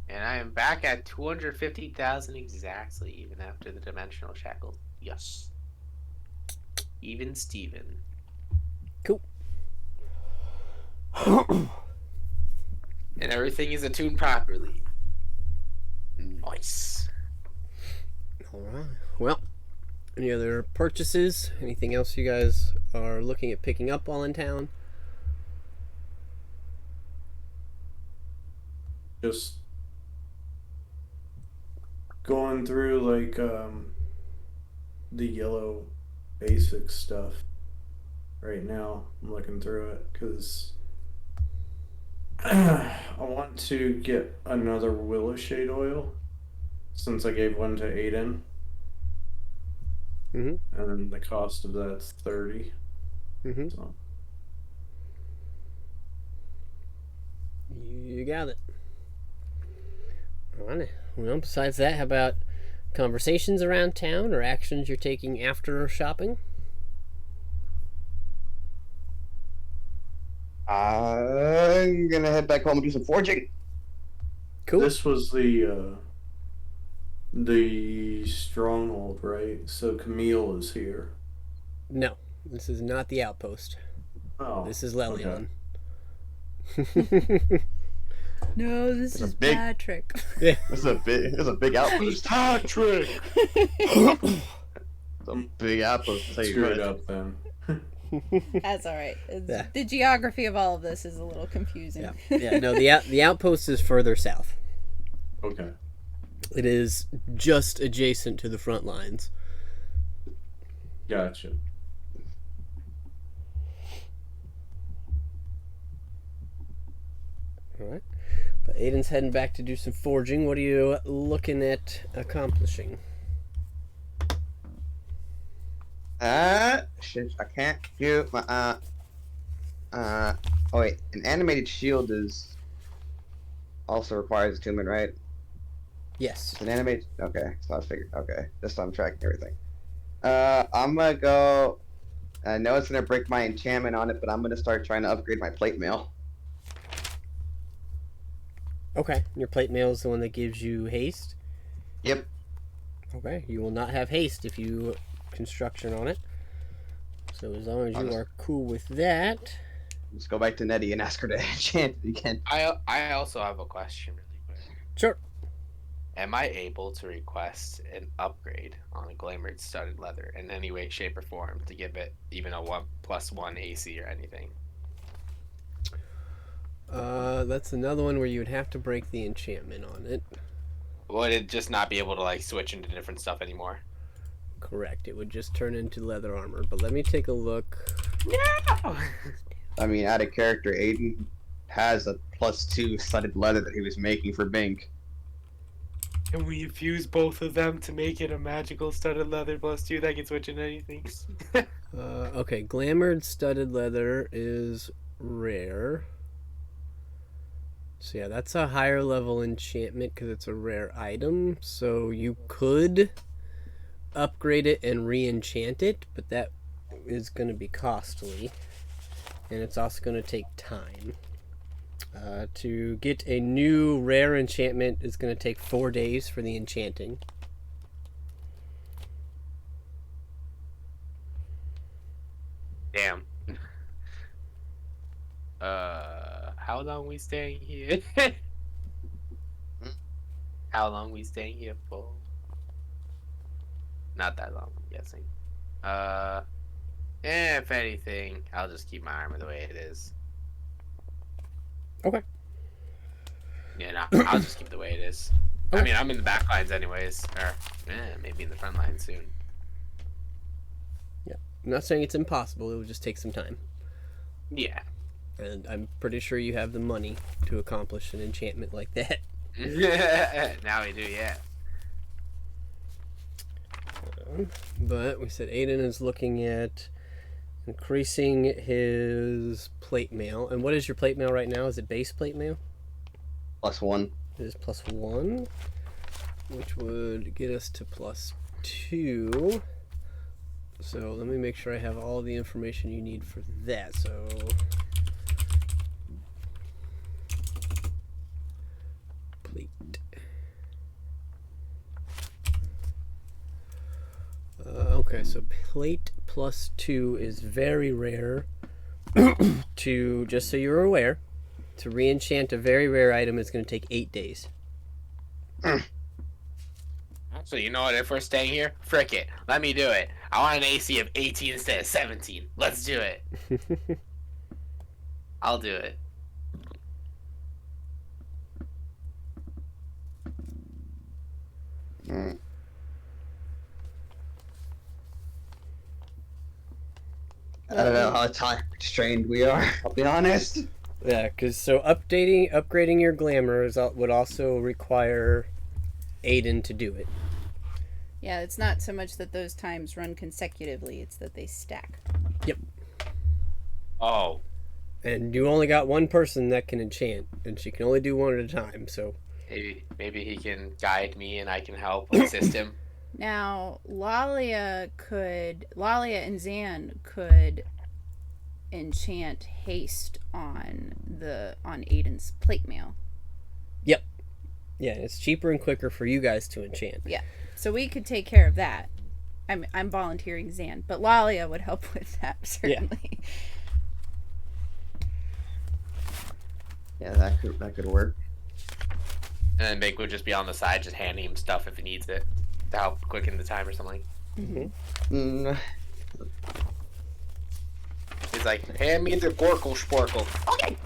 And I am back at 250,000 exactly, even after the dimensional shackle. Yes. Even Steven. Cool. And everything is attuned properly. Nice. All right. Well, any other purchases? Anything else you guys are looking at picking up while in town? Just going through like the yellow basic stuff right now. I'm looking through it because I want to get another Willow Shade oil since I gave one to Aiden. Mm-hmm. And the cost of that's 30. Mm-hmm. So. You got it. All right. Well, besides that, how about conversations around town or actions you're taking after shopping? I'm gonna head back home and do some forging. Cool. This was the stronghold, right? So Camille is here. No, this is not the outpost. Oh, This is Lelion. okay. No, this It's a is big- Patrick. This is a big outpost. Patrick. It's a big outpost. I'll tell you Screw what. it up then. That's all right. Yeah. The geography of all of this is a little confusing. Yeah. No, the outpost is further south. Okay. It is just adjacent to the front lines. Gotcha. All right. But Aiden's heading back to do some forging. What are you looking at accomplishing? Shit, I can't do my, oh wait, an animated shield is also requires attunement, right? Yes. It's an animated, okay, so I figured, okay, this time I'm tracking everything. I'm gonna go, I know it's gonna break my enchantment on it, but I'm gonna start trying to upgrade my plate mail. Okay. Your plate mail is the one that gives you haste. Yep. Okay. You will not have haste if you construction on it. So as long as you are cool with that. Let's go back to Nettie and ask her to enchant it again. I also have a question really quick. Sure. Am I able to request an upgrade on a Glamored studded leather in any way, shape, or form to give it even a 1+1 AC or anything? That's another one where you would have to break the enchantment on it. Would it just not be able to like switch into different stuff anymore? Correct. It would just turn into leather armor. But let me take a look. No. I mean, out of character, Aiden has a +2 studded leather that he was making for Bink. Can we fuse both of them to make it a magical studded leather +2 that can switch into anything? Okay, Glamored studded leather is rare. So yeah, that's a higher level enchantment because it's a rare item. So you could upgrade it and re-enchant it, but that is going to be costly. And it's also going to take time. To get a new rare enchantment is going to take 4 days for the enchanting. Damn. How long we staying here? How long we staying here for? Not that long, I'm guessing. If anything, I'll just keep my armor the way it is. Okay. Yeah, no, I'll just keep it the way it is. I mean, I'm in the back lines anyways, or maybe in the front lines soon. Yeah, I'm not saying it's impossible. It will just take some time. Yeah. And I'm pretty sure you have the money to accomplish an enchantment like that. Now we do, yeah. on. But we said Aiden is looking at increasing his plate mail. And what is your plate mail right now? Is it base plate mail? +1. It is +1, which would get us to +2. So let me make sure I have all the information you need for that. So plate. Okay, so plate +2 is very rare. To just so you're aware, to re-enchant a very rare item is going to take 8 days. So you know what? If we're staying here, frick it. Let me do it. I want an AC of 18 instead of 17. Let's do it. I'll do it. I don't know how time restrained we are, I'll be honest. Yeah, because so upgrading your glamour would also require Aiden to do it. Yeah, it's not so much that those times run consecutively, it's that they stack. Yep. Oh. And you only got one person that can enchant, and she can only do one at a time, so... Maybe he can guide me and I can help assist him. Now, Lalia and Zan could enchant haste on Aiden's plate mail. Yep. Yeah, it's cheaper and quicker for you guys to enchant. Yeah. So we could take care of that. I'm volunteering Zan, but Lalia would help with that, certainly. Yeah, that could work. And then Big would just be on the side, just handing him stuff if he needs it to help quicken the time or something. Mm-hmm. He's like, hand me the Gorkle Sporkle. Okay.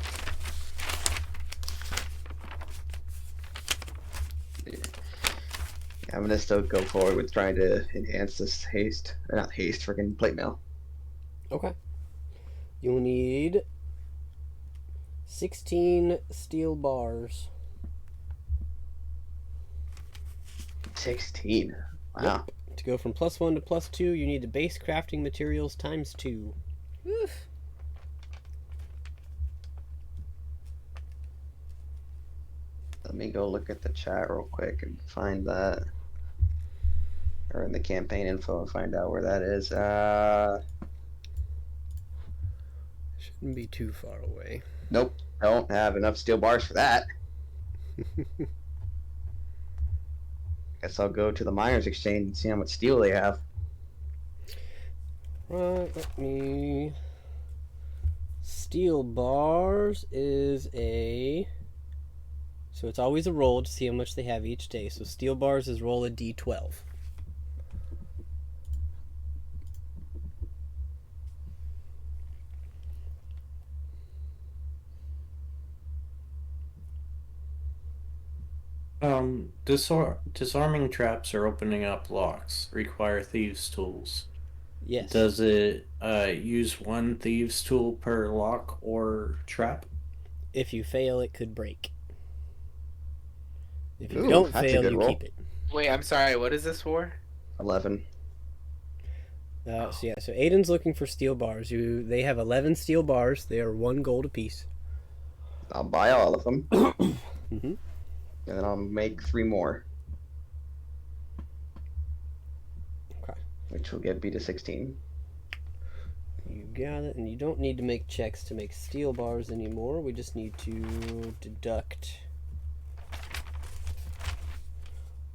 I'm gonna still go forward with trying to enhance this haste. Or not haste, freaking plate mail. Okay. You'll need 16 steel bars. 16. Wow. Yep. To go from +1 to +2, you need the base crafting materials ×2. Oof. Let me go look at the chat real quick and find that. Or in the campaign info and find out where that is. Shouldn't be too far away. Nope. Don't have enough steel bars for that. Guess I'll go to the miners exchange and see how much steel they have. Right, let me... Steel bars is a... So it's always a roll to see how much they have each day. So steel bars is roll a d12. Disarming traps or opening up locks require thieves' tools. Yes. Does it use one thieves' tool per lock or trap? If you fail, it could break. If you Ooh, don't that's a fail, good you roll. keep it. Wait, I'm sorry. What is this for? 11. So Aiden's looking for steel bars. They have 11 steel bars. They are 1 gold apiece. I'll buy all of them. Mm-hmm. And then I'll make 3 more. Okay. Which will get me to 16. You got it, and you don't need to make checks to make steel bars anymore. We just need to deduct.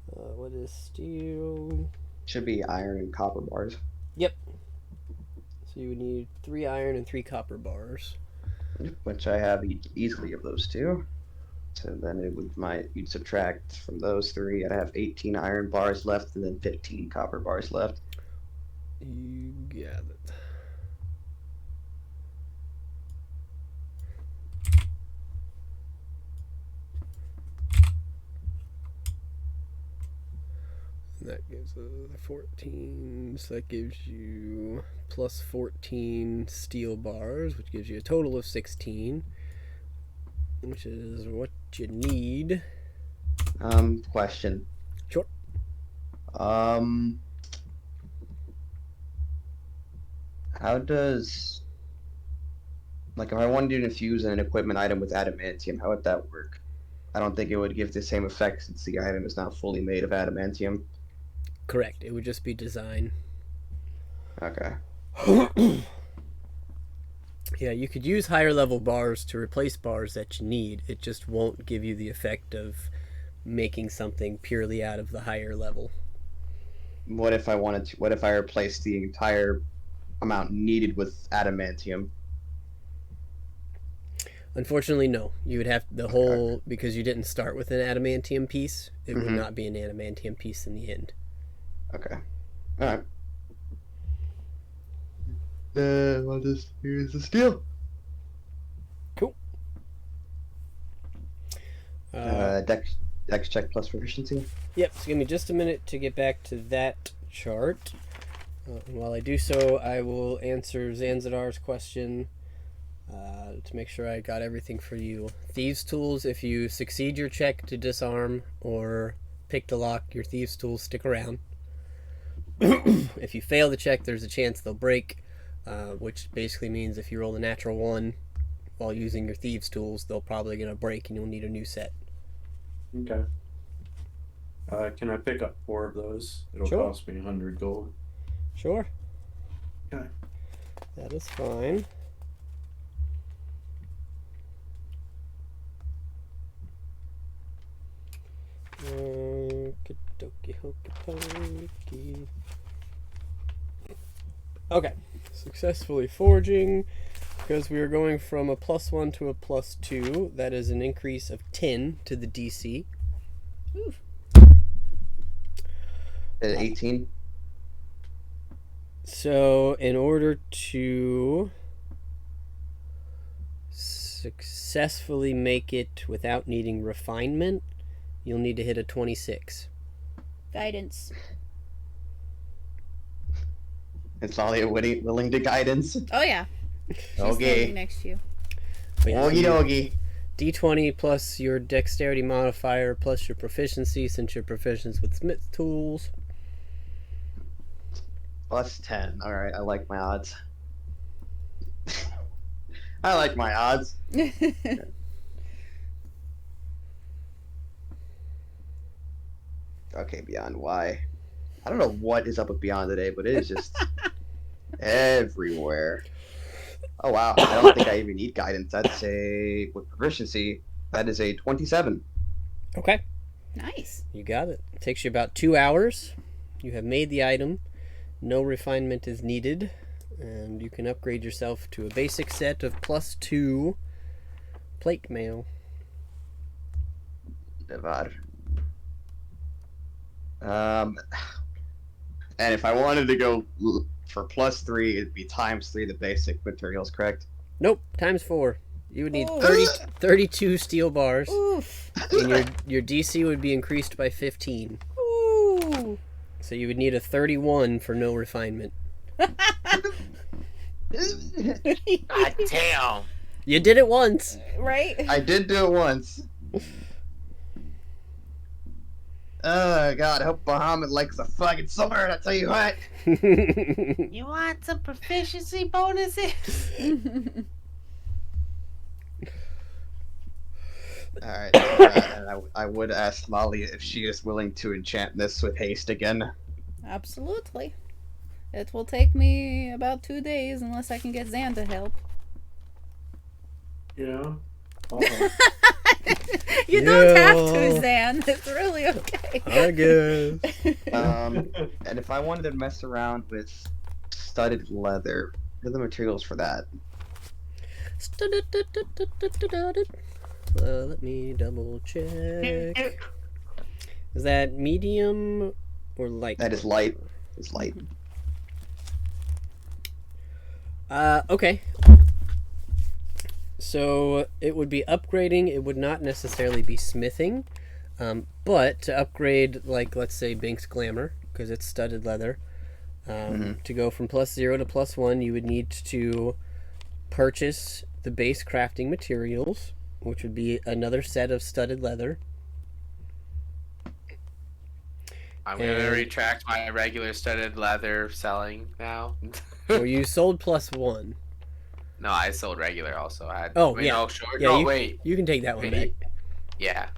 What is steel? Should be iron and copper bars. Yep. So you would need 3 iron and 3 copper bars. Which I have easily of those 2. So then you'd subtract from those 3. I'd have 18 iron bars left and then 15 copper bars left. You got it. That gives 14, so that gives you plus 14 steel bars, which gives you a total of 16, which is what you need. Question. Sure. How does, like, if I wanted to infuse an equipment item with adamantium, how would that work? I don't think it would give the same effect since the item is not fully made of adamantium. Correct. It would just be design. Okay. Yeah, you could use higher level bars to replace bars that you need. It just won't give you the effect of making something purely out of the higher level. What if I wanted to? What if I replaced the entire amount needed with adamantium? Unfortunately, no. You would have the whole, because you didn't start with an adamantium piece, it would not be an adamantium piece in the end. Okay. Alright. I'll just use the steel. Cool. Dex check plus proficiency. Yep, so give me just a minute to get back to that chart. And while I do so, I will answer Zanzidar's question to make sure I got everything for you. Thieves' tools, if you succeed your check to disarm or pick to lock, your thieves' tools stick around. If you fail the check, there's a chance they'll break, which basically means if you roll a natural 1 while using your thieves' tools, they'll probably gonna break and you'll need a new set. Okay. Can I pick up 4 of those? It'll Sure. cost me 100 gold. Sure. Okay. That is fine. Okay, successfully forging. Because we are going from a +1 to a +2, that is an increase of 10 to the DC. Oof. 18. So, in order to successfully make it without needing refinement, you'll need to hit a 26. Guidance. Is Lolly willing to guidance? Oh yeah. She's Okay. standing next to you. But yeah, Okie dokie. D20 plus your dexterity modifier plus your proficiency, since your proficiency with smith tools. Plus 10. Alright, I like my odds. I like my odds. Okay, Beyond, why? I don't know what is up with Beyond today, but it is just everywhere. Oh wow, I don't think I even need guidance. That's with proficiency, that is a 27. Okay, Nice. you got it. It takes you about 2 hours. You have made the item. No refinement is needed. And you can upgrade yourself to a basic set of +2 plate mail. Devar. And if I wanted to go for +3, it'd be ×3 the basic materials, correct? Nope, ×4. You would need Oh. 32 steel bars. Oof. And your DC would be increased by 15. Ooh. So you would need a 31 for no refinement. God damn. You did it once. Right? I did do it once. Oh god, I hope Bahamut likes a fucking sword, I tell you what. You want some proficiency bonuses? Alright, and I would ask Molly if she is willing to enchant this with haste again. Absolutely. It will take me about 2 days unless I can get Zan to help. Yeah. You don't have Yeah. to, Zan. It's really okay. I guess. And if I wanted to mess around with studded leather, what are the materials for that? Let me double check. Is that medium or light? That is light. It's light. Okay. So it would be upgrading. It would not necessarily be smithing. But to upgrade, like, let's say Bink's Glamour, because it's studded leather, to go from +0 to +1, you would need to purchase the base crafting materials, which would be another set of studded leather. I'm gonna And- retract my regular studded leather selling now. Well, you sold +1. No, I sold regular also. I had, Oh, wait, yeah. No, short. Yeah, no, you, wait. You can take that one back. Wait. Yeah.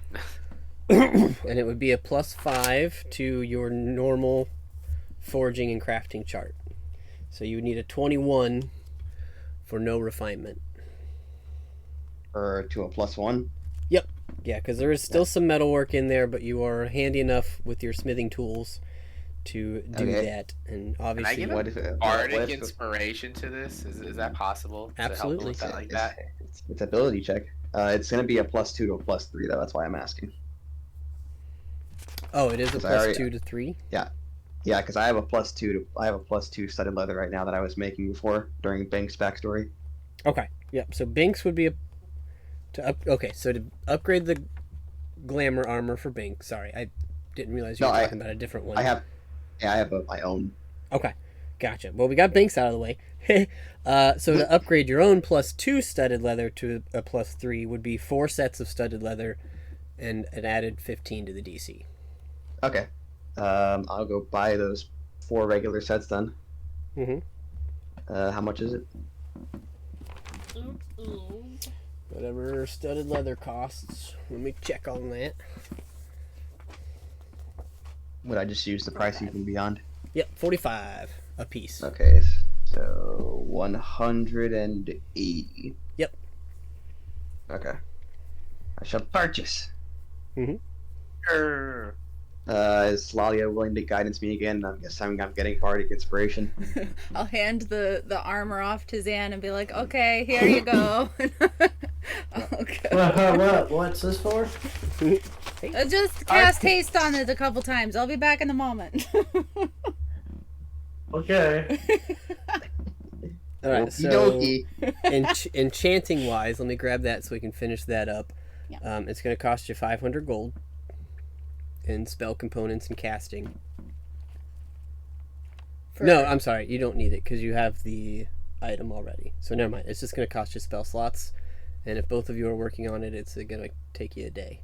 And it would be a +5 to your normal forging and crafting chart. So you would need a 21 for no refinement. Or to a +1. Yep. Yeah, because there is still some metalwork in there, but you are handy enough with your smithing tools to do that. And Can I obviously, give What if bardic inspiration to this? Is that possible? To help Absolutely. with that like that? It's ability check. It's gonna be a +2 to a +3 though. That's why I'm asking. oh, it is a Because I already- +2 to 3. Yeah, because I have a +2 studded leather right now that I was making before during Bink's backstory. Okay. Yep. So Binks would be okay. So to upgrade the glamour armor for Bink. Sorry, I didn't realize you were talking about a different one. I have my own. Okay, gotcha. Well, we got Binks out of the way. So to upgrade your own +2 studded leather to a +3 would be 4 sets of studded leather, and an added 15 to the DC. Okay, I'll go buy those 4 regular sets then. Mhm. How much is it? Whatever studded leather costs. Let me check on that. Would I just use the price even beyond? Yep, 45 a piece. Okay, so 180. Yep. Okay. I shall purchase. Grr. Is Lalia willing to guidance me again? I'm guessing I'm getting bardic inspiration. I'll hand the armor off to Zan and be like, okay, here you go. What's this for? Just cast haste on it a couple times. I'll be back in a moment. Okay. All right, Okie so dokie. enchanting wise, let me grab that so we can finish that up. Yeah. It's going to cost you 500 gold in spell components and casting. No, I'm sorry, you don't need it because you have the item already. So never mind. It's just going to cost you spell slots, and if both of you are working on it, it's going to take you a day.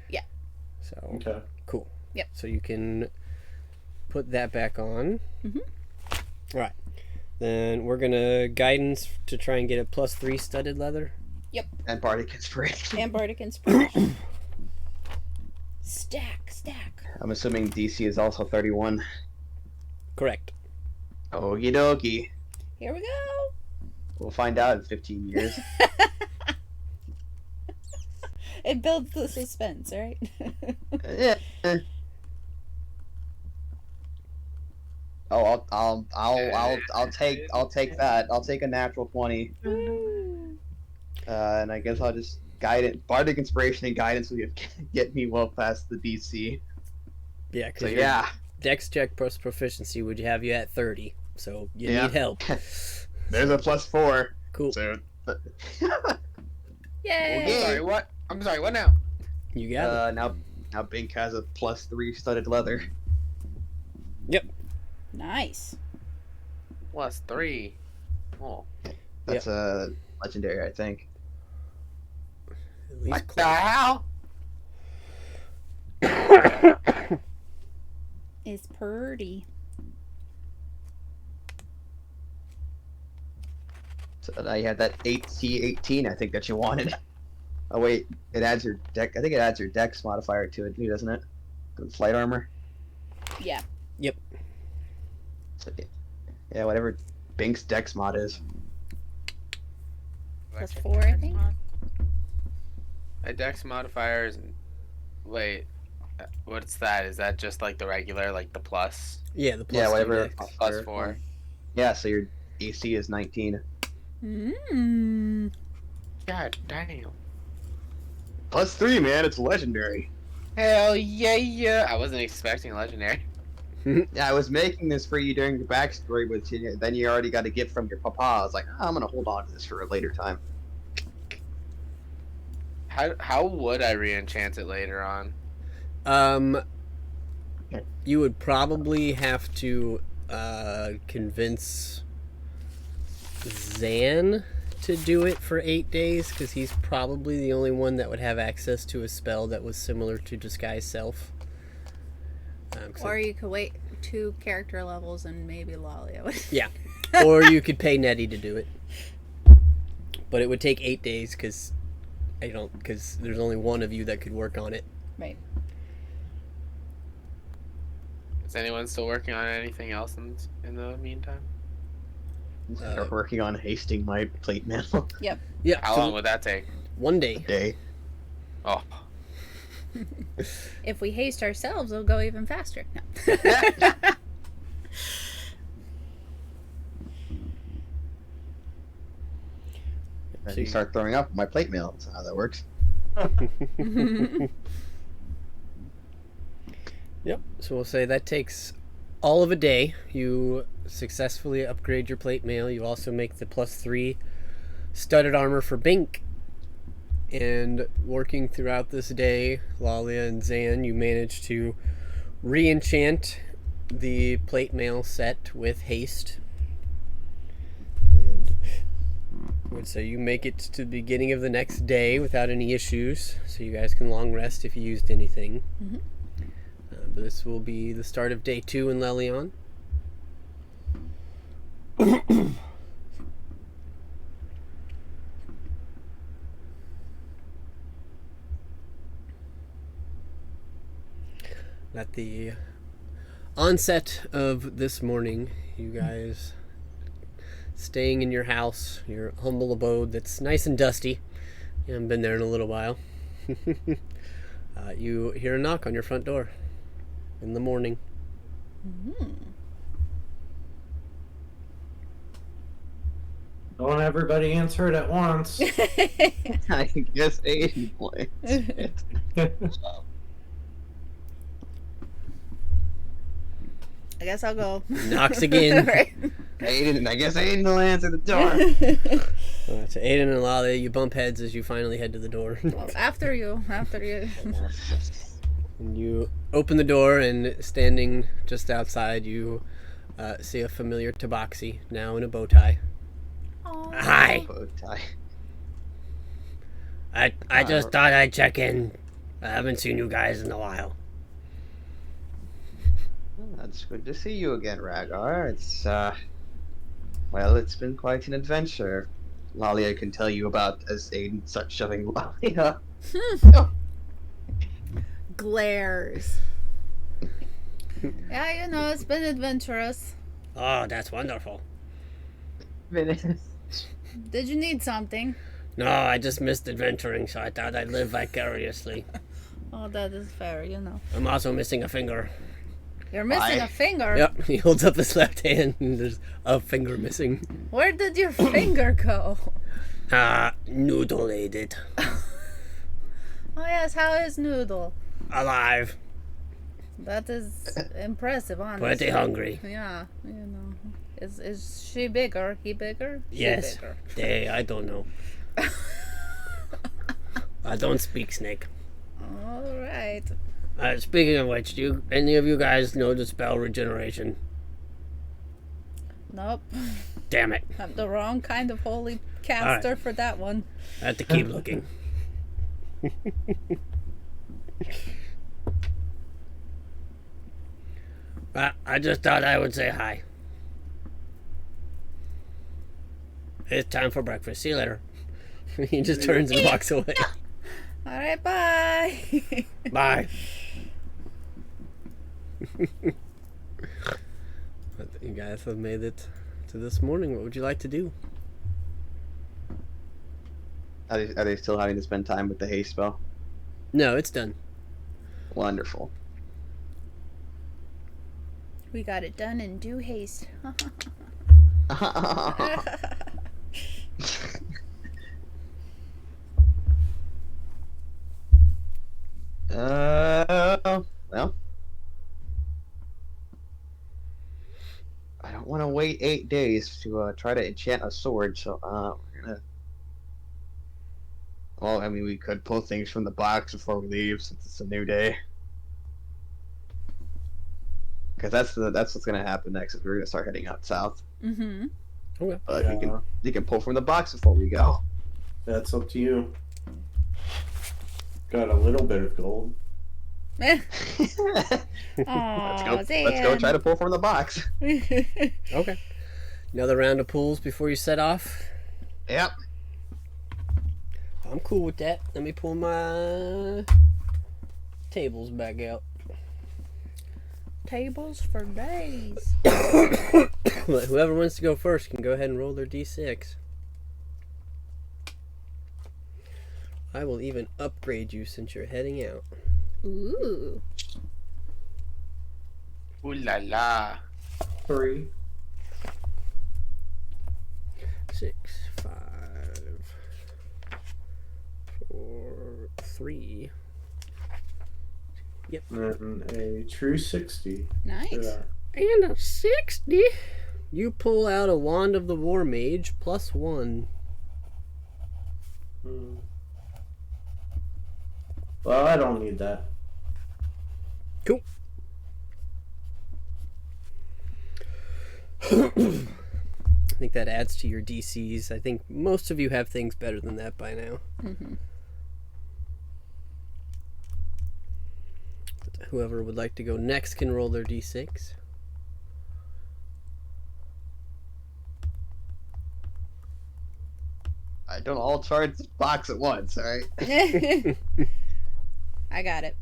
Yeah. So Okay. cool. Yep. So you can put that back on. All right. Then we're gonna guidance to try and get a +3 studded leather. And bardic inspiration. And bardic inspiration. Stack. I'm assuming DC is also 31. Correct. Okie dokie. Here we go. We'll find out in 15 years. It builds the suspense, right? Yeah. Oh, I'll take that. I'll take a natural 20. And I guess I'll just bardic inspiration and guidance will get me well past the DC. Yeah, So because yeah. Dex check plus proficiency would have you at 30. So you Yeah. need help. There's a +4. Cool. So Yay! I'm sorry, what now? You got it. now Bink has a +3 studded leather. Nice. +3. Oh. That's a legendary, I think. At least What the close. hell? It's purty. So now you have that 8C18, I think, that you wanted. Oh wait, it adds your deck. I think it adds your dex modifier to it too, doesn't it? The flight armor. Yeah. So, yeah, whatever Bink's dex mod is. +4, I think. My dex modifier is. Wait, what's that? Is that just like the regular, like the plus? Yeah, the Yeah, whatever. +4. Yeah, so your AC is 19. God damn. +3, man. It's legendary. Hell yeah. I wasn't expecting legendary. Yeah, I was making this for you during your backstory, but then you already got a gift from your papa. I was like, I'm gonna hold on to this for a later time. How would I re-enchant it later on? You would probably have to convince Zan to do it for 8 days, because he's probably the only one that would have access to a spell that was similar to Disguise Self. Or you could wait 2 character levels and maybe Lalia would. Yeah. Or you could pay Nettie to do it. But it would take 8 days because there's only one of you that could work on it. Right. Is anyone still working on anything else in the meantime? Start working on hasting my plate mail. Yeah. How long would that take? 1 day. Day. Oh. If we haste ourselves, it'll go even faster. No. And you start throwing up my plate mail. That's how that works. Yep. So we'll say that takes all of a day. You successfully upgrade your plate mail. You also make the +3 studded armor for Bink. And working throughout this day, Lalia and Zan, you manage to re-enchant the plate mail set with haste. And I would say you make it to the beginning of the next day without any issues, so you guys can long rest if you used anything. Mm-hmm. But this will be the start of day 2 in Lelion. At the onset of this morning, you guys staying in your house, your humble abode that's nice and dusty. You haven't been there in a little while. You hear a knock on your front door in the morning. Don't everybody answer it at once. I guess Aiden plays it. I guess I'll go. Knocks again. Right. Aiden, I guess Aiden will answer the door. So Aiden and Lala, you bump heads as you finally head to the door. Well, after you. And you open the door, and standing just outside, you see a familiar Tabaxi, now in a bow tie. Aww. Hi. Bow tie. I just thought I'd check in. I haven't seen you guys in a while. It's good to see you again, Rhaegar. It's been quite an adventure. Lalia can tell you about as Aiden starts shoving Lalia. Glares. Yeah, it's been adventurous. Oh, that's wonderful. Did you need something? No, I just missed adventuring, so I thought I'd live vicariously. Oh, that is fair, I'm also missing a finger. You're missing a finger? Yep, he holds up his left hand, and there's a finger missing. Where did your finger go? Noodle ate it. Oh, yes, how is Noodle? Alive. That is impressive, honestly. Pretty hungry. Yeah, Is she bigger? He bigger? Yes. She bigger. I don't know. I don't speak snake. All right. Speaking of which, do any of you guys know the spell regeneration? Nope. Damn it. I'm the wrong kind of holy caster for that one. I have to keep looking. I just thought I would say hi. It's time for breakfast. See you later. He just turns and walks away. All right, bye. Bye. But you guys have made it to this morning. What would you like to do? Are they still having to spend time with the haste spell? No, it's done. Wonderful. We got it done in due haste. Well, I don't want to wait 8 days to try to enchant a sword, so we're gonna. Well, I mean, we could pull things from the box before we leave, since it's a new day. Because that's what's gonna happen next. Is we're gonna start heading out south. Mm-hmm. Okay. But you can pull from the box before we go. That's up to you. Got a little bit of gold. Let's go Zan. try to pull from the box. Okay. Another round of pulls before you set off? Yep. I'm cool with that. Let me pull my tables back out. Tables for days. Whoever wants to go first can go ahead and roll their d6. I will even upgrade you since you're heading out. Ooh. Ooh la la. 3. 6, 5, 4, 3. Yep. And a true 60. Nice. for that. And a 60. You pull out a Wand of the War Mage +1. Hmm. Well, I don't need that. Cool. I think that adds to your DCs. I think most of you have things better than that by now. Mm-hmm. Whoever would like to go next can roll their d6. I don't all charge this box at once, alright? I got it.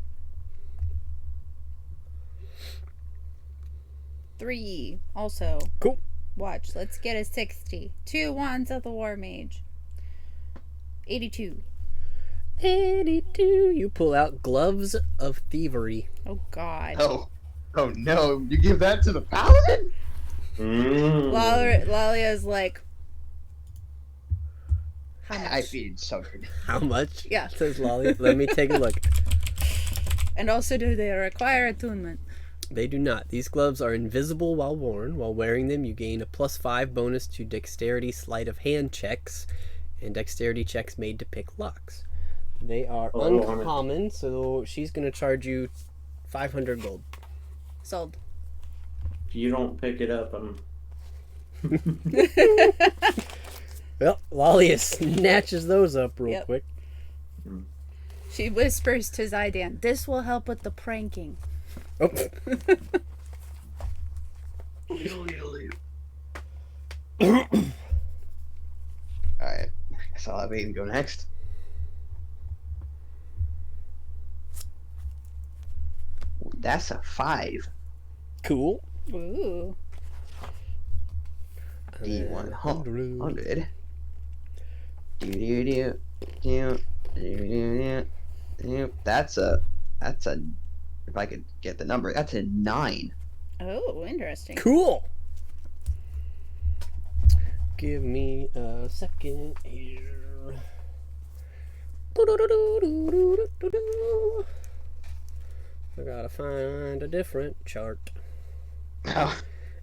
3. Also. Cool. Watch. Let's get a 60. 2 Wands of the War Mage. 82. 82. You pull out Gloves of Thievery. Oh, God. Oh no, you give that to the paladin? Lalia's like, how much? I feel so good. How much? Yeah. Says Lolly. Let me take a look. And also, do they require attunement? They do not. These gloves are invisible while worn. While wearing them, you gain a +5 bonus to dexterity sleight of hand checks and dexterity checks made to pick locks. They are uncommon, so she's going to charge you 500 gold. Sold. If you don't pick it up, I'm... Well, Lolly snatches those up real Yep. quick. She whispers to Zydan, this will help with the pranking. Oh. Alright, I guess I'll have Aiden go next. Ooh, that's a 5. Cool. Ooh. D100. That's a. If I could get the number, that's a 9. Oh, interesting. Cool. Give me a second here. I gotta find a different chart Oh.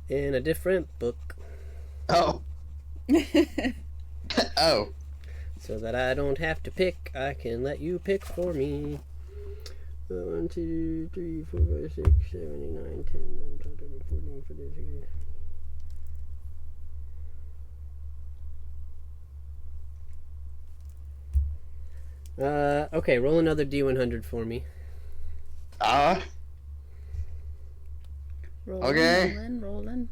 in a different book Oh. Oh. so that I don't have to pick. I can let you pick for me. 1, 2, 3, 4, 5, 6, 7, 8, 9, 10, 11, 12, 13, 14, 15, 16. Okay, roll another D100 for me. Rolling, Okay. rolling.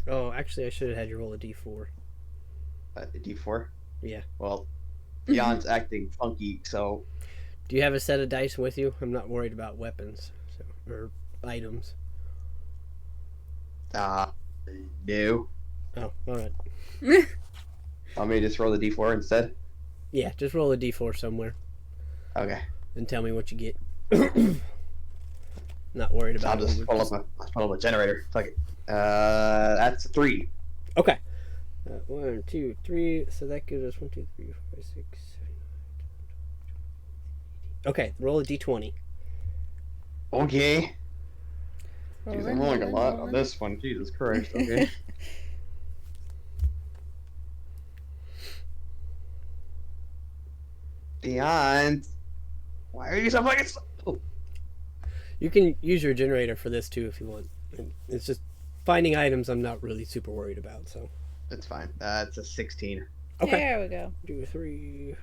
Oh, actually, I should have had you roll a D4. A D4? Yeah. Well, Jan's acting funky, so. Do you have a set of dice with you? I'm not worried about weapons or items. No. Oh, alright. Want me to just roll the D4 instead? Yeah, just roll a D4 somewhere Okay. and tell me what you get. Not worried So I'll about it. just pull up a generator. Fuck it. That's a 3. Okay. 1, 2, 3. So that gives us 1, 2, 3, 4, 5, 6, 7, 8, 9, 10, 11, 12. Okay, roll a D20. Okay. Jeez, I'm rolling a lot on rolling. this one. Jesus Christ. Okay. Beyond. Why are you so fucking slow? You can use your generator for this too if you want. It's just finding items I'm not really super worried about, so. That's fine. It's a 16. Okay. There we go. 2, 3.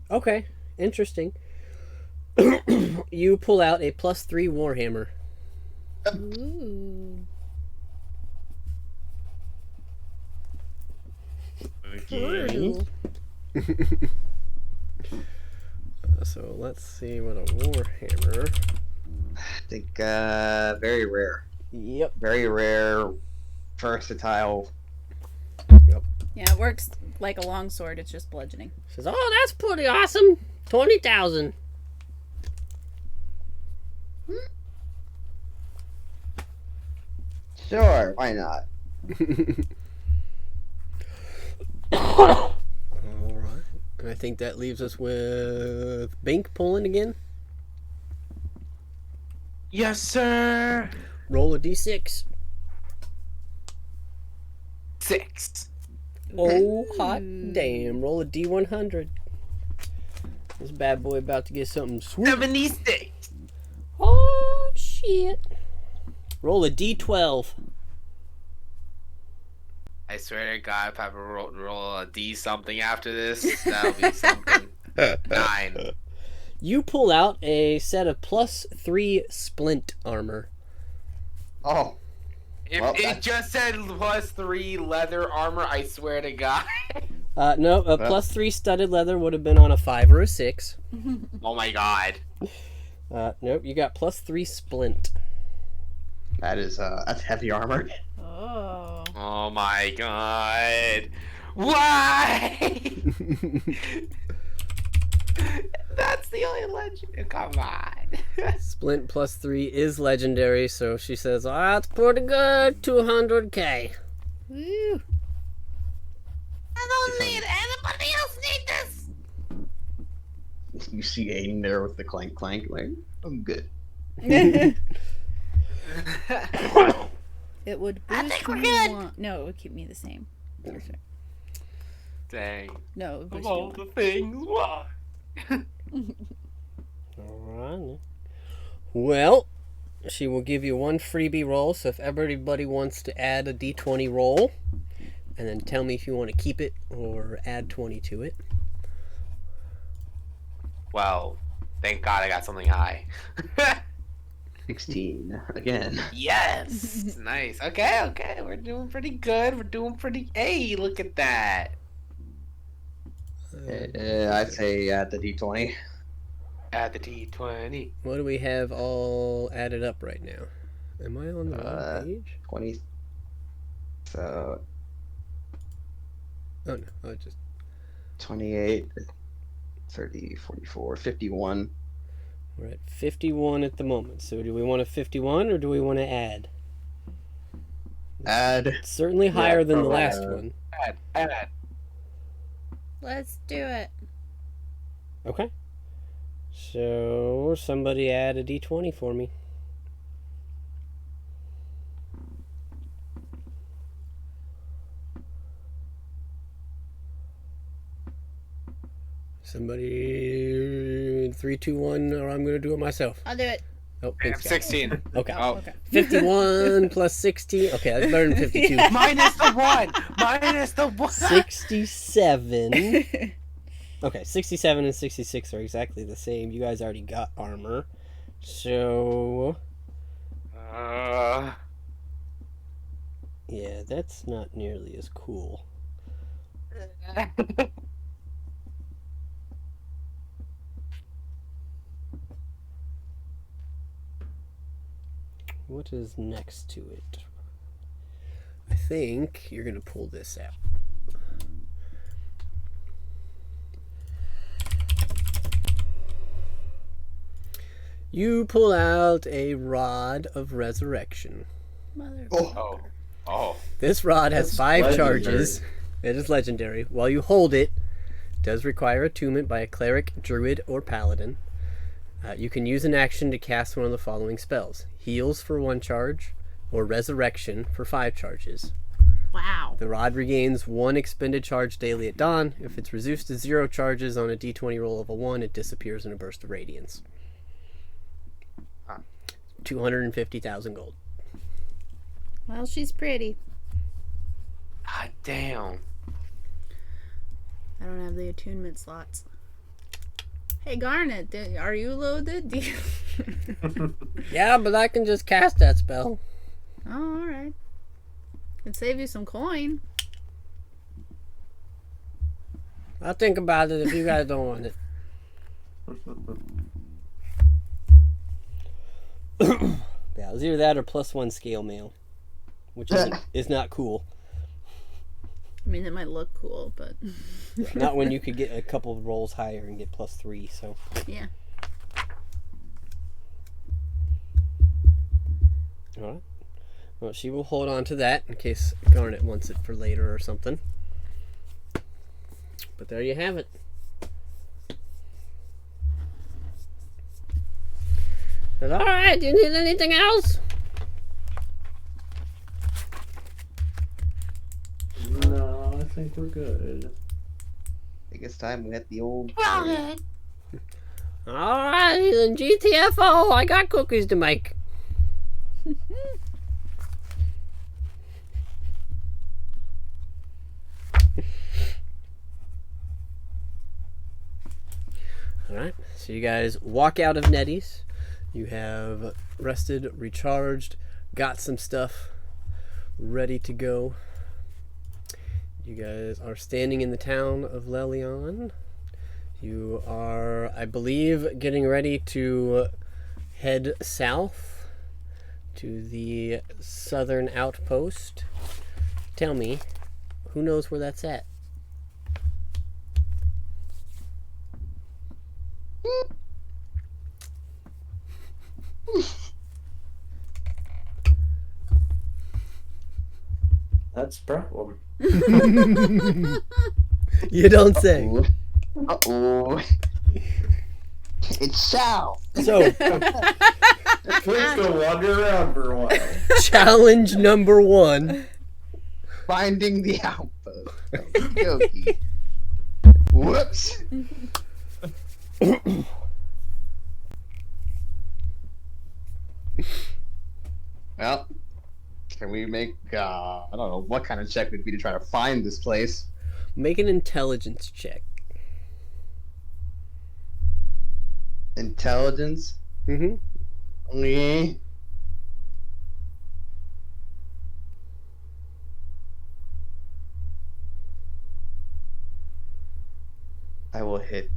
Okay, interesting. You pull out a +3 Warhammer. Ooh. Again. So let's see what a Warhammer. I think very rare. Yep. Very rare, versatile. Yeah, it works like a longsword. It's just bludgeoning. Says, oh, that's pretty awesome. 20,000. Sure, why not? All right. And I think that leaves us with Bink pulling again. Yes, sir. Roll a d6. 6. Oh, hot damn. Roll a d100. This bad boy about to get something sweet. 76. Oh, shit. Roll a d12. I swear to God, if I roll a D something after this, that'll be something. 9. You pull out a set of +3 splint armor. Oh, If Well, it that's- just said +3 leather armor, I swear to God. No, a +3 studded leather would have been on a 5 or a 6. Oh my God. Nope, you got +3 splint. that's heavy armor. Oh. Oh my God. Why? That's the only legend. Come on. Splint +3 is legendary, so she says, that's pretty good. 200k. Woo. I don't need anybody else need this. You see Aiden there with the clank clank, like, I'm good. It would I boost think we're me good. one. No, it would keep me the same. Dang. No, it would Of boost all me the one. things, why? Alright. Well, she will give you one freebie roll, so if everybody wants to add a d20 roll, and then tell me if you want to keep it or add 20 to it. Well, thank God I got something high. 16 again. Yes. Nice. Okay. We're doing pretty good. We're doing pretty. Hey, look at that. I'd say at the D20. Add the D20. What do we have all added up right now? Am I on the wrong page? 20. So Oh no, I just 28, 30, 44, 51. We're at 51 at the moment, so do we want a 51 or do we want to add? Add. It's certainly higher than the probably last add. one. Add. Let's do it. Okay. So, somebody add a d20 for me. somebody 3, 2, 1, or I'm gonna do it myself. I'll do it. Oh, I'm Pink's got it. 16. Okay. Oh. Okay. 51 plus 60. Okay, that's better than 52. Minus the 1. Minus the 1. 67. Okay, 67 and 66 are exactly the same. You guys already got armor. So, yeah, that's not nearly as cool. What is next to it? I think you're gonna pull this out. You pull out a rod of resurrection. Mother. Oh, Oh. This rod has That's 5 legendary. charges. It is legendary. While you hold it, it does require attunement by a cleric, druid, or paladin. You can use an action to cast one of the following spells: Heals for 1 charge, or Resurrection for 5 charges. Wow. The rod regains 1 expended charge daily at dawn. If it's reduced to 0 charges on a d20 roll of a 1, it disappears in a burst of radiance. 250,000 gold. Well, she's pretty. God damn. I don't have the attunement slots. Hey Garnet, are you loaded? Do you... Yeah, but I can just cast that spell. Oh, alright. Can save you some coin. I'll think about it if you guys don't want it. Yeah, it was either that or +1 scale mail, which is not cool. I mean, it might look cool, but... Yeah, not when you could get a couple of rolls higher and get +3, so... Yeah. Alright. Well, she will hold on to that in case Garnet wants it for later or something. But there you have it. Alright, do you need anything else? No, I think we're good. I think it's time we hit the old. Well, good. Alright, then GTFO, I got cookies to make. Alright, so you guys walk out of Nettie's. You have rested, recharged, got some stuff ready to go. You guys are standing in the town of Lelion. You are, I believe, getting ready to head south to the southern outpost. Tell me, who knows where that's at? That's a problem. You don't say. Uh-oh. It's south. So, Please go wander around for a while. challenge number 1. Finding the outpost. Okey-dokey. Whoops. Well, can we make, I don't know, what kind of check would be to try to find this place? Make an intelligence check. Intelligence? Mm-hmm. Yeah.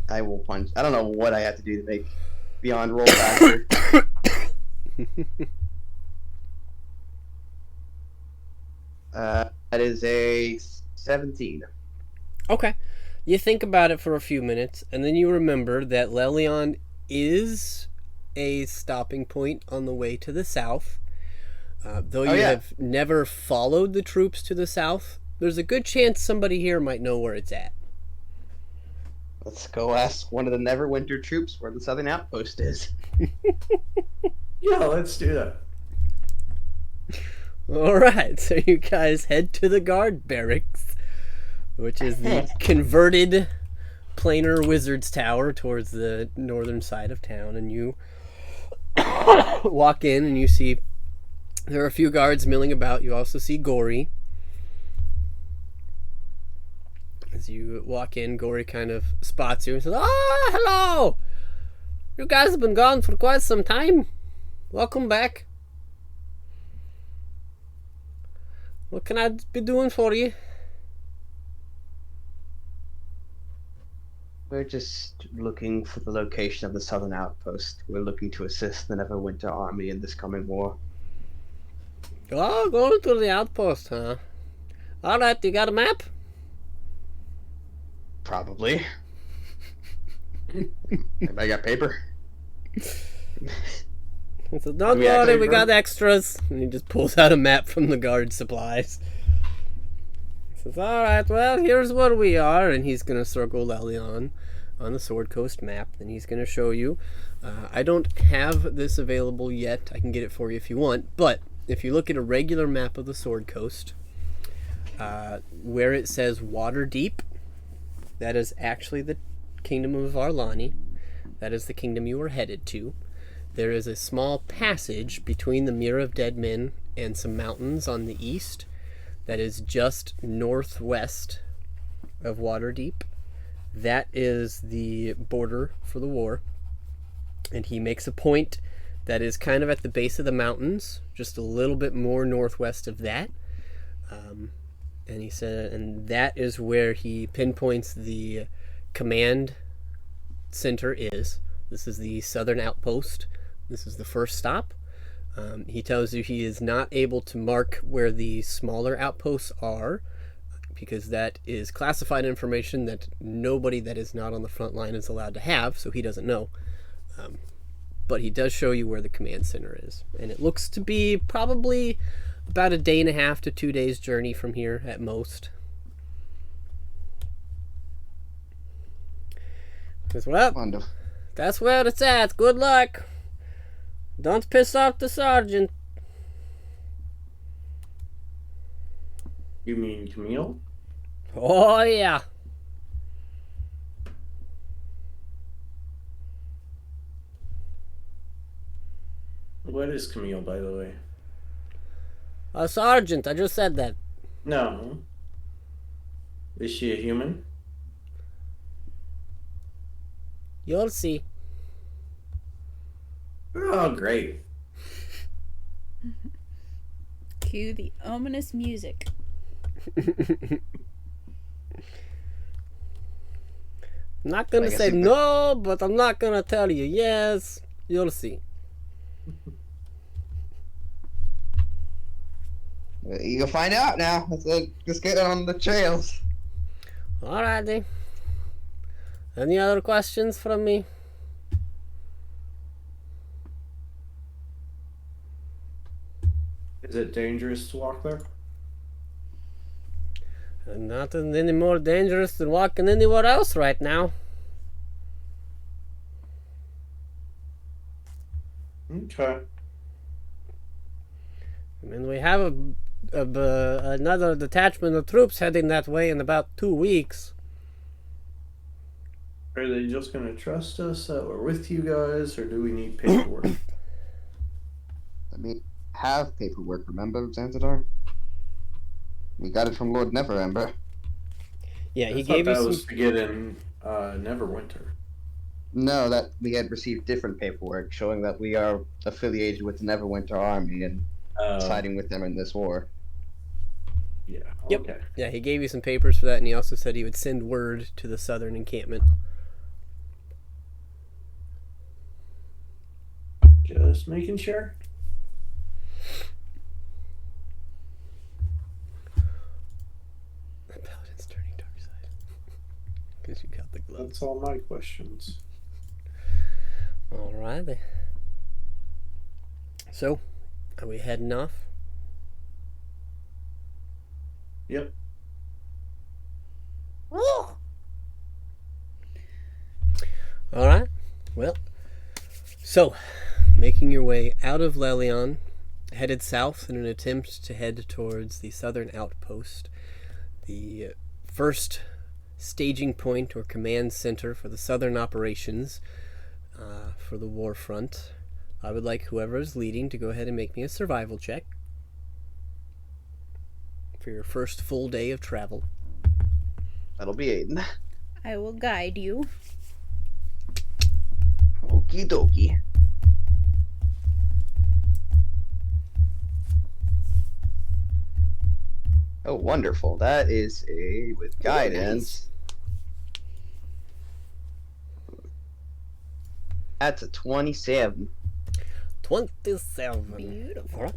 I will punch. I don't know what I have to do to make Beyond roll faster. That is a 17. Okay. You think about it for a few minutes, and then you remember that Lelion is a stopping point on the way to the south. Though you have never followed the troops to the south, there's a good chance somebody here might know where it's at. Let's go ask one of the Neverwinter troops where the southern outpost is. Yeah, let's do that. Alright, so you guys head to the guard barracks, which is the converted planar wizard's tower towards the northern side of town, and you walk in and you see there are a few guards milling about. You also see Gory. As you walk in, Gory kind of spots you and says, "Ah, hello! You guys have been gone for quite some time. Welcome back. What can I be doing for you?" We're just looking for the location of the southern outpost. We're looking to assist the Neverwinter army in this coming war. Oh, going to the outpost, huh? Alright, you got a map? Probably. Anybody got paper? He says, "Don't worry, we got extras." And he just pulls out a map from the guard supplies. He says, "Alright, well, here's where we are." And he's going to circle Lelion on the Sword Coast map. And he's going to show you. I don't have this available yet. I can get it for you if you want. But if you look at a regular map of the Sword Coast, where it says Waterdeep, that is actually the kingdom of Varlani. That is the kingdom you are headed to. There is a small passage between the Mirror of Dead Men and some mountains on the east that is just northwest of Waterdeep. that is the border for the war. And he makes a point that is kind of at the base of the mountains, just a little bit more northwest of that. And he said, and that is where he pinpoints the command center is. This is the southern outpost. This is the first stop. He tells you he is not able to mark where the smaller outposts are because that is classified information that nobody that is not on the front line is allowed to have, so he doesn't know. But he does show you where the command center is. And it looks to be probably about a day and a half to 2 days journey from here at most. Says, well, Wonderful. that's where it's at. Good luck. Don't piss off the sergeant. You mean Camille? Oh, yeah. What is Camille, by the way? A sergeant, I just said that. No. Is she a human? You'll see. Oh, great. Cue the ominous music. I'm not gonna I guess say if it- no, but I'm not gonna tell you yes. You'll see. You'll find out now. Let's get on the trails. Alrighty. Any other questions from me? Is it dangerous to walk there? Not any more dangerous than walking anywhere else right now. Okay. I mean, we have another detachment of troops heading that way in about 2 weeks. Are they just going to trust us that we're with you guys, or do we need paperwork? Let me have paperwork, remember, Zanzidar? We got it from Lord Neverember. Yeah, I he thought gave you that some. was to get in Neverwinter. No, that we had received different paperwork showing that we are affiliated with the Neverwinter Army and siding with them in this war. Yeah. Yep. Okay. Yeah, he gave you some papers for that, and he also said he would send word to the southern encampment. Just making sure. The paladin's turning dark side. Because you got the gloves. That's all my questions. Alrighty. So, are we heading off? Yep. Woo! Alright. Well, so, making your way out of Lelion, headed south in an attempt to head towards the southern outpost, the first staging point or command center for the southern operations for the war front. I would like whoever is leading to go ahead and make me a survival check for your first full day of travel. That'll be Aiden. I will guide you. Okie dokie. Oh, wonderful. That is a with guidance. That's a 27. 27. Beautiful. All right.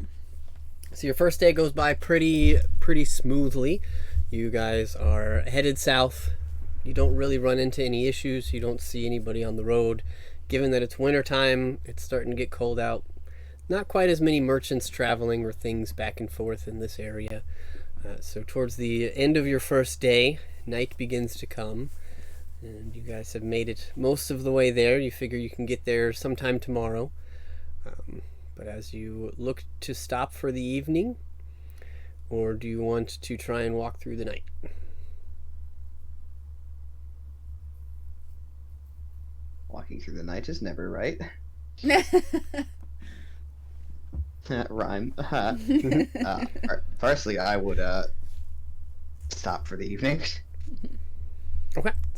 So your first day goes by pretty smoothly. You guys are headed south. You don't really run into any issues. You don't see anybody on the road. Given that it's wintertime, it's starting to get cold out. Not quite as many merchants traveling or things back and forth in this area. So towards the end of your first day, night begins to come. And you guys have made it most of the way there. You figure you can get there sometime tomorrow. But as you look to stop for the evening, or do you want to try and walk through the night? Walking through the night is never right. Rhyme. Firstly, I would stop for the evening.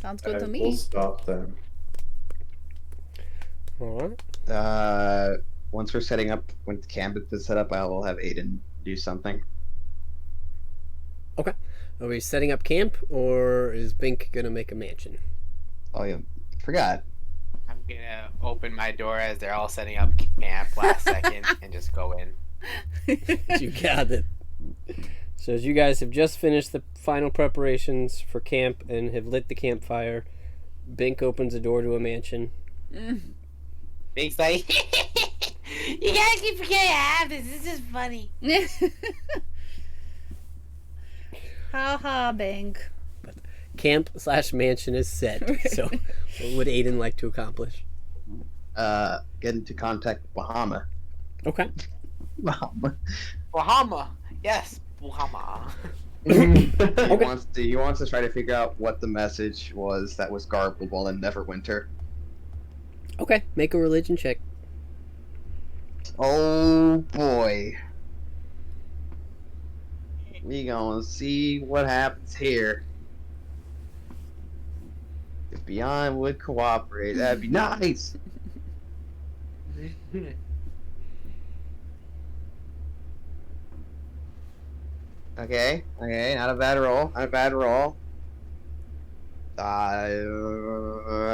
Sounds good to We'll me. stop then. All right. Once we're setting up, when the camp is set up, I will have Aiden do something. Okay. Are we setting up camp, or is Bink gonna make a mansion? Oh yeah, forgot. I'm gonna open my door as they're all setting up camp last second and just go in. You got it. So as you guys have just finished the final preparations for camp and have lit the campfire, Bink opens the door to a mansion. Bink's like, You gotta keep forgetting I have this. This is funny. Ha ha, Bink. Camp/mansion is set. So what would Aiden like to accomplish? Get into contact with Bahama. Okay. Bahama. Bahama. Yes, Bahama. He wants to try to figure out what the message was that was garbled while in Neverwinter. Okay. Make a religion check. Oh boy. We gonna see what happens here. If Beyond would cooperate, that'd be nice. Okay, not a bad roll.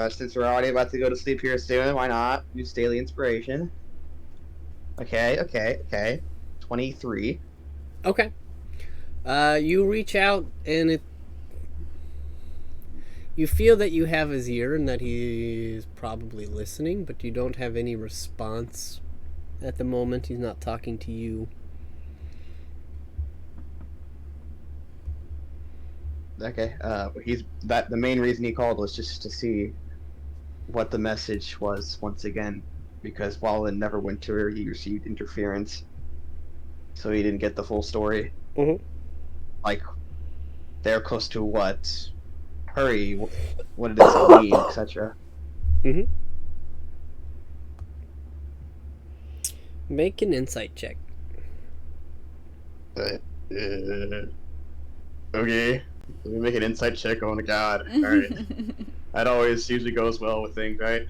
Since we're already about to go to sleep here soon, why not use daily inspiration? Okay. 23. Okay. You reach out and you feel that you have his ear and that he is probably listening, but you don't have any response at the moment. He's not talking to you. Okay. The main reason he called was just to see what the message was once again, because while in Neverwinter he received interference, so he didn't get the full story. Mm-hmm. Like, they're close to what? Hurry, what did it mean, etc. Mm-hmm. Make an insight check. Okay. Let me make an insight check. Oh my god. Alright. That always usually goes well with things, right?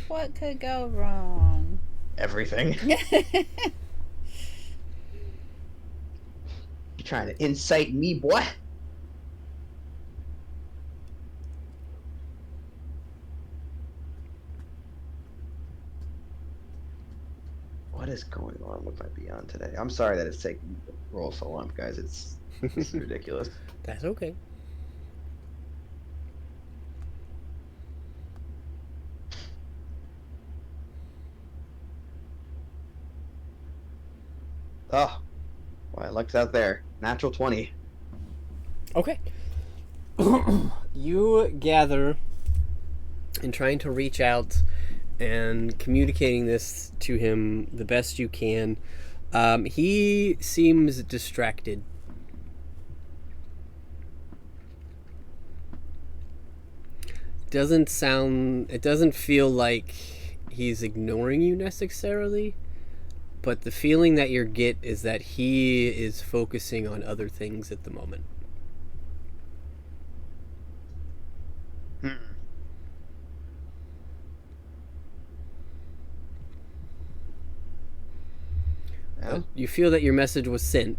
What could go wrong? Everything. You trying to incite me, boy? What is going on with my Beyond today? I'm sorry that it's taking roll so long, guys. It's ridiculous. That's okay. Oh, well, luck's out there. Natural 20. Okay. You gather and trying to reach out and communicating this to him the best you can. He seems distracted. It doesn't feel like he's ignoring you necessarily, but the feeling that you get is that he is focusing on other things at the moment. Yeah. You feel that your message was sent.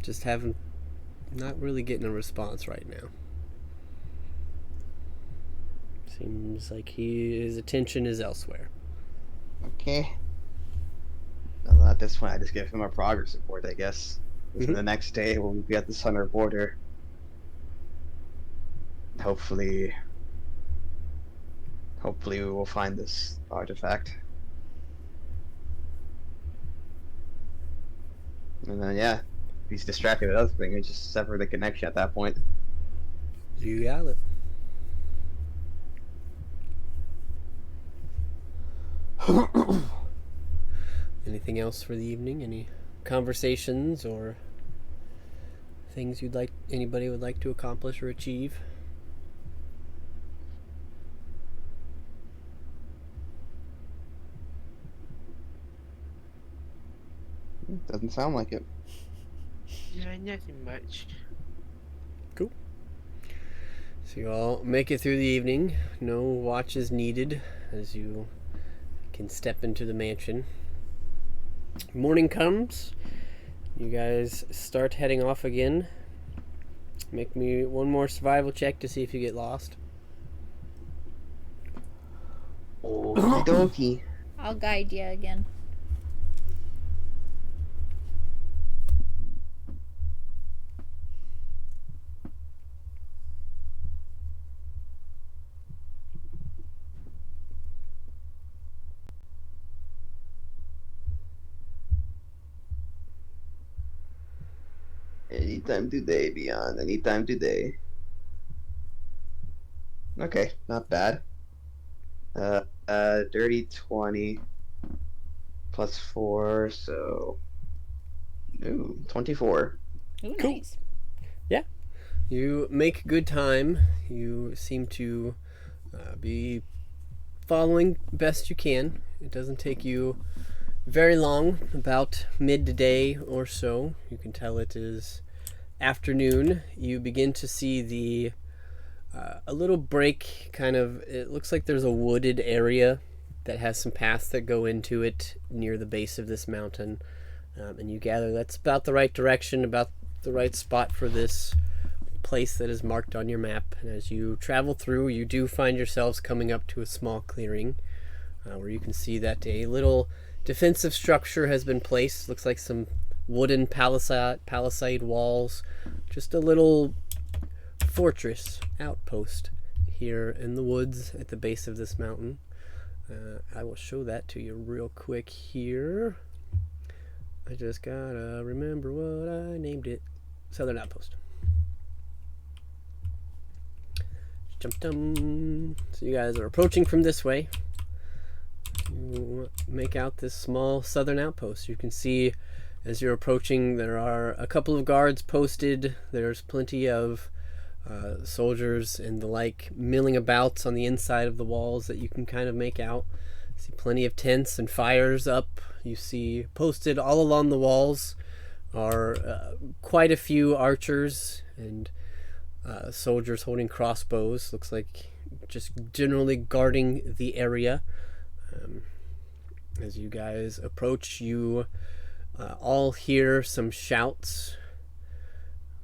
Just not really getting a response right now. Seems like his attention is elsewhere. Okay. Well, at this point, I just give him a progress report, I guess. Mhm. The next day, we'll be at the southern border. Hopefully, we will find this artifact. And then, yeah, if he's distracted with other things, we just sever the connection at that point. You got it. Anything else for the evening? Any conversations or things anybody would like to accomplish or achieve? Doesn't sound like it. No, nothing much. So you all make it through the evening. No watches needed as you can step into the mansion. Morning comes. You guys start heading off again. Make me one more survival check to see if you get lost. Okie dokie. I'll guide you again. Anytime today, Beyond. Anytime today. Okay, not bad. Dirty 20 plus 4, so. Ooh, 24. Ooh, Cool. nice. You make good time. You seem to be following best you can. It doesn't take you very long, about midday or so. You can tell it is afternoon. You begin to see the a little break, kind of. It looks like there's a wooded area that has some paths that go into it near the base of this mountain, and you gather that's about the right direction, about the right spot for this place that is marked on your map. And as you travel through, you do find yourselves coming up to a small clearing where you can see that a little defensive structure has been placed. Looks like some wooden palisade walls, just a little fortress outpost here in the woods at the base of this mountain. I will show that to you real quick here. I just gotta remember what I named it. Southern Outpost. So you guys are approaching from this way. You make out this small southern outpost. You can see as you're approaching there are a couple of guards posted. There's plenty of soldiers and the like milling about on the inside of the walls that you can kind of make out. See plenty of tents and fires up. You see posted all along the walls are quite a few archers and soldiers holding crossbows. Looks like just generally guarding the area. As you guys approach, you all hear some shouts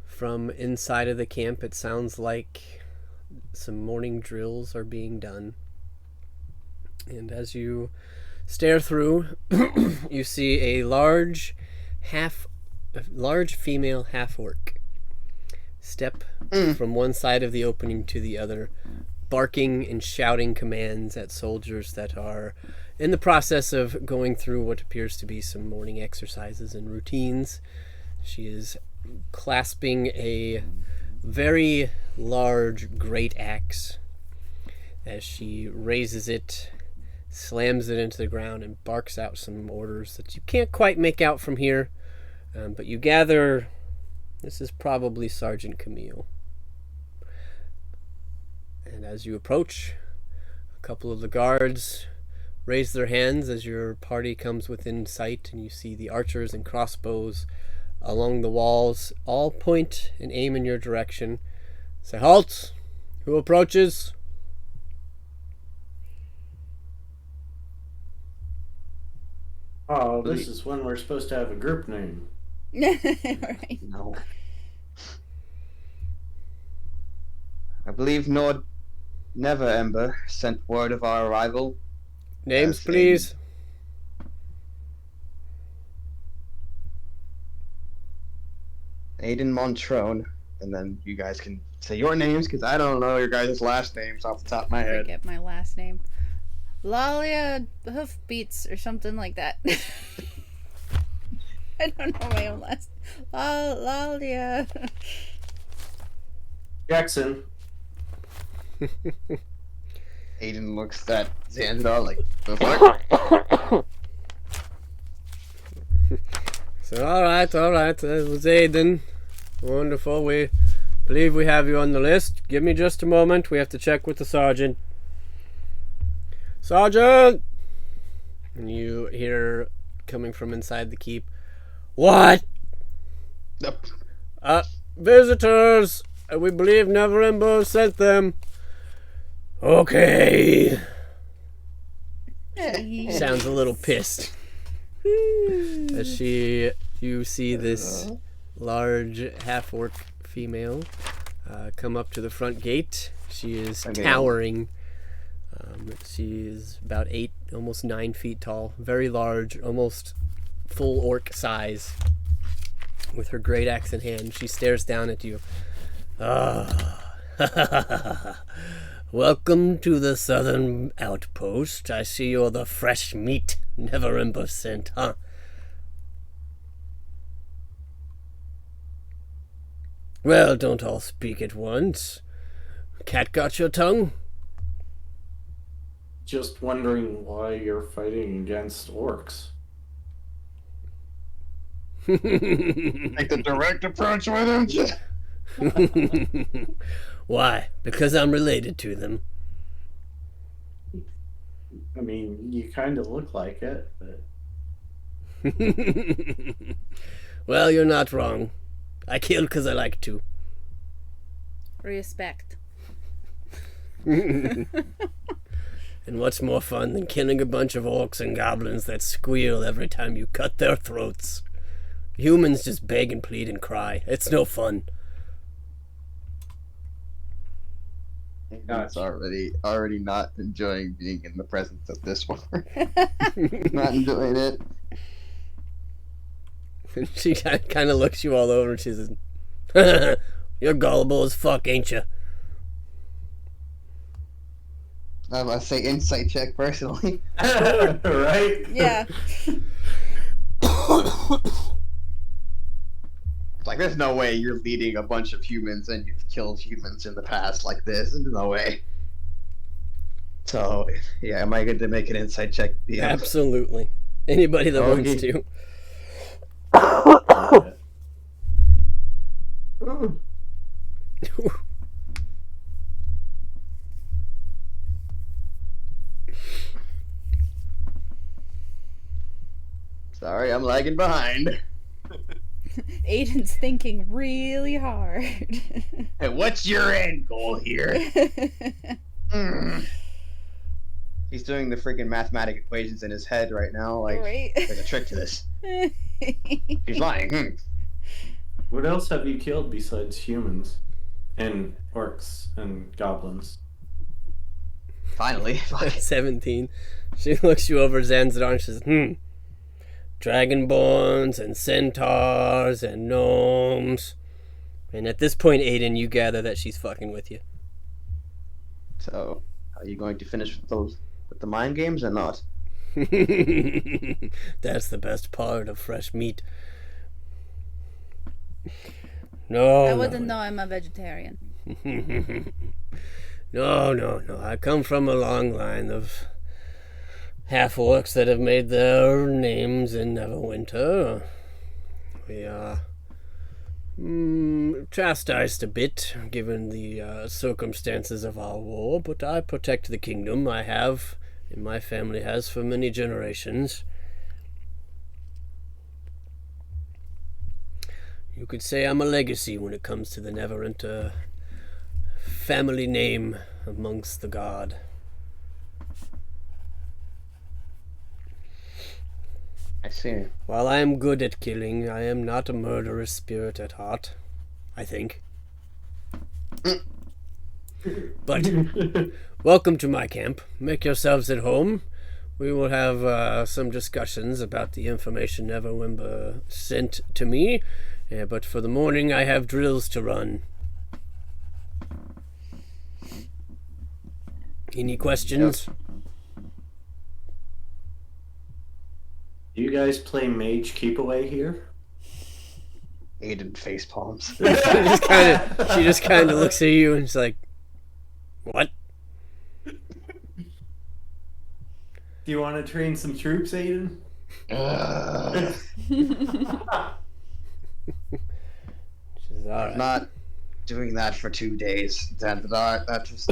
from inside of the camp. It sounds like some morning drills are being done. And as you stare through, you see a large female half-orc step from one side of the opening to the other, barking and shouting commands at soldiers that are in the process of going through what appears to be some morning exercises and routines. She is clasping a very large great axe. As she raises it, slams it into the ground, and barks out some orders that you can't quite make out from here, but you gather this is probably Sergeant Camille. And as you approach, a couple of the guards raise their hands as your party comes within sight, and you see the archers and crossbows along the walls all point and aim in your direction. Say, "Halt! Who approaches?" Oh, this is when we're supposed to have a group name. Right. No. I believe Nord Neverember sent word of our arrival. Names, As please. Aiden Montrone, and then you guys can say your names because I don't know your guys' last names off the top of my head. Forget my last name. Lalia Hoofbeats or something like that. I don't know my own last. Lalia. Jackson. Aiden looks at Xandar like, the fuck? So, all right. That was Aiden. Wonderful. We believe we have you on the list. Give me just a moment. We have to check with the sergeant. Sergeant! And you hear coming from inside the keep, "What? Yep. Visitors! We believe Neverember sent them. Okay. Sounds a little pissed. As you see this large half-orc female come up to the front gate. She is towering. She is about 8, almost 9 feet tall. Very large, almost full orc size. With her great axe in hand, she stares down at you. Welcome to the southern outpost. I see you're the fresh meat Neverember sent, huh? Well, don't all speak at once. Cat got your tongue? Just wondering why you're fighting against orcs. Take the direct approach with him. Why? Because I'm related to them. I mean, you kind of look like it, but... Well, you're not wrong. I kill because I like to. Respect. And what's more fun than killing a bunch of orcs and goblins that squeal every time you cut their throats? Humans just beg and plead and cry. It's no fun. It's already not enjoying being in the presence of this one. Not enjoying it. And she kind of looks you all over and she says, "You're gullible as fuck, ain't you?" I'm gonna say insight check personally. Right? Yeah. Like, there's no way you're leading a bunch of humans and you've killed humans in the past like this. There's no way. So, yeah, am I good to make an insight check? DM? Absolutely. Anybody that wants to. Sorry, I'm lagging behind. Aiden's thinking really hard. Hey, what's your end goal here? He's doing the freaking mathematic equations in his head right now. Like, Right. there's a trick to this. He's lying. What else have you killed besides humans? And orcs and goblins? Finally. 17. She looks you over Zanzibar and she says, Dragonborns and centaurs and gnomes. And at this point, Aiden, you gather that she's fucking with you. So, are you going to finish with the mind games or not? That's the best part of fresh meat. No, I wouldn't know I'm a vegetarian. No. I come from a long line of half-orcs that have made their names in Neverwinter. We are chastised a bit, given the circumstances of our war, but I protect the kingdom. I have, and my family has for many generations. You could say I'm a legacy when it comes to the Neverwinter family name amongst the god. I see. While I am good at killing, I am not a murderous spirit at heart, I think. But welcome to my camp. Make yourselves at home. We will have some discussions about the information Neverwinter sent to me. But for the morning, I have drills to run. Any questions? Do you guys play Mage Keep Away here? Aiden face palms. She just kind of looks at you and is like, "What?" Do you want to train some troops, Aiden? She's all right. Not doing that for 2 days. That's just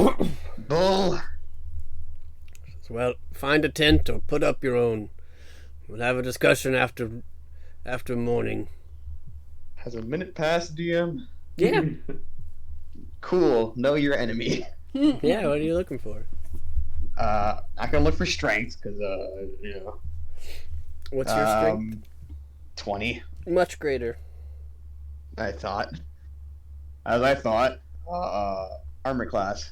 bull. Well, find a tent or put up your own. We'll have a discussion after morning. Has a minute passed, DM? Yeah. Cool. Know your enemy. Yeah, what are you looking for? I can look for strength because What's your strength? 20. Much greater. I thought. As I thought. Armor class.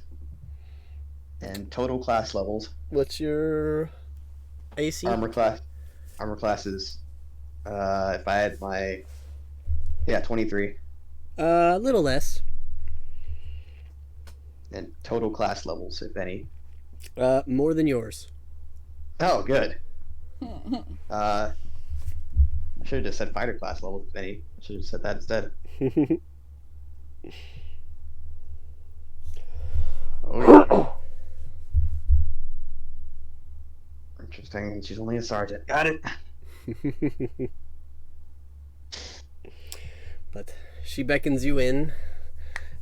And total class levels. What's your AC? Armor class. Armor classes. If I had my. Yeah, 23. A little less. And total class levels, if any. More than yours. Oh, good. I should have just said fighter class levels, if any. I should have said that instead. Oh, yeah. Interesting. She's only a sergeant. Got it. But she beckons you in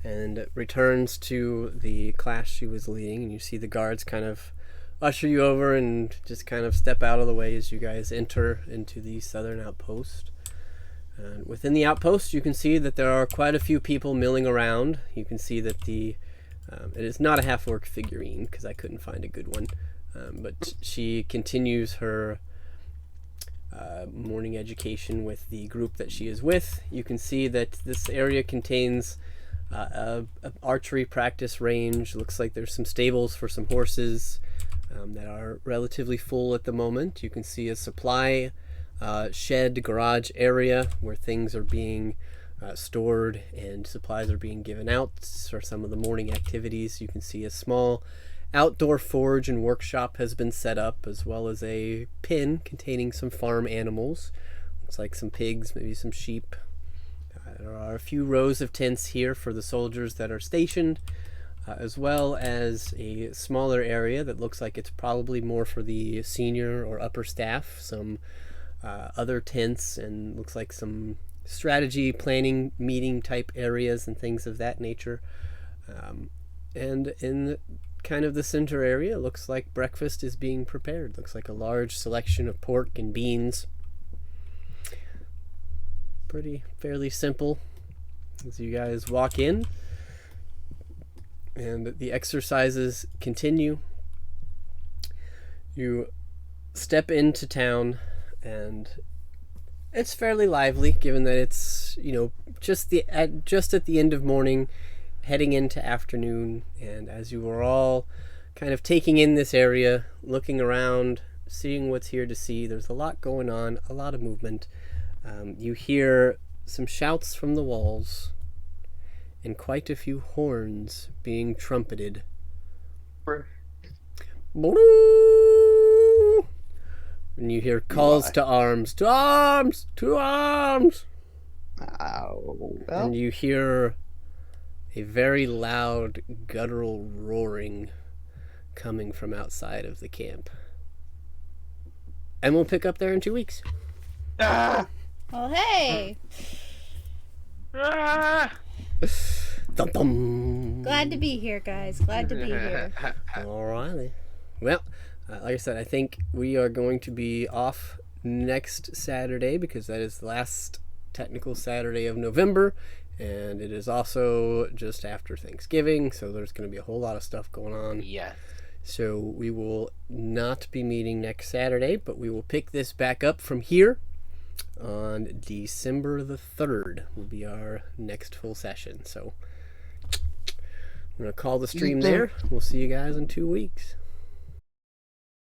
and returns to the class she was leading, and you see the guards kind of usher you over and just kind of step out of the way as you guys enter into the southern outpost. And within the outpost, you can see that there are quite a few people milling around. You can see that it is not a half-orc figurine, because I couldn't find a good one. But she continues her morning education with the group that she is with. You can see that this area contains a archery practice range. Looks like there's some stables for some horses that are relatively full at the moment. You can see a supply shed garage area where things are being stored and supplies are being given out for some of the morning activities. You can see a small outdoor forge and workshop has been set up, as well as a pen containing some farm animals. Looks like some pigs, maybe some sheep. There are a few rows of tents here for the soldiers that are stationed, as well as a smaller area that looks like it's probably more for the senior or upper staff. Some other tents, and looks like some strategy planning meeting type areas and things of that nature. And in kind of the center area, looks like breakfast is being prepared. Looks like a large selection of pork and beans. Fairly simple as you guys walk in, and the exercises continue. You step into town, and it's fairly lively, given that it's just at the end of morning, heading into afternoon. And as you are all kind of taking in this area, looking around, seeing what's here to see, there's a lot going on, a lot of movement. You hear some shouts from the walls and quite a few horns being trumpeted. And you hear calls to arms, to arms, to arms. And you hear a very loud guttural roaring coming from outside of the camp. And we'll pick up there in 2 weeks. Well, hey. Dum dum. Glad to be here, guys. Glad to be here. Alrighty. Well, like I said, I think we are going to be off next Saturday because that is the last technical Saturday of November, and it is also just after Thanksgiving, so there's going to be a whole lot of stuff going on. Yeah. So we will not be meeting next Saturday, but we will pick this back up from here on December the 3rd will be our next full session. So I'm going to call the stream there. We'll see you guys in 2 weeks.